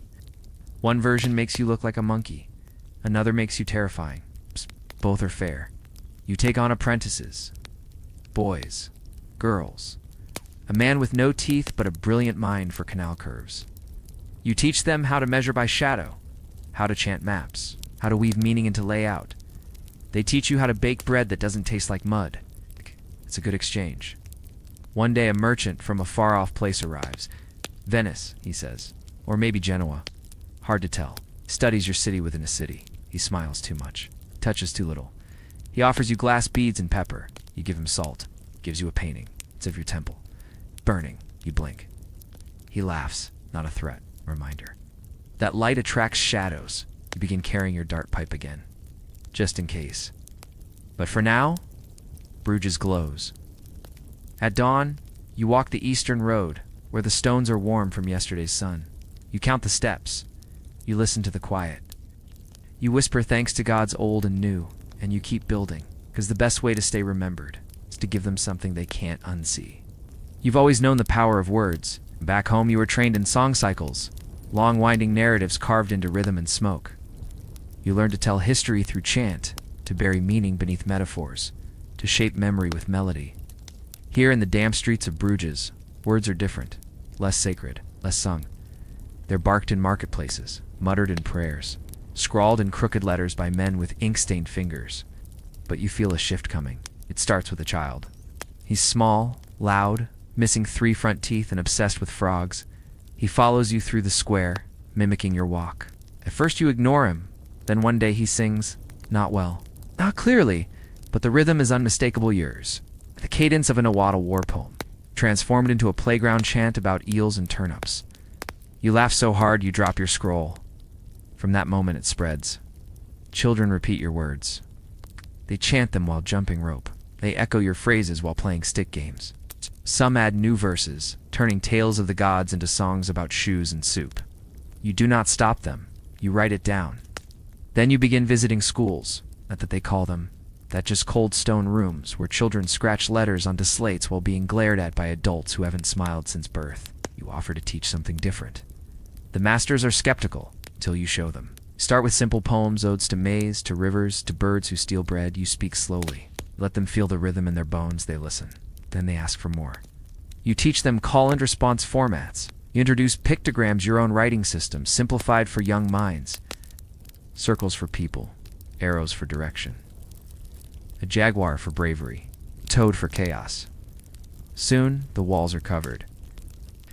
One version makes you look like a monkey. Another makes you terrifying. Both are fair. You take on apprentices. Boys. Girls. A man with no teeth but a brilliant mind for canal curves. You teach them how to measure by shadow, how to chant maps, how to weave meaning into layout. They teach you how to bake bread that doesn't taste like mud. It's a good exchange. One day a merchant from a far-off place arrives. Venice, he says, or maybe Genoa. Hard to tell. Studies your city within a city. He smiles too much, touches too little. He offers you glass beads and pepper. You give him salt, gives you a painting. It's of your temple. Burning, you blink. He laughs, not a threat, reminder. That light attracts shadows. You begin carrying your dart pipe again, just in case. But for now, Bruges glows. At dawn, you walk the eastern road, where the stones are warm from yesterday's sun. You count the steps. You listen to the quiet. You whisper thanks to gods old and new, and you keep building, because the best way to stay remembered is to give them something they can't unsee. You've always known the power of words. Back home you were trained in song cycles, long winding narratives carved into rhythm and smoke. You learned to tell history through chant, to bury meaning beneath metaphors, to shape memory with melody. Here in the damp streets of Bruges, words are different, less sacred, less sung. They're barked in marketplaces, muttered in prayers, scrawled in crooked letters by men with ink-stained fingers. But you feel a shift coming. It starts with a child. He's small, loud, missing 3 front teeth and obsessed with frogs. He follows you through the square, mimicking your walk. At first you ignore him, then one day he sings, not well, not clearly, but the rhythm is unmistakable yours. The cadence of a Nahuatl war poem, transformed into a playground chant about eels and turnips. You laugh so hard you drop your scroll. From that moment it spreads. Children repeat your words. They chant them while jumping rope. They echo your phrases while playing stick games. Some add new verses, turning tales of the gods into songs about shoes and soup. You do not stop them. You write it down. Then you begin visiting schools, not that they call them, that just cold stone rooms where children scratch letters onto slates while being glared at by adults who haven't smiled since birth. You offer to teach something different. The masters are skeptical until you show them. Start with simple poems, odes to maize, to rivers, to birds who steal bread. You speak slowly. Let them feel the rhythm in their bones. They listen. Then they ask for more. You teach them call and response formats. You introduce pictograms, your own writing system, simplified for young minds. Circles for people, arrows for direction. A jaguar for bravery, a toad for chaos. Soon, the walls are covered.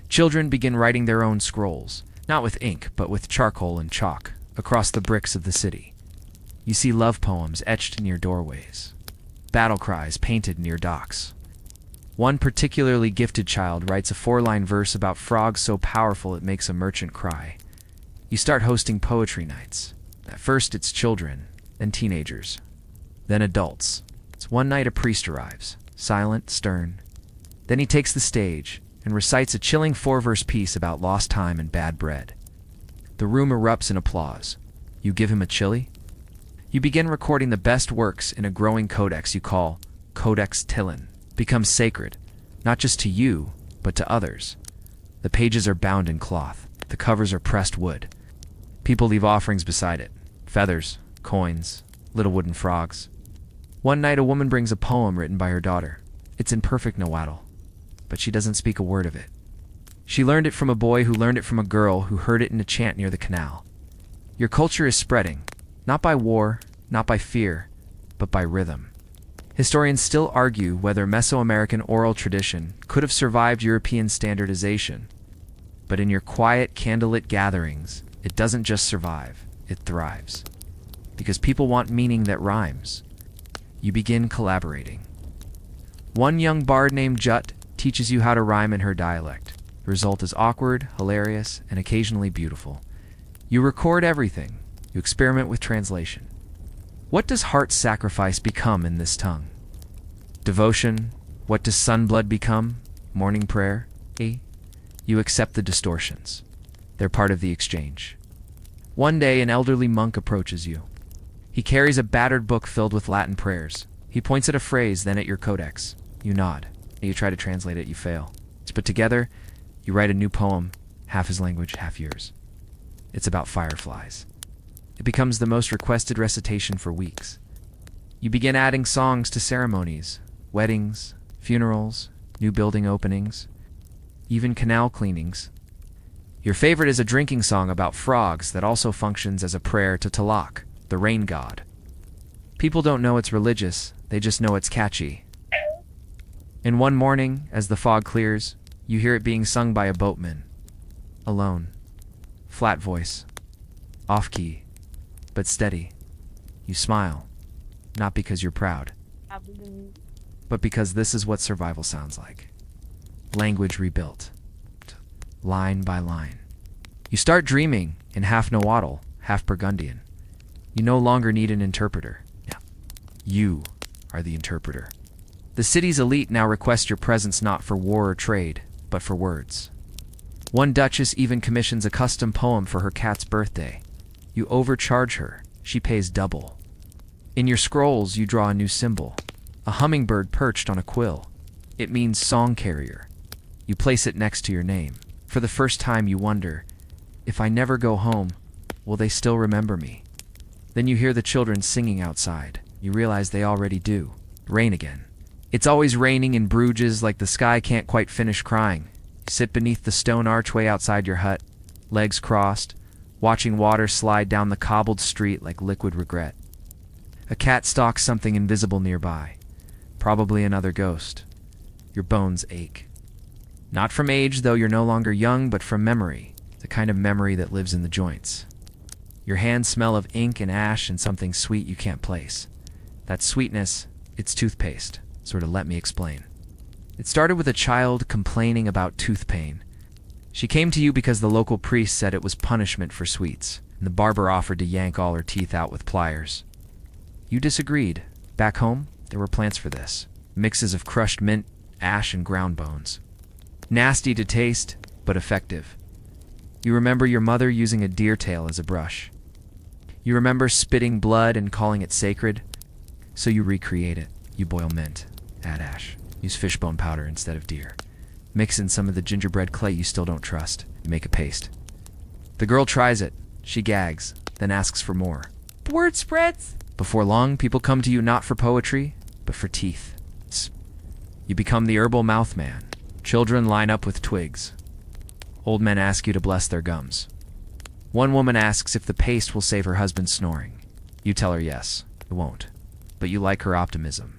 Children begin writing their own scrolls. Not with ink, but with charcoal and chalk, across the bricks of the city. You see love poems etched near doorways, battle cries painted near docks. One particularly gifted child writes a 4-line verse about frogs so powerful it makes a merchant cry. You start hosting poetry nights. At first it's children, then teenagers, then adults. One night a priest arrives, silent, stern. Then he takes the stage and recites a chilling 4-verse piece about lost time and bad bread. The room erupts in applause. You give him a chili? You begin recording the best works in a growing codex you call Codex Tillin. It becomes sacred, not just to you, but to others. The pages are bound in cloth. The covers are pressed wood. People leave offerings beside it. Feathers, coins, little wooden frogs. One night a woman brings a poem written by her daughter. It's in perfect Nahuatl, but she doesn't speak a word of it. She learned it from a boy who learned it from a girl who heard it in a chant near the canal. Your culture is spreading, not by war, not by fear, but by rhythm. Historians still argue whether Mesoamerican oral tradition could have survived European standardization. But in your quiet, candlelit gatherings, it doesn't just survive, it thrives. Because people want meaning that rhymes. You begin collaborating. One young bard named Jut teaches you how to rhyme in her dialect. The result is awkward, hilarious, and occasionally beautiful. You record everything. You experiment with translation. What does heart sacrifice become in this tongue? Devotion. What does sunblood become? Morning prayer. You accept the distortions. They're part of the exchange. One day an elderly monk approaches you. He carries a battered book filled with Latin prayers. He points at a phrase, then at your codex. You nod. You try to translate it, you fail. But together, you write a new poem, half his language, half yours. It's about fireflies. It becomes the most requested recitation for weeks. You begin adding songs to ceremonies, weddings, funerals, new building openings, even canal cleanings. Your favorite is a drinking song about frogs that also functions as a prayer to Tlaloc, the rain god. People don't know it's religious, they just know it's catchy. And one morning, as the fog clears, you hear it being sung by a boatman. Alone. Flat voice. Off-key. But steady. You smile. Not because you're proud. But because this is what survival sounds like. Language rebuilt. Line by line. You start dreaming in half Nahuatl, half Burgundian. You no longer need an interpreter. You are the interpreter. The city's elite now request your presence not for war or trade, but for words. One duchess even commissions a custom poem for her cat's birthday. You overcharge her. She pays double. In your scrolls, you draw a new symbol. A hummingbird perched on a quill. It means song carrier. You place it next to your name. For the first time, you wonder, if I never go home, will they still remember me? Then you hear the children singing outside. You realize they already do. Rain again. It's always raining in Bruges like the sky can't quite finish crying. You sit beneath the stone archway outside your hut, legs crossed, watching water slide down the cobbled street like liquid regret. A cat stalks something invisible nearby. Probably another ghost. Your bones ache. Not from age, though you're no longer young, but from memory. The kind of memory that lives in the joints. Your hands smell of ink and ash and something sweet you can't place. That sweetness, it's toothpaste. Sort of let me explain. It started with a child complaining about tooth pain. She came to you because the local priest said it was punishment for sweets, and the barber offered to yank all her teeth out with pliers. You disagreed. Back home, there were plants for this. Mixes of crushed mint, ash, and ground bones. Nasty to taste, but effective. You remember your mother using a deer tail as a brush. You remember spitting blood and calling it sacred, so you recreate it. You boil mint, add ash, use fishbone powder instead of deer. Mix in some of the gingerbread clay you still don't trust. You make a paste. The girl tries it. She gags, then asks for more. Word spreads! Before long, people come to you not for poetry, but for teeth. You become the herbal mouth man. Children line up with twigs. Old men ask you to bless their gums. One woman asks if the paste will save her husband snoring. You tell her yes, it won't. But you like her optimism.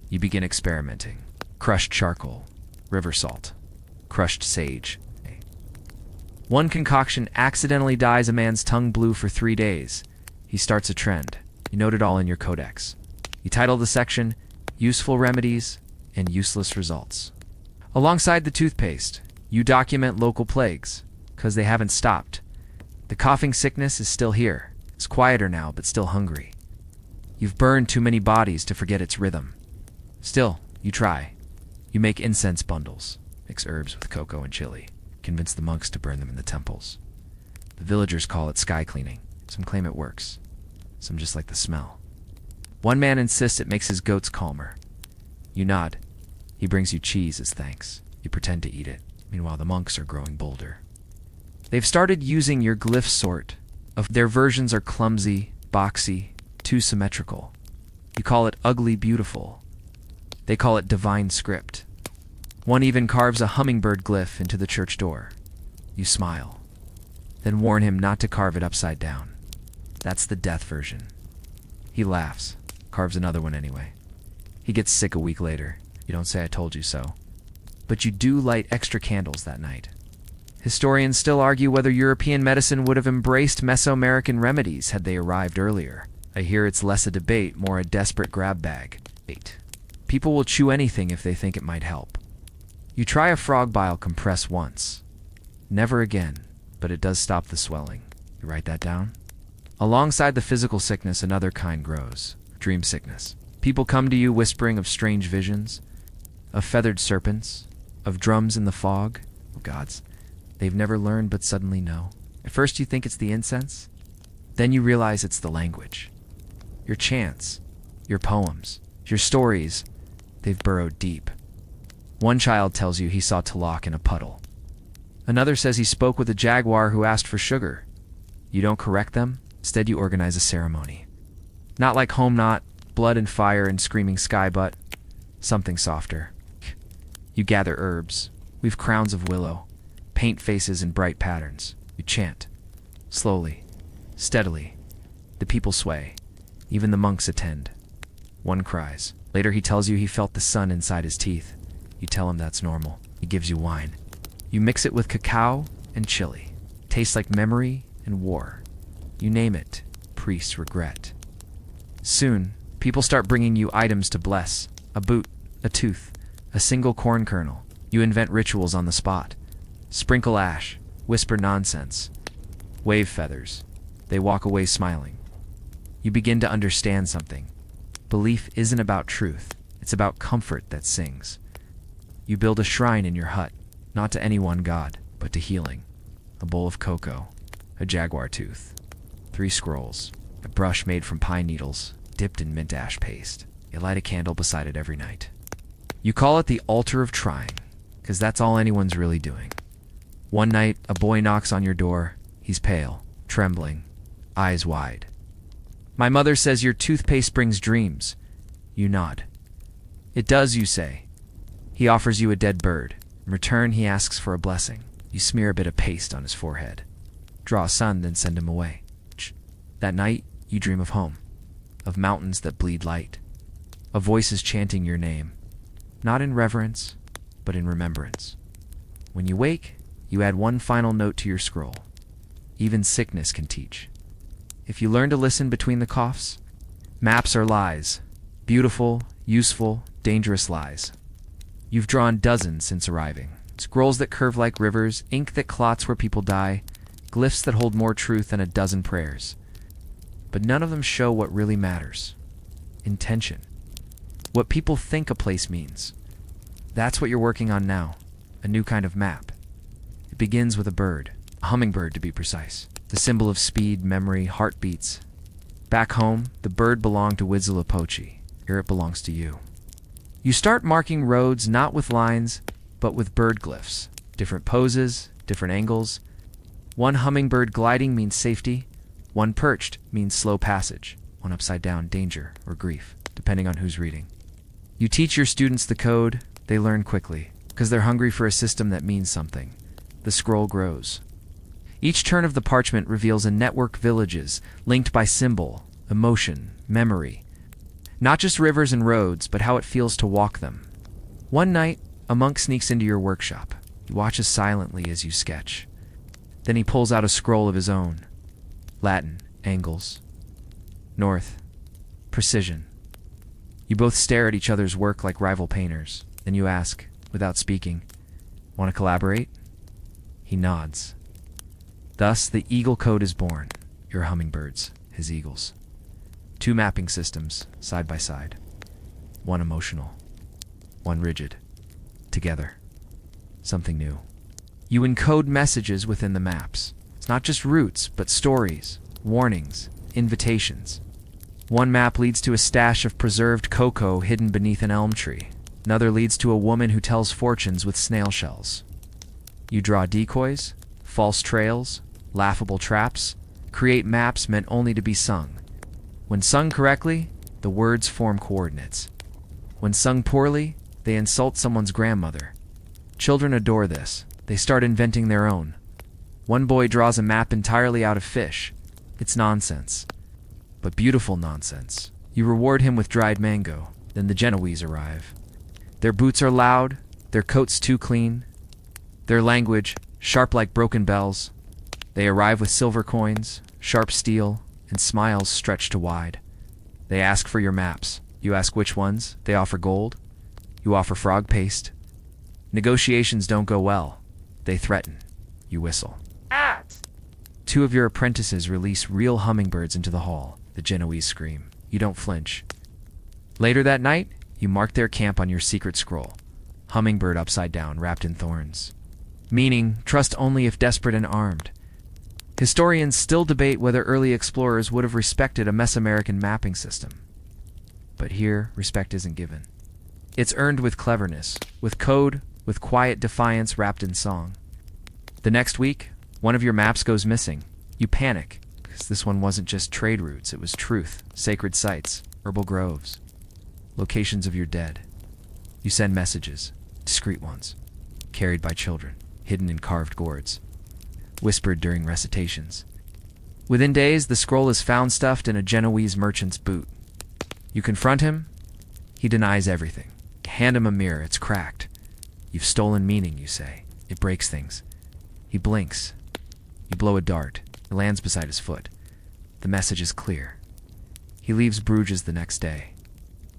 You begin experimenting. Crushed charcoal, river salt, crushed sage. One concoction accidentally dyes a man's tongue blue for 3 days. He starts a trend. You note it all in your codex. You title the section, Useful Remedies and Useless Results. Alongside the toothpaste, you document local plagues, because they haven't stopped. The coughing sickness is still here. It's quieter now, but still hungry. You've burned too many bodies to forget its rhythm. Still, you try. You make incense bundles, mix herbs with cocoa and chili, convince the monks to burn them in the temples. The villagers call it sky cleaning. Some claim it works. Some just like the smell. One man insists it makes his goats calmer. You nod. He brings you cheese as thanks. You pretend to eat it. Meanwhile, the monks are growing bolder. They've started using your glyph sort. Their versions are clumsy, boxy, too symmetrical. You call it ugly beautiful. They call it divine script. One even carves a hummingbird glyph into the church door. You smile. Then warn him not to carve it upside down. That's the death version. He laughs, carves another one anyway. He gets sick a week later. You don't say I told you so. But you do light extra candles that night. Historians still argue whether European medicine would have embraced Mesoamerican remedies had they arrived earlier. I hear it's less a debate, more a desperate grab bag. 8. People will chew anything if they think it might help. You try a frog bile compress once. Never again, but it does stop the swelling. You write that down? Alongside the physical sickness, another kind grows. Dream sickness. People come to you whispering of strange visions, of feathered serpents, of drums in the fog. Oh gods, they've never learned but suddenly know. At first you think it's the incense. Then you realize it's the language. Your chants, your poems, your stories, they've burrowed deep. One child tells you he saw Talak in a puddle. Another says he spoke with a jaguar who asked for sugar. You don't correct them. Instead, you organize a ceremony. Not like home knot, blood and fire and screaming sky, but something softer. You gather herbs, weave crowns of willow, paint faces in bright patterns. You chant. Slowly, steadily. The people sway. Even the monks attend. One cries. Later he tells you he felt the sun inside his teeth. You tell him that's normal. He gives you wine. You mix it with cacao and chili. Tastes like memory and war. You name it. Priests regret. Soon, people start bringing you items to bless. A boot, a tooth, a single corn kernel. You invent rituals on the spot. Sprinkle ash, whisper nonsense. Wave feathers. They walk away smiling. You begin to understand something. Belief isn't about truth. It's about comfort that sings. You build a shrine in your hut, not to any one god, but to healing. A bowl of cocoa, a jaguar tooth, 3 scrolls, a brush made from pine needles, dipped in mint ash paste. You light a candle beside it every night. You call it the altar of trying, because that's all anyone's really doing. One night, a boy knocks on your door. He's pale, trembling, eyes wide. My mother says your toothpaste brings dreams. You nod. It does, you say. He offers you a dead bird. In return, he asks for a blessing. You smear a bit of paste on his forehead. Draw a sun, then send him away. That night, you dream of home, of mountains that bleed light, of voices chanting your name, not in reverence, but in remembrance. When you wake, you add one final note to your scroll. Even sickness can teach. If you learn to listen between the coughs, maps are lies, beautiful, useful, dangerous lies. You've drawn dozens since arriving. Scrolls that curve like rivers, ink that clots where people die, glyphs that hold more truth than a dozen prayers. But none of them show what really matters. Intention. What people think a place means. That's what you're working on now. A new kind of map. It begins with a bird. A hummingbird, to be precise. The symbol of speed, memory, heartbeats. Back home, the bird belonged to Huitzilopochtli. Here it belongs to you. You start marking roads not with lines, but with bird glyphs. Different poses, different angles. One hummingbird gliding means safety. One perched means slow passage. One upside down, danger or grief, depending on who's reading. You teach your students the code. They learn quickly, because they're hungry for a system that means something. The scroll grows. Each turn of the parchment reveals a network of villages linked by symbol, emotion, memory. Not just rivers and roads, but how it feels to walk them. One night, a monk sneaks into your workshop. He watches silently as you sketch. Then he pulls out a scroll of his own. Latin, angles. North, precision. You both stare at each other's work like rival painters. Then you ask, without speaking, "Want to collaborate?" He nods. Thus, the Eagle Code is born. Your hummingbirds, his eagles. Two mapping systems, side by side. One emotional, one rigid. Together. Something new. You encode messages within the maps. It's not just routes, but stories, warnings, invitations. One map leads to a stash of preserved cocoa hidden beneath an elm tree. Another leads to a woman who tells fortunes with snail shells. You draw decoys, false trails, laughable traps, create maps meant only to be sung. When sung correctly, the words form coordinates. When sung poorly, they insult someone's grandmother. Children adore this. They start inventing their own. One boy draws a map entirely out of fish. It's nonsense. But beautiful nonsense. You reward him with dried mango. Then the Genoese arrive. Their boots are loud, their coats too clean. Their language, sharp like broken bells. They arrive with silver coins, sharp steel, and smiles stretched wide. They ask for your maps. You ask which ones. They offer gold. You offer frog paste. Negotiations don't go well. They threaten. You whistle. Two of your apprentices release real hummingbirds into the hall. The Genoese scream. You don't flinch. Later that night, you mark their camp on your secret scroll. Hummingbird upside down, wrapped in thorns. Meaning, trust only if desperate and armed. Historians still debate whether early explorers would have respected a Mesoamerican mapping system. But here, respect isn't given. It's earned with cleverness, with code, with quiet defiance wrapped in song. The next week, one of your maps goes missing. You panic, because this one wasn't just trade routes, it was truth, sacred sites, herbal groves, locations of your dead. You send messages, discreet ones, carried by children, hidden in carved gourds, whispered during recitations. Within days, the scroll is found stuffed in a Genoese merchant's boot. You confront him, he denies everything. Hand him a mirror, it's cracked. You've stolen meaning, you say. It breaks things. He blinks. You blow a dart. It lands beside his foot. The message is clear. He leaves Bruges the next day.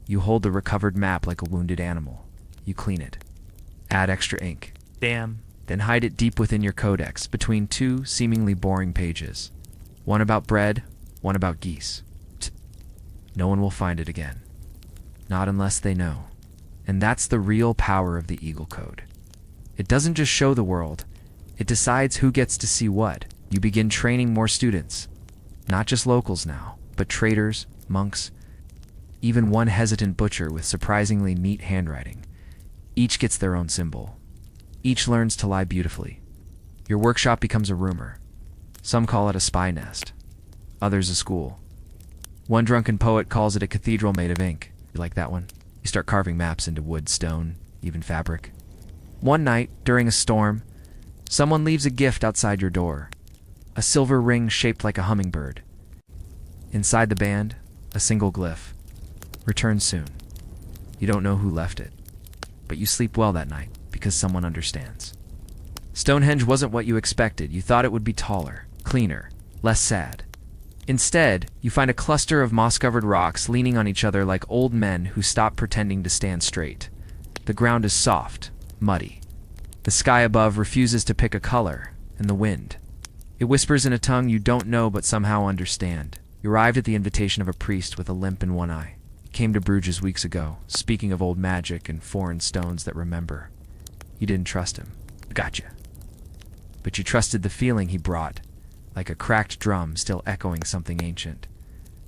You hold the recovered map like a wounded animal. You clean it. Add extra ink. Damn. Then hide it deep within your codex, between two seemingly boring pages. One about bread, one about geese. No one will find it again. Not unless they know. And that's the real power of the Eagle Code. It doesn't just show the world, it decides who gets to see what. You begin training more students. Not just locals now, but traders, monks, even one hesitant butcher with surprisingly neat handwriting. Each gets their own symbol. Each learns to lie beautifully. Your workshop becomes a rumor. Some call it a spy nest, others a school. One drunken poet calls it a cathedral made of ink. You like that one? You start carving maps into wood, stone, even fabric. One night, during a storm, someone leaves a gift outside your door. A silver ring shaped like a hummingbird. Inside the band, a single glyph. Return soon. You don't know who left it, but you sleep well that night because someone understands. Stonehenge wasn't what you expected. You thought it would be taller, cleaner, less sad. Instead, you find a cluster of moss-covered rocks leaning on each other like old men who stop pretending to stand straight. The ground is soft, muddy. The sky above refuses to pick a color, and the wind. It whispers in a tongue you don't know but somehow understand. You arrived at the invitation of a priest with a limp in one eye. He came to Bruges weeks ago, speaking of old magic and foreign stones that remember. You didn't trust him. Gotcha. But you trusted the feeling he brought, like a cracked drum still echoing something ancient.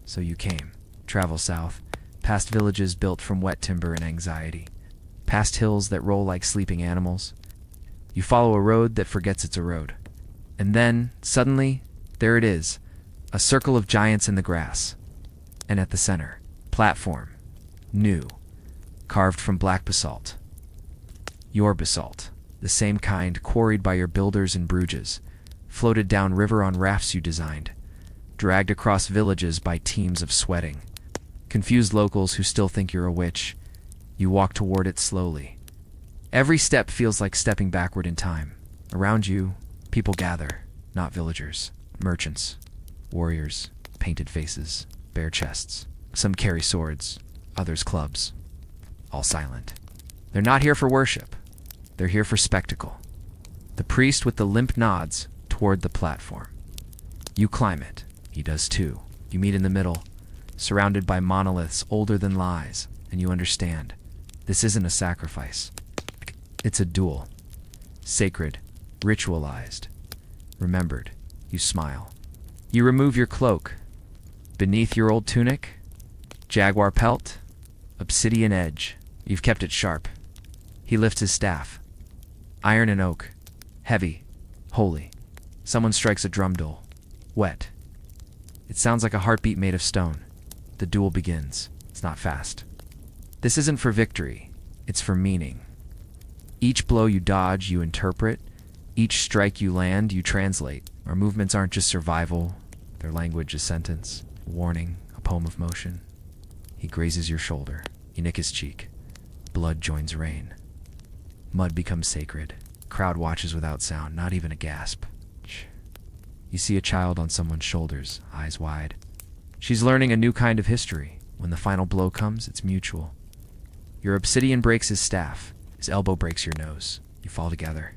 So you came. Travel south, past villages built from wet timber and anxiety, past hills that roll like sleeping animals. You follow a road that forgets it's a road. And then, suddenly, there it is, a circle of giants in the grass. And at the center, platform, new, carved from black basalt. Your basalt, the same kind quarried by your builders in Bruges, floated down river on rafts you designed, dragged across villages by teams of sweating. Confused locals who still think you're a witch, you walk toward it slowly. Every step feels like stepping backward in time. Around you, people gather, not villagers. Merchants, warriors, painted faces, bare chests. Some carry swords, others clubs. All silent. They're not here for worship. They're here for spectacle. The priest with the limp nods toward the platform. You climb it. He does too. You meet in the middle, surrounded by monoliths older than lies, and you understand. This isn't a sacrifice. It's a duel. Sacred, ritualized, remembered. You smile. You remove your cloak. Beneath your old tunic, jaguar pelt, obsidian edge. You've kept it sharp. He lifts his staff. Iron and oak. Heavy. Holy. Someone strikes a drum dull. Wet. It sounds like a heartbeat made of stone. The duel begins. It's not fast. This isn't for victory. It's for meaning. Each blow you dodge, you interpret. Each strike you land, you translate. Our movements aren't just survival. Their language is sentence, a warning, a poem of motion. He grazes your shoulder. You nick his cheek. Blood joins rain. Mud becomes sacred. Crowd watches without sound, not even a gasp. You see a child on someone's shoulders, eyes wide. She's learning a new kind of history. When the final blow comes, it's mutual. Your obsidian breaks his staff. His elbow breaks your nose. You fall together.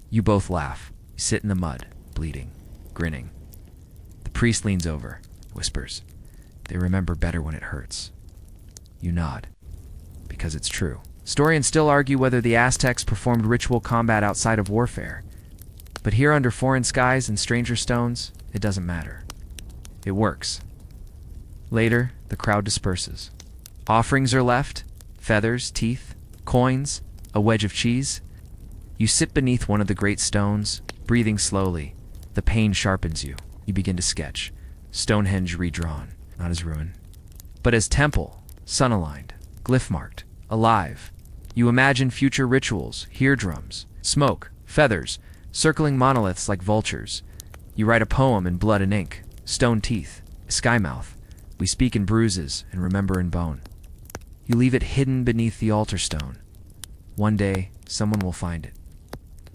You both laugh. You sit in the mud, bleeding, grinning. The priest leans over, whispers, "They remember better when it hurts." You nod, because it's true. Historians still argue whether the Aztecs performed ritual combat outside of warfare. But here under foreign skies and stranger stones, it doesn't matter. It works. Later, the crowd disperses. Offerings are left, feathers, teeth, coins, a wedge of cheese. You sit beneath one of the great stones, breathing slowly. The pain sharpens you. You begin to sketch. Stonehenge redrawn, not as ruin, but as temple, sun-aligned, glyph-marked, alive. You imagine future rituals, hear drums, smoke, feathers, circling monoliths like vultures. You write a poem in blood and ink, stone teeth, sky mouth. We speak in bruises and remember in bone. You leave it hidden beneath the altar stone. One day, someone will find it.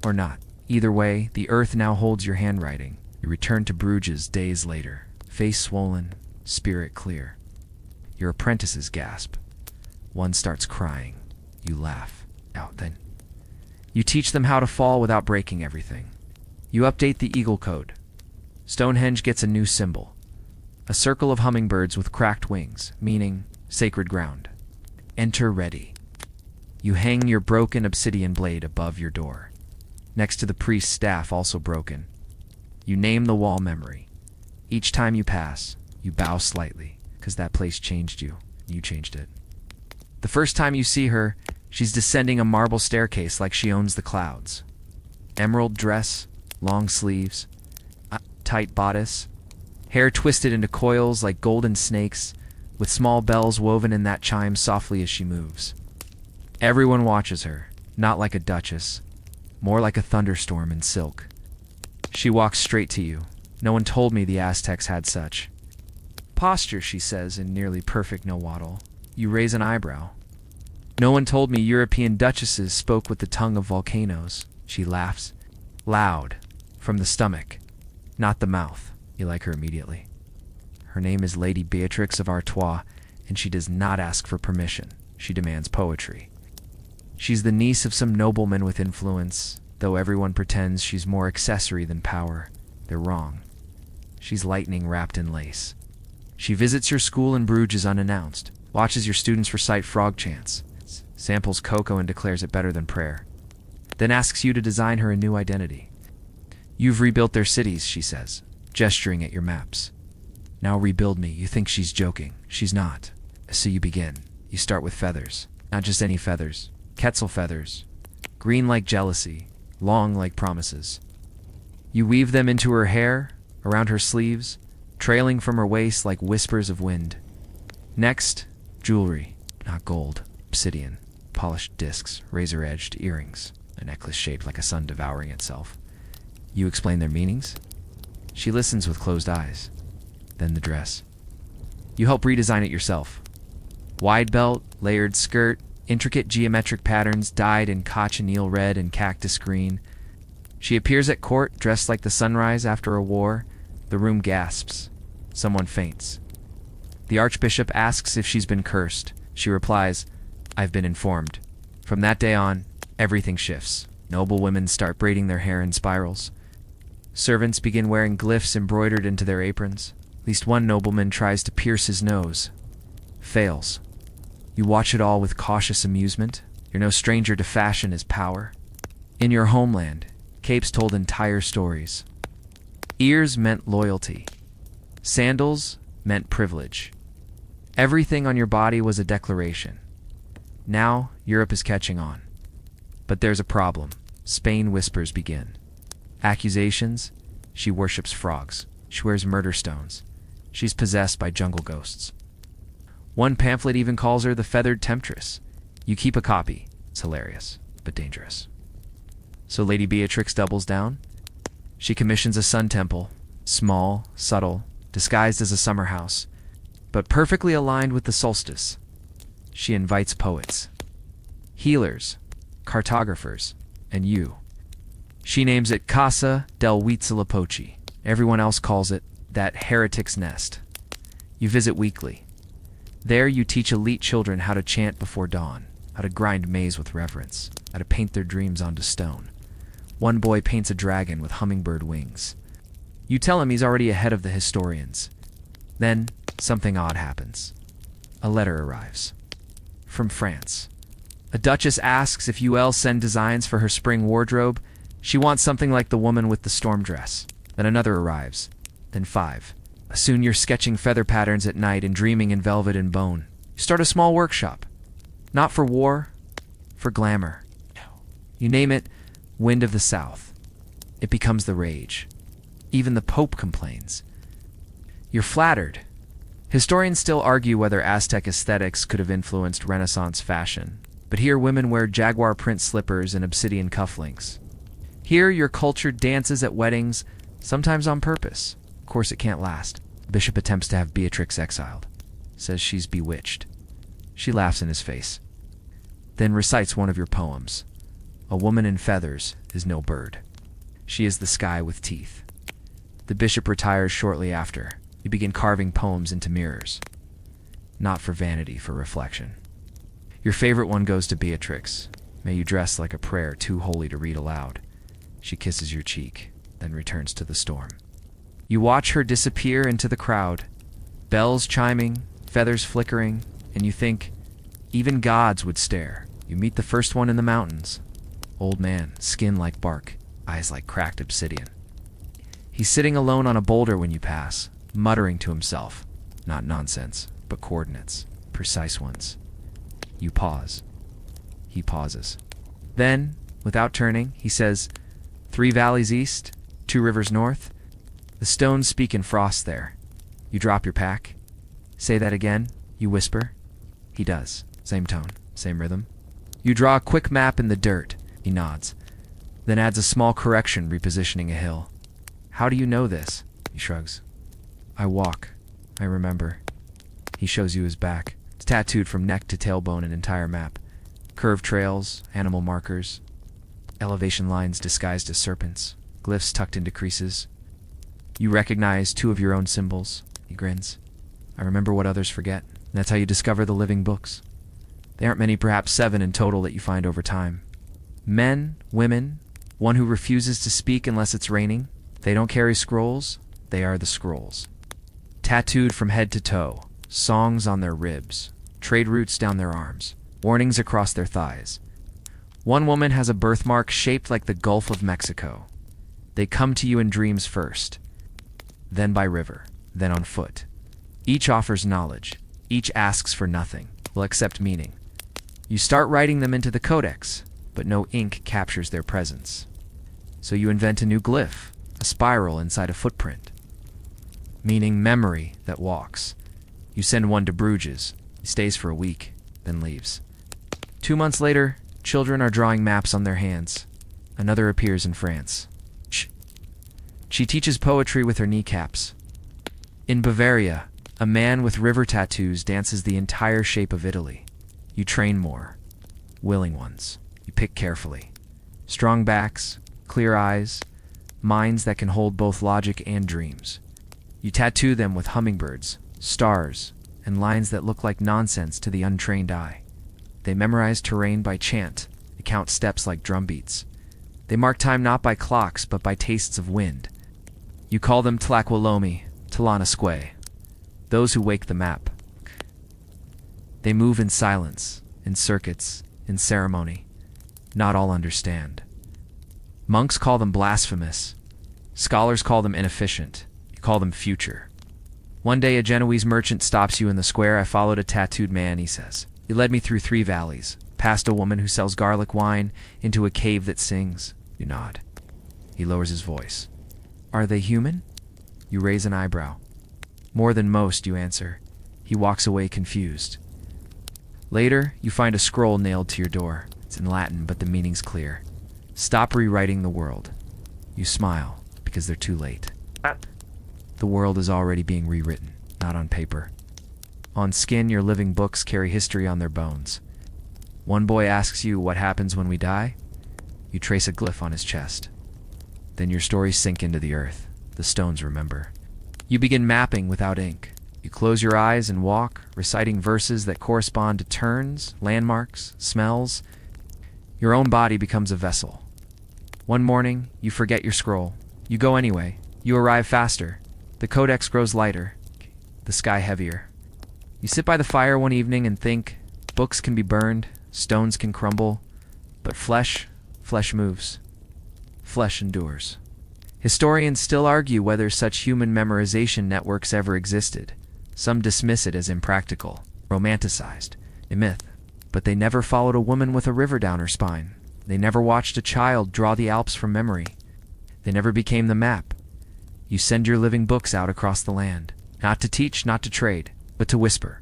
Or not. Either way, the earth now holds your handwriting. You return to Bruges days later, face swollen, spirit clear. Your apprentices gasp. One starts crying. You laugh. Out then. You teach them how to fall without breaking everything. You update the Eagle Code. Stonehenge gets a new symbol. A circle of hummingbirds with cracked wings, meaning sacred ground. Enter ready. You hang your broken obsidian blade above your door, next to the priest's staff also broken. You name the wall memory. Each time you pass, you bow slightly, because that place changed you, and you changed it. The first time you see her, she's descending a marble staircase like she owns the clouds. Emerald dress, long sleeves, tight bodice, hair twisted into coils like golden snakes, with small bells woven in that chime softly as she moves. Everyone watches her, not like a duchess, more like a thunderstorm in silk. She walks straight to you. No one told me the Aztecs had such posture, she says in nearly perfect no-waddle. You raise an eyebrow. No one told me European duchesses spoke with the tongue of volcanoes. She laughs. Loud. From the stomach. Not the mouth. You like her immediately. Her name is Lady Beatrix of Artois, and she does not ask for permission. She demands poetry. She's the niece of some nobleman with influence, though everyone pretends she's more accessory than power. They're wrong. She's lightning wrapped in lace. She visits your school in Bruges unannounced, watches your students recite frog chants, samples cocoa and declares it better than prayer, then asks you to design her a new identity. You've rebuilt their cities, she says, gesturing at your maps. Now rebuild me. You think she's joking. She's not. So you begin. You start with feathers. Not just any feathers. Quetzal feathers. Green like jealousy. Long like promises. You weave them into her hair, around her sleeves, trailing from her waist like whispers of wind. Next, jewelry. Not gold. Obsidian. Polished discs. Razor-edged earrings. A necklace shaped like a sun devouring itself. You explain their meanings? She listens with closed eyes. Then the dress. You help redesign it yourself. Wide belt, layered skirt, intricate geometric patterns dyed in cochineal red and cactus green. She appears at court dressed like the sunrise after a war. The room gasps. Someone faints. The archbishop asks if she's been cursed. She replies, "I've been informed." From that day on, everything shifts. Noble women start braiding their hair in spirals. Servants begin wearing glyphs embroidered into their aprons. At least one nobleman tries to pierce his nose. Fails. You watch it all with cautious amusement. You're no stranger to fashion as power. In your homeland, capes told entire stories. Ears meant loyalty. Sandals meant privilege. Everything on your body was a declaration. Now, Europe is catching on. But there's a problem. Spain whispers begin. Accusations? She worships frogs. She wears murder stones. She's possessed by jungle ghosts. One pamphlet even calls her the feathered temptress. You keep a copy. It's hilarious, but dangerous. So Lady Beatrix doubles down. She commissions a sun temple, small, subtle, disguised as a summer house, but perfectly aligned with the solstice. She invites poets, healers, cartographers, and you. She names it Casa del Huitzilopochtli. Everyone else calls it that heretic's nest. You visit weekly. There you teach elite children how to chant before dawn, how to grind maize with reverence, how to paint their dreams onto stone. One boy paints a dragon with hummingbird wings. You tell him he's already ahead of the historians. Then, something odd happens. A letter arrives. From France. A duchess asks if UL send designs for her spring wardrobe. She wants something like the woman with the storm dress. Then another arrives. Then 5. Soon you're sketching feather patterns at night and dreaming in velvet and bone. You start a small workshop. Not for war, for glamour. You name it Wind of the South. It becomes the rage. Even the Pope complains. You're flattered. Historians still argue whether Aztec aesthetics could have influenced Renaissance fashion, but here women wear jaguar print slippers and obsidian cufflinks. Here your culture dances at weddings, sometimes on purpose. Of course it can't last. The bishop attempts to have Beatrix exiled. Says she's bewitched. She laughs in his face. Then recites one of your poems. A woman in feathers is no bird. She is the sky with teeth. The bishop retires shortly after. You begin carving poems into mirrors. Not for vanity, for reflection. Your favorite one goes to Beatrix. May you dress like a prayer too holy to read aloud. She kisses your cheek, then returns to the storm. You watch her disappear into the crowd. Bells chiming, feathers flickering, and you think, even gods would stare. You meet the first one in the mountains. Old man, skin like bark, eyes like cracked obsidian. He's sitting alone on a boulder when you pass, muttering to himself. Not nonsense, but coordinates, precise ones. You pause. He pauses. Then, without turning, he says, 3 valleys east, 2 rivers north. The stones speak in frost there. You drop your pack. Say that again, you whisper. He does. Same tone, same rhythm. You draw a quick map in the dirt. He nods. Then adds a small correction, repositioning a hill. How do you know this? He shrugs. I walk. I remember. He shows you his back. It's tattooed from neck to tailbone, an entire map. Curved trails, animal markers, elevation lines disguised as serpents, glyphs tucked into creases. You recognize 2 of your own symbols. He grins. I remember what others forget. And that's how you discover the living books. They aren't many, perhaps 7 in total that you find over time. Men, women, one who refuses to speak unless it's raining. They don't carry scrolls. They are the scrolls. Tattooed from head to toe, songs on their ribs, trade routes down their arms, warnings across their thighs. One woman has a birthmark shaped like the Gulf of Mexico. They come to you in dreams first, then by river, then on foot. Each offers knowledge. Each asks for nothing, will accept meaning. You start writing them into the codex, but no ink captures their presence. So you invent a new glyph, a spiral inside a footprint, meaning memory that walks. You send one to Bruges. He stays for a week, then leaves. 2 months later, children are drawing maps on their hands. Another appears in France. She teaches poetry with her kneecaps. In Bavaria, a man with river tattoos dances the entire shape of Italy. You train more. Willing ones. You pick carefully. Strong backs, clear eyes, minds that can hold both logic and dreams. You tattoo them with hummingbirds, stars, and lines that look like nonsense to the untrained eye. They memorize terrain by chant, they count steps like drumbeats. They mark time not by clocks, but by tastes of wind. You call them Tlaqualomi, Talanasque, those who wake the map. They move in silence, in circuits, in ceremony. Not all understand. Monks call them blasphemous. Scholars call them inefficient. You call them future. One day a Genoese merchant stops you in the square. I followed a tattooed man, he says. He led me through 3 valleys, past a woman who sells garlic wine, into a cave that sings. You nod. He lowers his voice. Are they human? You raise an eyebrow. More than most, you answer. He walks away confused. Later, you find a scroll nailed to your door. It's in Latin, but the meaning's clear. Stop rewriting the world. You smile, because they're too late. The world is already being rewritten, not on paper. On skin, your living books carry history on their bones. One boy asks you what happens when we die. You trace a glyph on his chest. Then your stories sink into the earth. The stones remember. You begin mapping without ink. You close your eyes and walk, reciting verses that correspond to turns, landmarks, smells. Your own body becomes a vessel. One morning, you forget your scroll. You go anyway. You arrive faster. The codex grows lighter, the sky heavier. You sit by the fire one evening and think, books can be burned, stones can crumble, but flesh moves. Flesh endures. Historians still argue whether such human memorization networks ever existed. Some dismiss it as impractical, romanticized, a myth. But they never followed a woman with a river down her spine. They never watched a child draw the Alps from memory. They never became the map. You send your living books out across the land, not to teach, not to trade, but to whisper.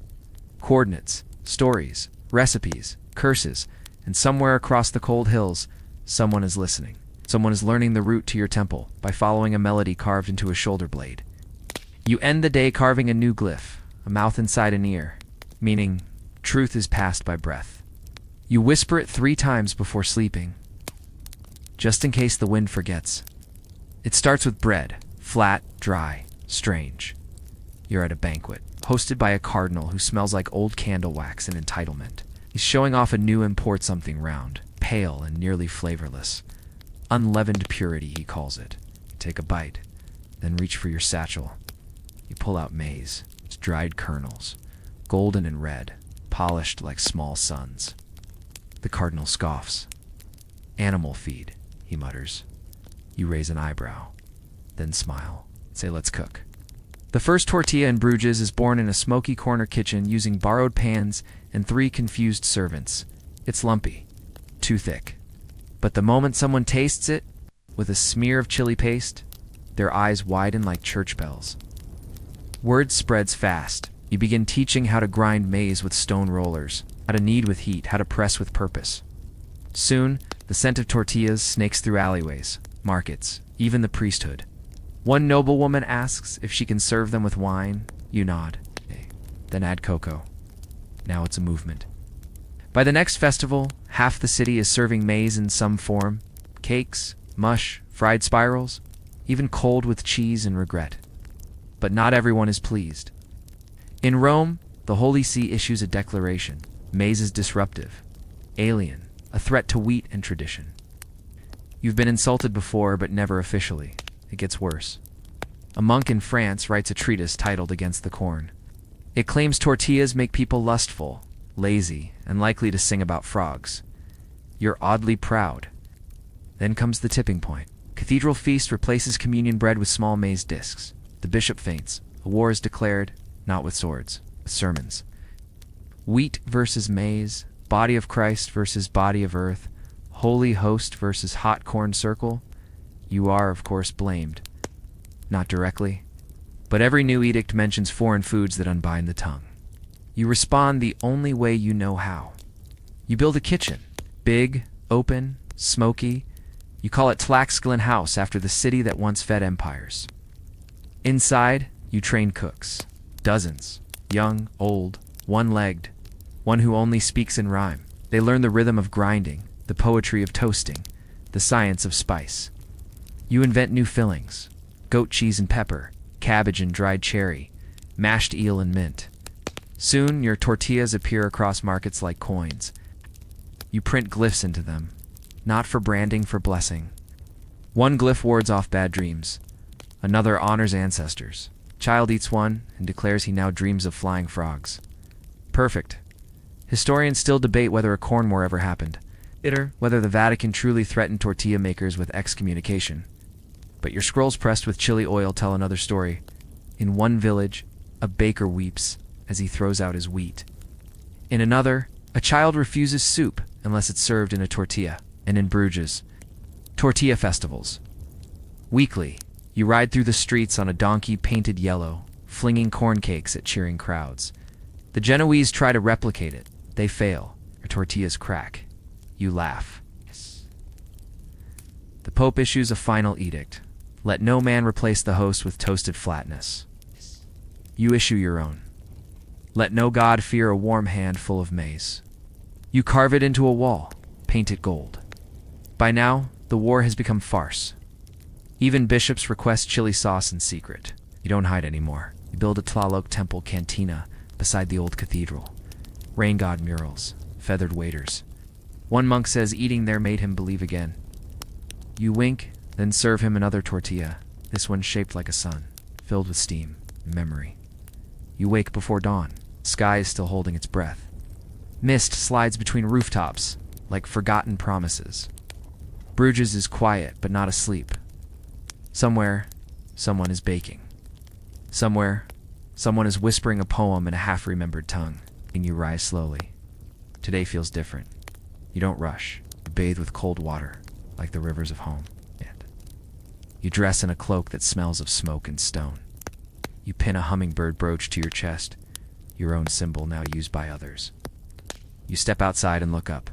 Coordinates, stories, recipes, curses, and somewhere across the cold hills, someone is listening. Someone is learning the route to your temple by following a melody carved into a shoulder blade. You end the day carving a new glyph, a mouth inside an ear, meaning truth is passed by breath. You whisper it 3 times before sleeping, just in case the wind forgets. It starts with bread, flat, dry, strange. You're at a banquet, hosted by a cardinal who smells like old candle wax and entitlement. He's showing off a new import, something round, pale and nearly flavorless. Unleavened purity, he calls it. Take a bite, then reach for your satchel. You pull out maize. It's dried kernels, golden and red, polished like small suns. The cardinal scoffs. Animal feed, he mutters. You raise an eyebrow, then smile. Say, let's cook. The first tortilla in Bruges is born in a smoky corner kitchen using borrowed pans and 3 confused servants. It's lumpy, too thick. But the moment someone tastes it, with a smear of chili paste, their eyes widen like church bells. Word spreads fast. You begin teaching how to grind maize with stone rollers, how to knead with heat, how to press with purpose. Soon, the scent of tortillas snakes through alleyways, markets, even the priesthood. One noblewoman asks if she can serve them with wine. You nod. Then add cocoa. Now it's a movement. By the next festival, half the city is serving maize in some form. Cakes, mush, fried spirals, even cold with cheese and regret. But not everyone is pleased. In Rome, the Holy See issues a declaration. Maize is disruptive, alien, a threat to wheat and tradition. You've been insulted before, but never officially. It gets worse. A monk in France writes a treatise titled Against the Corn. It claims tortillas make people lustful, lazy, and likely to sing about frogs. You're oddly proud. Then comes the tipping point. Cathedral feast replaces communion bread with small maize discs. The bishop faints. A war is declared, not with swords, with sermons. Wheat versus maize, body of Christ versus body of earth, holy host versus hot corn circle. You are, of course, blamed. Not directly, but every new edict mentions foreign foods that unbind the tongue. You respond the only way you know how. You build a kitchen, big, open, smoky. You call it Tlaxcalan House after the city that once fed empires. Inside, you train cooks, dozens, young, old, one-legged, one who only speaks in rhyme. They learn the rhythm of grinding, the poetry of toasting, the science of spice. You invent new fillings: goat cheese and pepper, cabbage and dried cherry, mashed eel and mint. Soon, your tortillas appear across markets like coins. You print glyphs into them, not for branding, for blessing. One glyph wards off bad dreams. Another honors ancestors. Child eats one and declares he now dreams of flying frogs. Perfect. Historians still debate whether a corn war ever happened, whether the Vatican truly threatened tortilla makers with excommunication. But your scrolls pressed with chili oil tell another story. In one village, a baker weeps as he throws out his wheat. In another, a child refuses soup unless it's served in a tortilla. And in Bruges, tortilla festivals. Weekly, you ride through the streets on a donkey painted yellow, flinging corn cakes at cheering crowds. The Genoese try to replicate it. They fail. Your tortillas crack. You laugh. The Pope issues a final edict. Let no man replace the host with toasted flatness. You issue your own. Let no god fear a warm hand full of maize. You carve it into a wall, paint it gold. By now, the war has become farce. Even bishops request chili sauce in secret. You don't hide anymore. You build a Tlaloc temple cantina beside the old cathedral. Rain god murals, feathered waiters. One monk says eating there made him believe again. You wink, then serve him another tortilla, this one shaped like a sun, filled with steam and memory. You wake before dawn. Sky is still holding its breath. Mist slides between rooftops, like forgotten promises. Bruges is quiet, but not asleep. Somewhere, someone is baking. Somewhere, someone is whispering a poem in a half-remembered tongue, and you rise slowly. Today feels different. You don't rush. You bathe with cold water, like the rivers of home. And you dress in a cloak that smells of smoke and stone. You pin a hummingbird brooch to your chest, your own symbol now used by others. You step outside and look up.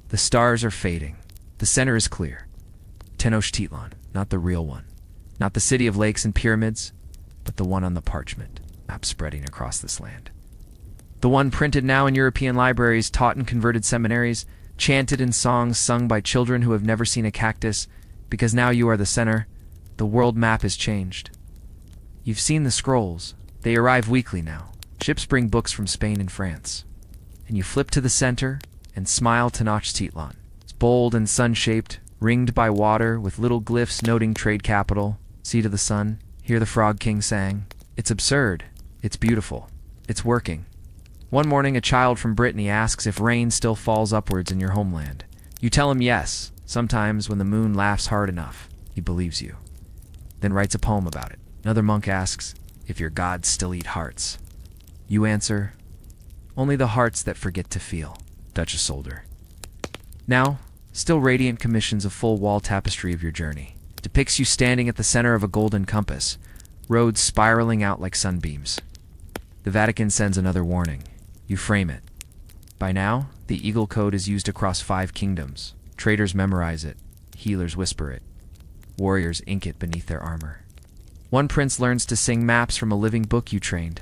The stars are fading. The center is clear. Tenochtitlan, not the real one. Not the city of lakes and pyramids, but the one on the parchment, map spreading across this land. The one printed now in European libraries, taught in converted seminaries, chanted in songs sung by children who have never seen a cactus, because now you are the center. The world map is changed. You've seen the scrolls. They arrive weekly now. Ships bring books from Spain and France. And you flip to the center and smile Tenochtitlan. It's bold and sun-shaped, ringed by water, with little glyphs noting trade capital. Seat of the sun, hear the Frog King sang. It's absurd. It's beautiful. It's working. One morning, a child from Brittany asks if rain still falls upwards in your homeland. You tell him yes. Sometimes, when the moon laughs hard enough, he believes you. Then writes a poem about it. Another monk asks if your gods still eat hearts. You answer, only the hearts that forget to feel. Duchess Solder. Now, still radiant commissions a full wall tapestry of your journey. Depicts you standing at the center of a golden compass, roads spiraling out like sunbeams. The Vatican sends another warning. You frame it. By now, the Eagle Code is used across 5 kingdoms. Traders memorize it. Healers whisper it. Warriors ink it beneath their armor. One prince learns to sing maps from a living book you trained.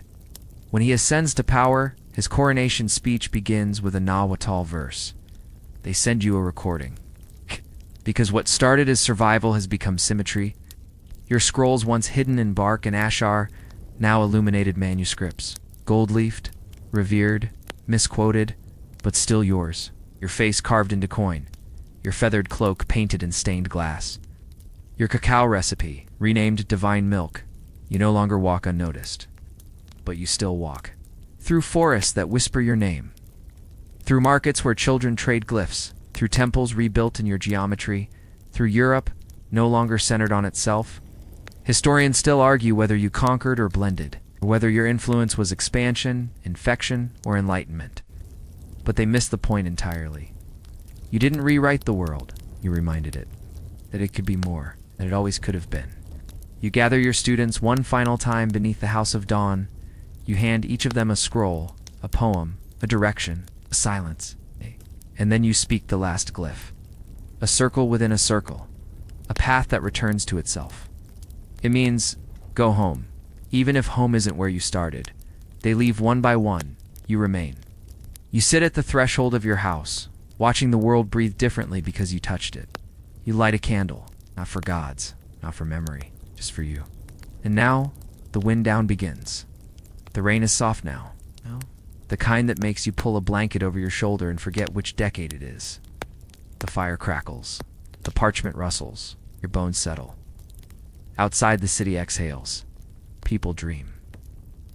When he ascends to power, his coronation speech begins with a Nahuatl verse. They send you a recording. Because what started as survival has become symmetry. Your scrolls, once hidden in bark and ash, are now illuminated manuscripts. Gold-leafed, revered, misquoted, but still yours. Your face carved into coin. Your feathered cloak painted in stained glass. Your cacao recipe, renamed Divine Milk. You no longer walk unnoticed. But you still walk. Through forests that whisper your name. Through markets where children trade glyphs. Through temples rebuilt in your geometry. Through Europe, no longer centered on itself. Historians still argue whether you conquered or blended, or whether your influence was expansion, infection, or enlightenment. But they missed the point entirely. You didn't rewrite the world, you reminded it. That it could be more, that it always could have been. You gather your students one final time beneath the House of Dawn. You hand each of them a scroll, a poem, a direction, a silence. And then you speak the last glyph. A circle within a circle. A path that returns to itself. It means, go home. Even if home isn't where you started. They leave one by one. You remain. You sit at the threshold of your house, watching the world breathe differently because you touched it. You light a candle, not for gods, not for memory, just for you. And now, the wind down begins. The rain is soft now. No? The kind that makes you pull a blanket over your shoulder and forget which decade it is. The fire crackles. The parchment rustles. Your bones settle. Outside, the city exhales. People dream.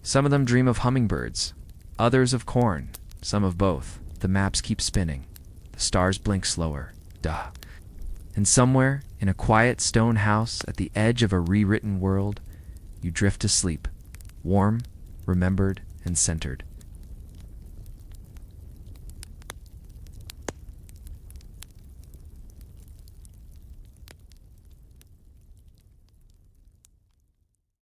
Some of them dream of hummingbirds, others of corn, some of both. The maps keep spinning. The stars blink slower. Duh. And somewhere, in a quiet stone house at the edge of a rewritten world, you drift to sleep, warm, remembered, and centered.